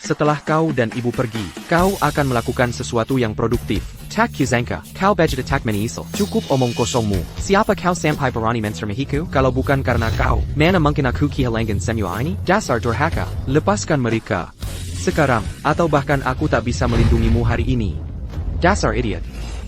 [SPEAKER 3] Setelah kau dan ibu pergi, kau akan melakukan sesuatu yang produktif. Tak Kuzanka, kau budget attack meniisel. Cukup omong kosongmu. Siapa kau sampai berani mencermahiku? Kalau bukan karena kau, mana mungkin aku kehilangan semua ini? Dasar durhaka. Lepaskan mereka. Sekarang, atau bahkan aku tak bisa melindungimu hari ini. Dasar idiot.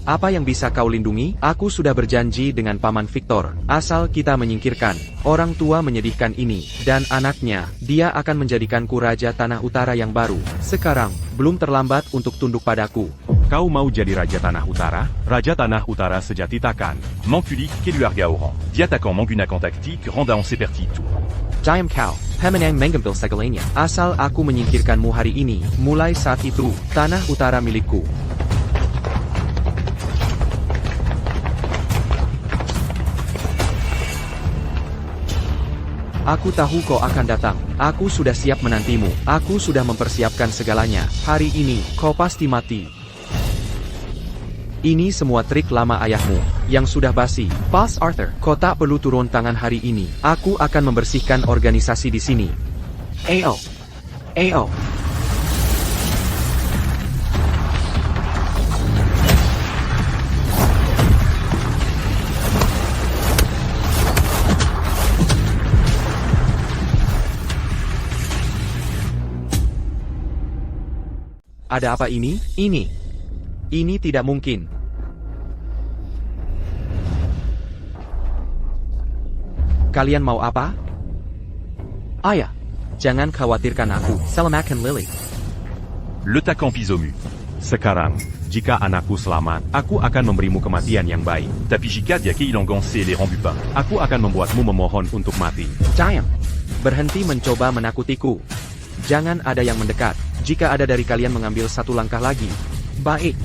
[SPEAKER 3] Apa yang bisa kau lindungi? Aku sudah berjanji dengan Paman Victor. Asal kita menyingkirkan orang tua menyedihkan ini dan anaknya, dia akan menjadikanku Raja Tanah Utara yang baru. Sekarang, belum terlambat untuk tunduk padaku.
[SPEAKER 2] Kau mau jadi Raja Tanah Utara? Raja Tanah Utara sejati takkan.
[SPEAKER 4] Mankulik Keluarga Oran. Diatakan menggunakan taktik rendant seperti itu.
[SPEAKER 3] Diam kau, pemenang mengambil segalanya. Asal aku menyingkirkanmu hari ini, mulai saat itu, Tanah Utara milikku. Aku tahu kau akan datang. Aku sudah siap menantimu. Aku sudah mempersiapkan segalanya. Hari ini, kau pasti mati. Ini semua trik lama ayahmu, yang sudah basi. Boss Arthur, kau tak perlu turun tangan hari ini. Aku akan membersihkan organisasi di sini. AO. AO. Ada apa ini? Ini tidak mungkin. Kalian mau apa? Ayah, jangan khawatirkan aku. Selamatkan Lily.
[SPEAKER 4] Le Takan Pisomu.
[SPEAKER 2] Sekarang, jika anakku selamat, aku akan memberimu kematian yang baik.
[SPEAKER 4] Tapijika Diake Ilangangse les Rambupin.
[SPEAKER 2] Aku akan membuatmu memohon untuk mati.
[SPEAKER 3] Diam. Berhenti mencoba menakutiku. Jangan ada yang mendekat. Jika ada dari kalian mengambil satu langkah lagi, baik,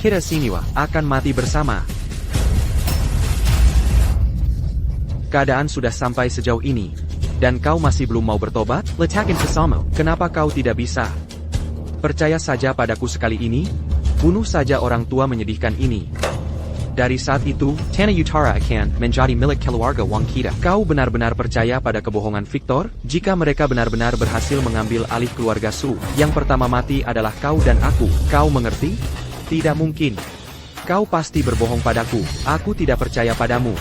[SPEAKER 3] kita siniwa akan mati bersama. Keadaan sudah sampai sejauh ini, dan kau masih belum mau bertobat? Letakin pesamu, kenapa kau tidak bisa? Percaya saja padaku sekali ini, bunuh saja orang tua menyedihkan ini. Dari saat itu, Tanah Utara akan menjadi milik keluarga Wang kita. Kau benar-benar percaya pada kebohongan Victor? Jika mereka benar-benar berhasil mengambil alih keluarga Su, yang pertama mati adalah kau dan aku. Kau mengerti? Tidak mungkin. Kau pasti berbohong padaku. Aku tidak percaya padamu.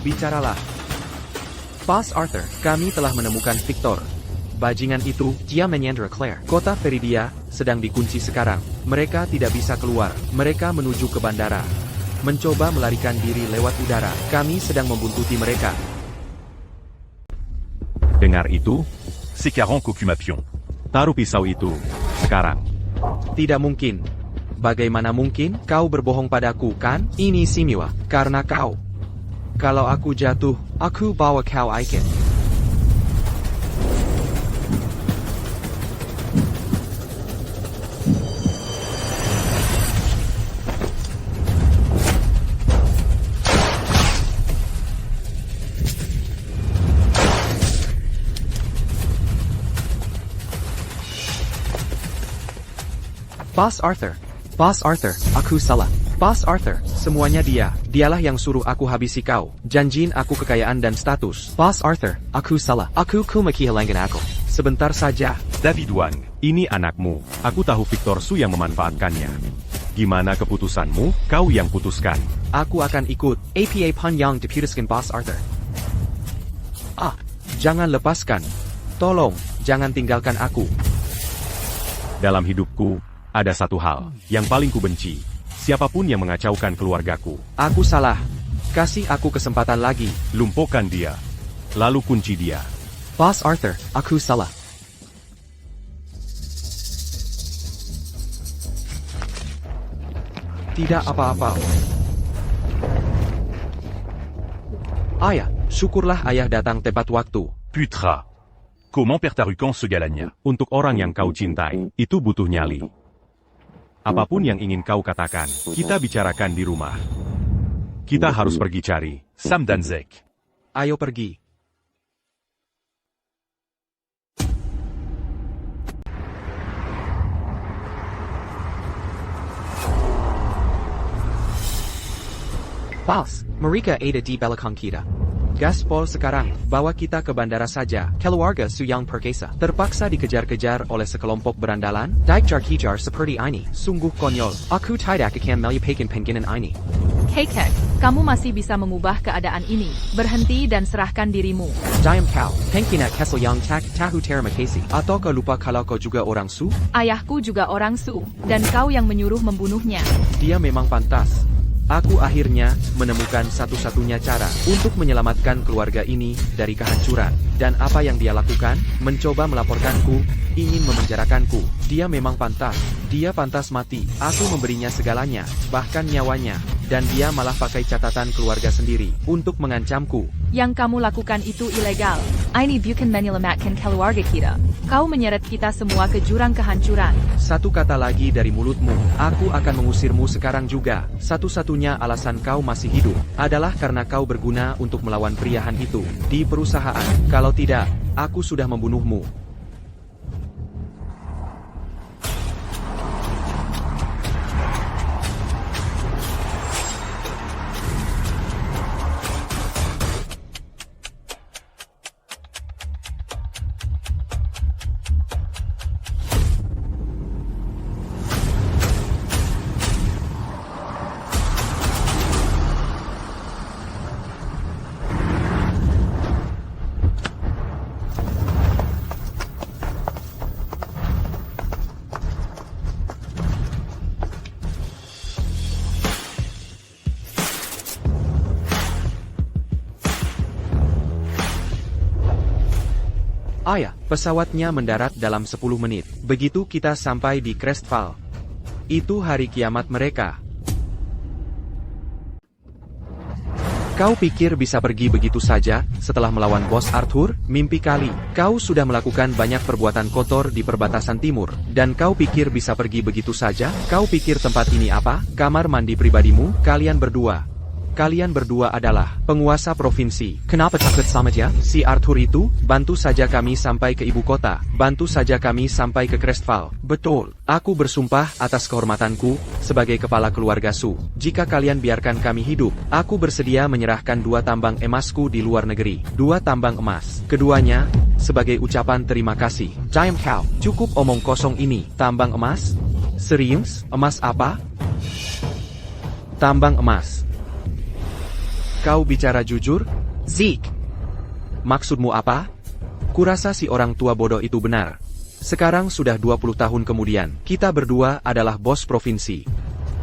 [SPEAKER 3] Bicaralah. Boss Arthur, kami telah menemukan Victor. Bajingan itu, dia menyandera Claire. Kota Veridia sedang dikunci sekarang. Mereka tidak bisa keluar. Mereka menuju ke bandara. Mencoba melarikan diri lewat udara. Kami sedang membuntuti mereka.
[SPEAKER 2] Dengar itu?
[SPEAKER 4] C'est 40 Kokumapion.
[SPEAKER 2] Taruh pisau itu. Sekarang.
[SPEAKER 3] Tidak mungkin. Bagaimana mungkin? Kau berbohong padaku, kan? Ini Simiwa. Karena kau. Kalau aku jatuh, aku bawa kau ikan. Boss Arthur, aku salah. Boss Arthur, semuanya dia. Dialah yang suruh aku habisi kau. Janjiin aku kekayaan dan status. Boss Arthur, aku salah. Aku kehilangan aku. Sebentar saja.
[SPEAKER 4] David Wang.
[SPEAKER 2] Ini anakmu. Aku tahu Victor Su yang memanfaatkannya. Gimana keputusanmu? Kau yang putuskan.
[SPEAKER 3] Aku akan ikut. APA Panyang diputuskan Boss Arthur. Jangan lepaskan. Tolong, jangan tinggalkan aku.
[SPEAKER 2] Dalam hidupku, ada satu hal yang paling kubenci. Siapapun yang mengacaukan keluargaku.
[SPEAKER 3] Aku salah. Kasih aku kesempatan lagi.
[SPEAKER 2] Lumpuhkan dia. Lalu kunci dia.
[SPEAKER 3] Boss Arthur, aku salah. Tidak apa-apa. Ayah, syukurlah ayah datang tepat waktu.
[SPEAKER 4] Putra. Comment Pertarukan segalanya?
[SPEAKER 2] Untuk orang yang kau cintai, itu butuh nyali. Apapun yang ingin kau katakan, kita bicarakan di rumah. Kita harus pergi cari.
[SPEAKER 4] Sam Danzek.
[SPEAKER 3] Ayo pergi. Boss, mereka ada di belakang kita. Gaspol sekarang, bawa kita ke bandara saja. Keluarga Su yang perkasa terpaksa dikejar-kejar oleh sekelompok berandalan. Dikejar-kejar seperti ini, sungguh konyol. Aku tidak akan melupakan penginan ini.
[SPEAKER 5] Kekek, kamu masih bisa mengubah keadaan ini. Berhenti dan serahkan dirimu.
[SPEAKER 3] Diam kau, penginat kesel yang tahu terima kasih. Atau kau lupa kalau kau juga orang Su?
[SPEAKER 5] Ayahku juga orang Su, dan kau yang menyuruh membunuhnya.
[SPEAKER 3] Dia memang pantas. Aku akhirnya menemukan satu-satunya cara untuk menyelamatkan keluarga ini dari kehancuran. Dan apa yang dia lakukan? Mencoba melaporkanku, ingin memenjarakanku. Dia memang pantas. Dia pantas mati. Aku memberinya segalanya, bahkan nyawanya. dan dia malah pakai catatan keluarga sendiri untuk mengancamku.
[SPEAKER 5] Yang kamu lakukan itu ilegal. Ini bukan menyelamatkan keluarga kita. Kau menyeret kita semua ke jurang kehancuran.
[SPEAKER 3] Satu kata lagi dari mulutmu, aku akan mengusirmu sekarang juga. Satu-satunya alasan kau masih hidup adalah karena kau berguna untuk melawan priahan itu di perusahaan. Kalau tidak, aku sudah membunuhmu. Ayah, pesawatnya mendarat dalam 10 menit. Begitu kita sampai di Crestfall. Itu hari kiamat mereka. Kau pikir bisa pergi begitu saja setelah melawan bos Arthur? Mimpi kali. Kau sudah melakukan banyak perbuatan kotor di perbatasan timur. Dan kau pikir bisa pergi begitu saja? Kau pikir tempat ini apa? Kamar mandi pribadimu? Kalian berdua adalah penguasa provinsi. Kenapa takut sama dia? Si Arthur itu, bantu saja kami sampai ke ibu kota. Bantu saja kami sampai ke Crestfall. Betul. Aku bersumpah atas kehormatanku sebagai kepala keluarga Su. Jika kalian biarkan kami hidup, aku bersedia menyerahkan 2 tambang emasku di luar negeri. 2 tambang emas. Keduanya sebagai ucapan terima kasih. Diam kau. Cukup omong kosong ini. Tambang emas? Serius? Emas apa? Tambang emas. Kau bicara jujur? Zeke. Maksudmu apa? Kurasa si orang tua bodoh itu benar. Sekarang sudah 20 tahun kemudian, kita berdua adalah bos provinsi.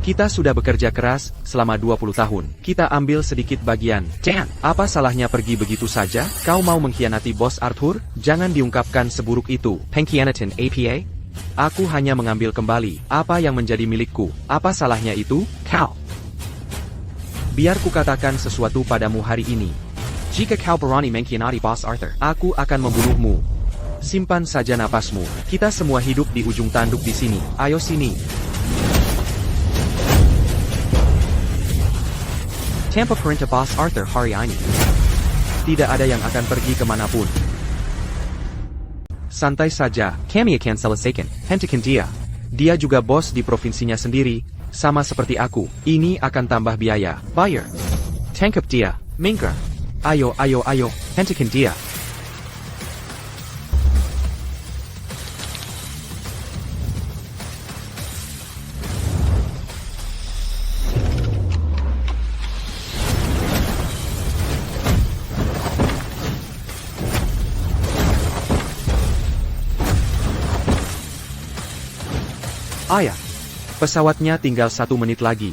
[SPEAKER 3] Kita sudah bekerja keras selama 20 tahun. Kita ambil sedikit bagian. Dan, apa salahnya pergi begitu saja? Kau mau mengkhianati bos Arthur? Jangan diungkapkan seburuk itu. Pengkhianatan APA? Aku hanya mengambil kembali apa yang menjadi milikku. Apa salahnya itu? Kau. Biar kukatakan sesuatu padamu hari ini. Jika kau berani mengkhianati bos Arthur, aku akan membunuhmu. Simpan saja napasmu. Kita semua hidup di ujung tanduk di sini. Ayo sini. Tanpa perintah bos Arthur hari ini, tidak ada yang akan pergi kemanapun. Santai saja, kami akan selesaikan. Hentikan dia. Dia juga bos di provinsinya sendiri. Sama seperti aku, ini akan tambah biaya. Bayar. Tangkap dia. Minggir. Ayo, hentikan dia. Ayah. Pesawatnya tinggal 1 menit lagi.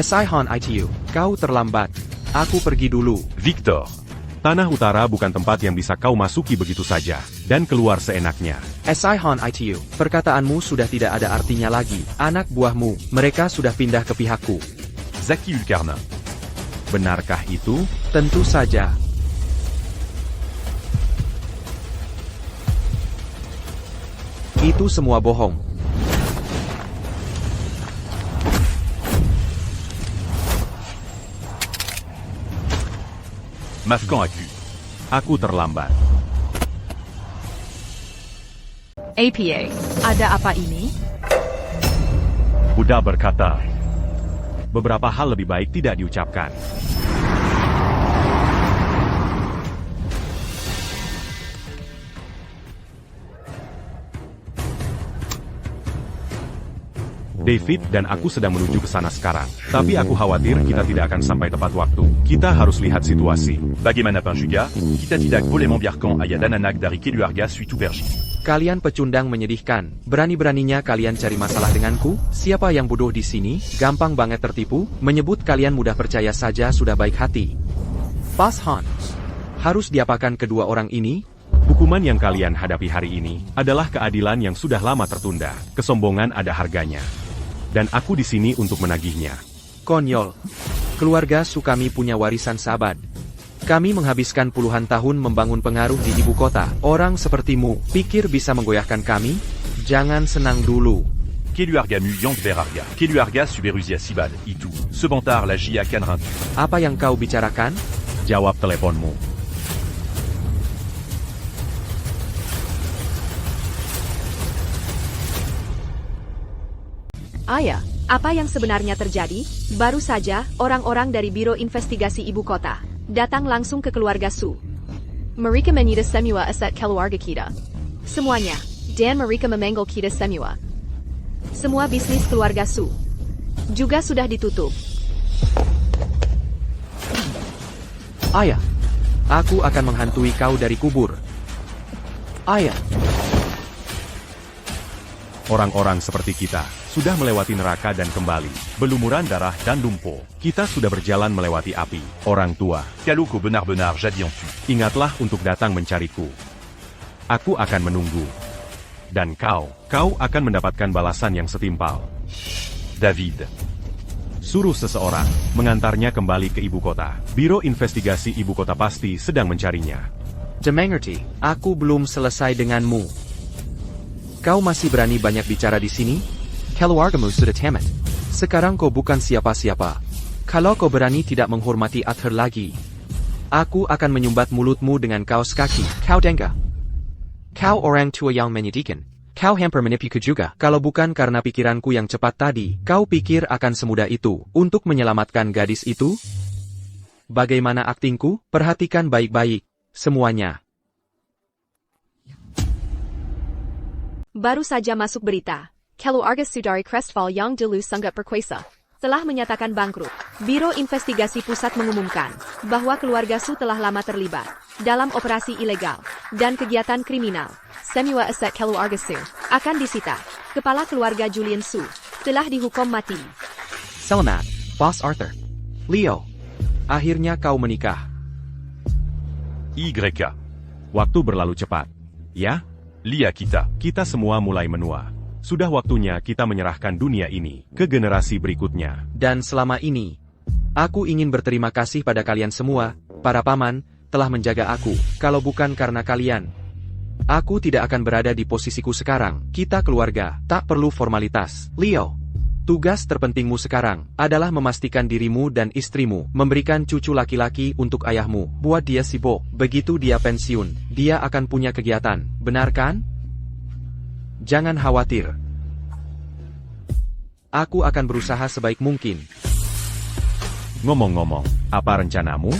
[SPEAKER 3] Sihon ITU, kau terlambat. Aku pergi dulu.
[SPEAKER 2] Victor, tanah utara bukan tempat yang bisa kau masuki begitu saja, dan keluar seenaknya.
[SPEAKER 3] Sihon ITU, perkataanmu sudah tidak ada artinya lagi. Anak buahmu, mereka sudah pindah ke pihakku.
[SPEAKER 4] Zaki Ulkarna.
[SPEAKER 2] Benarkah itu?
[SPEAKER 3] Tentu saja. Itu semua bohong.
[SPEAKER 4] Mafkan Aku.
[SPEAKER 2] Aku terlambat.
[SPEAKER 5] APA, ada apa ini?
[SPEAKER 2] Buddha berkata, beberapa hal lebih baik tidak diucapkan. David dan aku sedang menuju ke sana sekarang. Tapi aku khawatir kita tidak akan sampai tepat waktu. Kita harus lihat situasi.
[SPEAKER 4] Bagaimana Panjuga, kita tidak boleh membiarkan ayah dan anak dari keluarga suite aubergine.
[SPEAKER 3] Kalian pecundang menyedihkan. Berani-beraninya kalian cari masalah denganku? Siapa yang bodoh di sini? Gampang banget tertipu. Menyebut kalian mudah percaya saja sudah baik hati. Pas Han. Harus diapakan kedua orang ini?
[SPEAKER 2] Hukuman yang kalian hadapi hari ini adalah keadilan yang sudah lama tertunda. Kesombongan ada harganya. Dan aku di sini untuk menagihnya.
[SPEAKER 3] Konyol. Keluarga Su kami punya warisan sahabat. Kami menghabiskan puluhan tahun membangun pengaruh di ibu kota. Orang sepertimu, pikir bisa menggoyahkan kami? Jangan senang dulu.
[SPEAKER 4] Keluarga Mu Yang Verarga. Keluarga Suberuzia Sibad, Itu. Sebentar lagi akan rentu.
[SPEAKER 3] Apa yang kau bicarakan?
[SPEAKER 2] Jawab teleponmu.
[SPEAKER 1] Ayah, apa yang sebenarnya terjadi? Baru saja, orang-orang dari Biro Investigasi Ibu Kota datang langsung ke keluarga Su. Mereka menyita semua aset keluarga kita. Semuanya, dan mereka memanggil kita semua. Semua bisnis keluarga Su juga sudah ditutup.
[SPEAKER 3] Ayah, aku akan menghantui kau dari kubur. Ayah,
[SPEAKER 2] Orang-orang seperti kita sudah melewati neraka dan kembali, berlumuran darah dan lumpur. Kita sudah berjalan melewati api. Orang tua,
[SPEAKER 4] Kalau kau benar-benar jadi en tu.
[SPEAKER 2] ingatlah untuk datang mencariku. Aku akan menunggu. Dan kau akan mendapatkan balasan yang setimpal.
[SPEAKER 4] David.
[SPEAKER 2] Suruh seseorang mengantarnya kembali ke ibu kota. Biro Investigasi Ibu Kota pasti sedang mencarinya.
[SPEAKER 3] Demengerti, aku belum selesai denganmu. Kau masih berani banyak bicara di sini? Keluargamu sudah tamat. Sekarang kau bukan siapa-siapa. Kalau kau berani tidak menghormati Arthur lagi, aku akan menyumbat mulutmu dengan kaos kaki. Kau dengga. Kau orang tua yang menyedihkan. Kau hampir menipuku juga. Kalau bukan karena pikiranku yang cepat tadi, kau pikir akan semudah itu untuk menyelamatkan gadis itu? Bagaimana aktingku? Perhatikan baik-baik semuanya.
[SPEAKER 1] Baru saja masuk berita. Keluarga Sudari Crestfall yang dulu sangat berkuasa telah menyatakan bangkrut. Biro Investigasi Pusat mengumumkan bahwa keluarga Su telah lama terlibat dalam operasi ilegal dan kegiatan kriminal. Semua aset keluarga Su akan disita. Kepala keluarga Julian Su telah dihukum mati.
[SPEAKER 3] Selamat, Bos Arthur. Leo, akhirnya kau menikah.
[SPEAKER 4] YK.
[SPEAKER 2] Waktu berlalu cepat. Ya,
[SPEAKER 4] Lia kita.
[SPEAKER 2] kita semua mulai menua. Sudah waktunya kita menyerahkan dunia ini ke generasi berikutnya.
[SPEAKER 3] Dan selama ini, aku ingin berterima kasih pada kalian semua, para paman, telah menjaga aku. Kalau bukan karena kalian, aku tidak akan berada di posisiku sekarang. Kita keluarga, tak perlu formalitas. Leo, tugas terpentingmu sekarang adalah memastikan dirimu dan istrimu memberikan cucu laki-laki untuk ayahmu. Buat dia sibuk. Begitu dia pensiun, dia akan punya kegiatan. Benar kan? Jangan khawatir. Aku akan berusaha sebaik mungkin.
[SPEAKER 2] Ngomong-ngomong, apa rencanamu?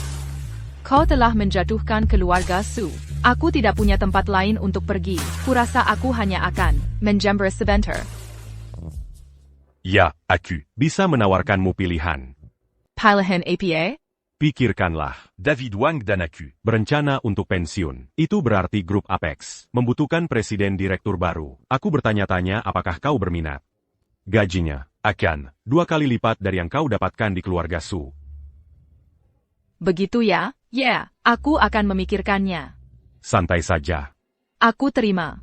[SPEAKER 5] Kau telah menjatuhkan keluarga Su. Aku tidak punya tempat lain untuk pergi. Kurasa aku hanya akan menjamber sebentar.
[SPEAKER 4] Ya, aku.
[SPEAKER 2] Bisa menawarkanmu pilihan.
[SPEAKER 5] Pilihan APA?
[SPEAKER 2] Pikirkanlah.
[SPEAKER 4] David Wang dan aku.
[SPEAKER 2] Berencana untuk pensiun. Itu berarti grup Apex membutuhkan presiden direktur baru. Aku bertanya-tanya apakah kau berminat. Gajinya
[SPEAKER 4] Akan.
[SPEAKER 2] 2 kali lipat dari yang kau dapatkan di keluarga Su.
[SPEAKER 5] Begitu ya? Ya, aku akan memikirkannya.
[SPEAKER 2] Santai saja.
[SPEAKER 5] Aku terima.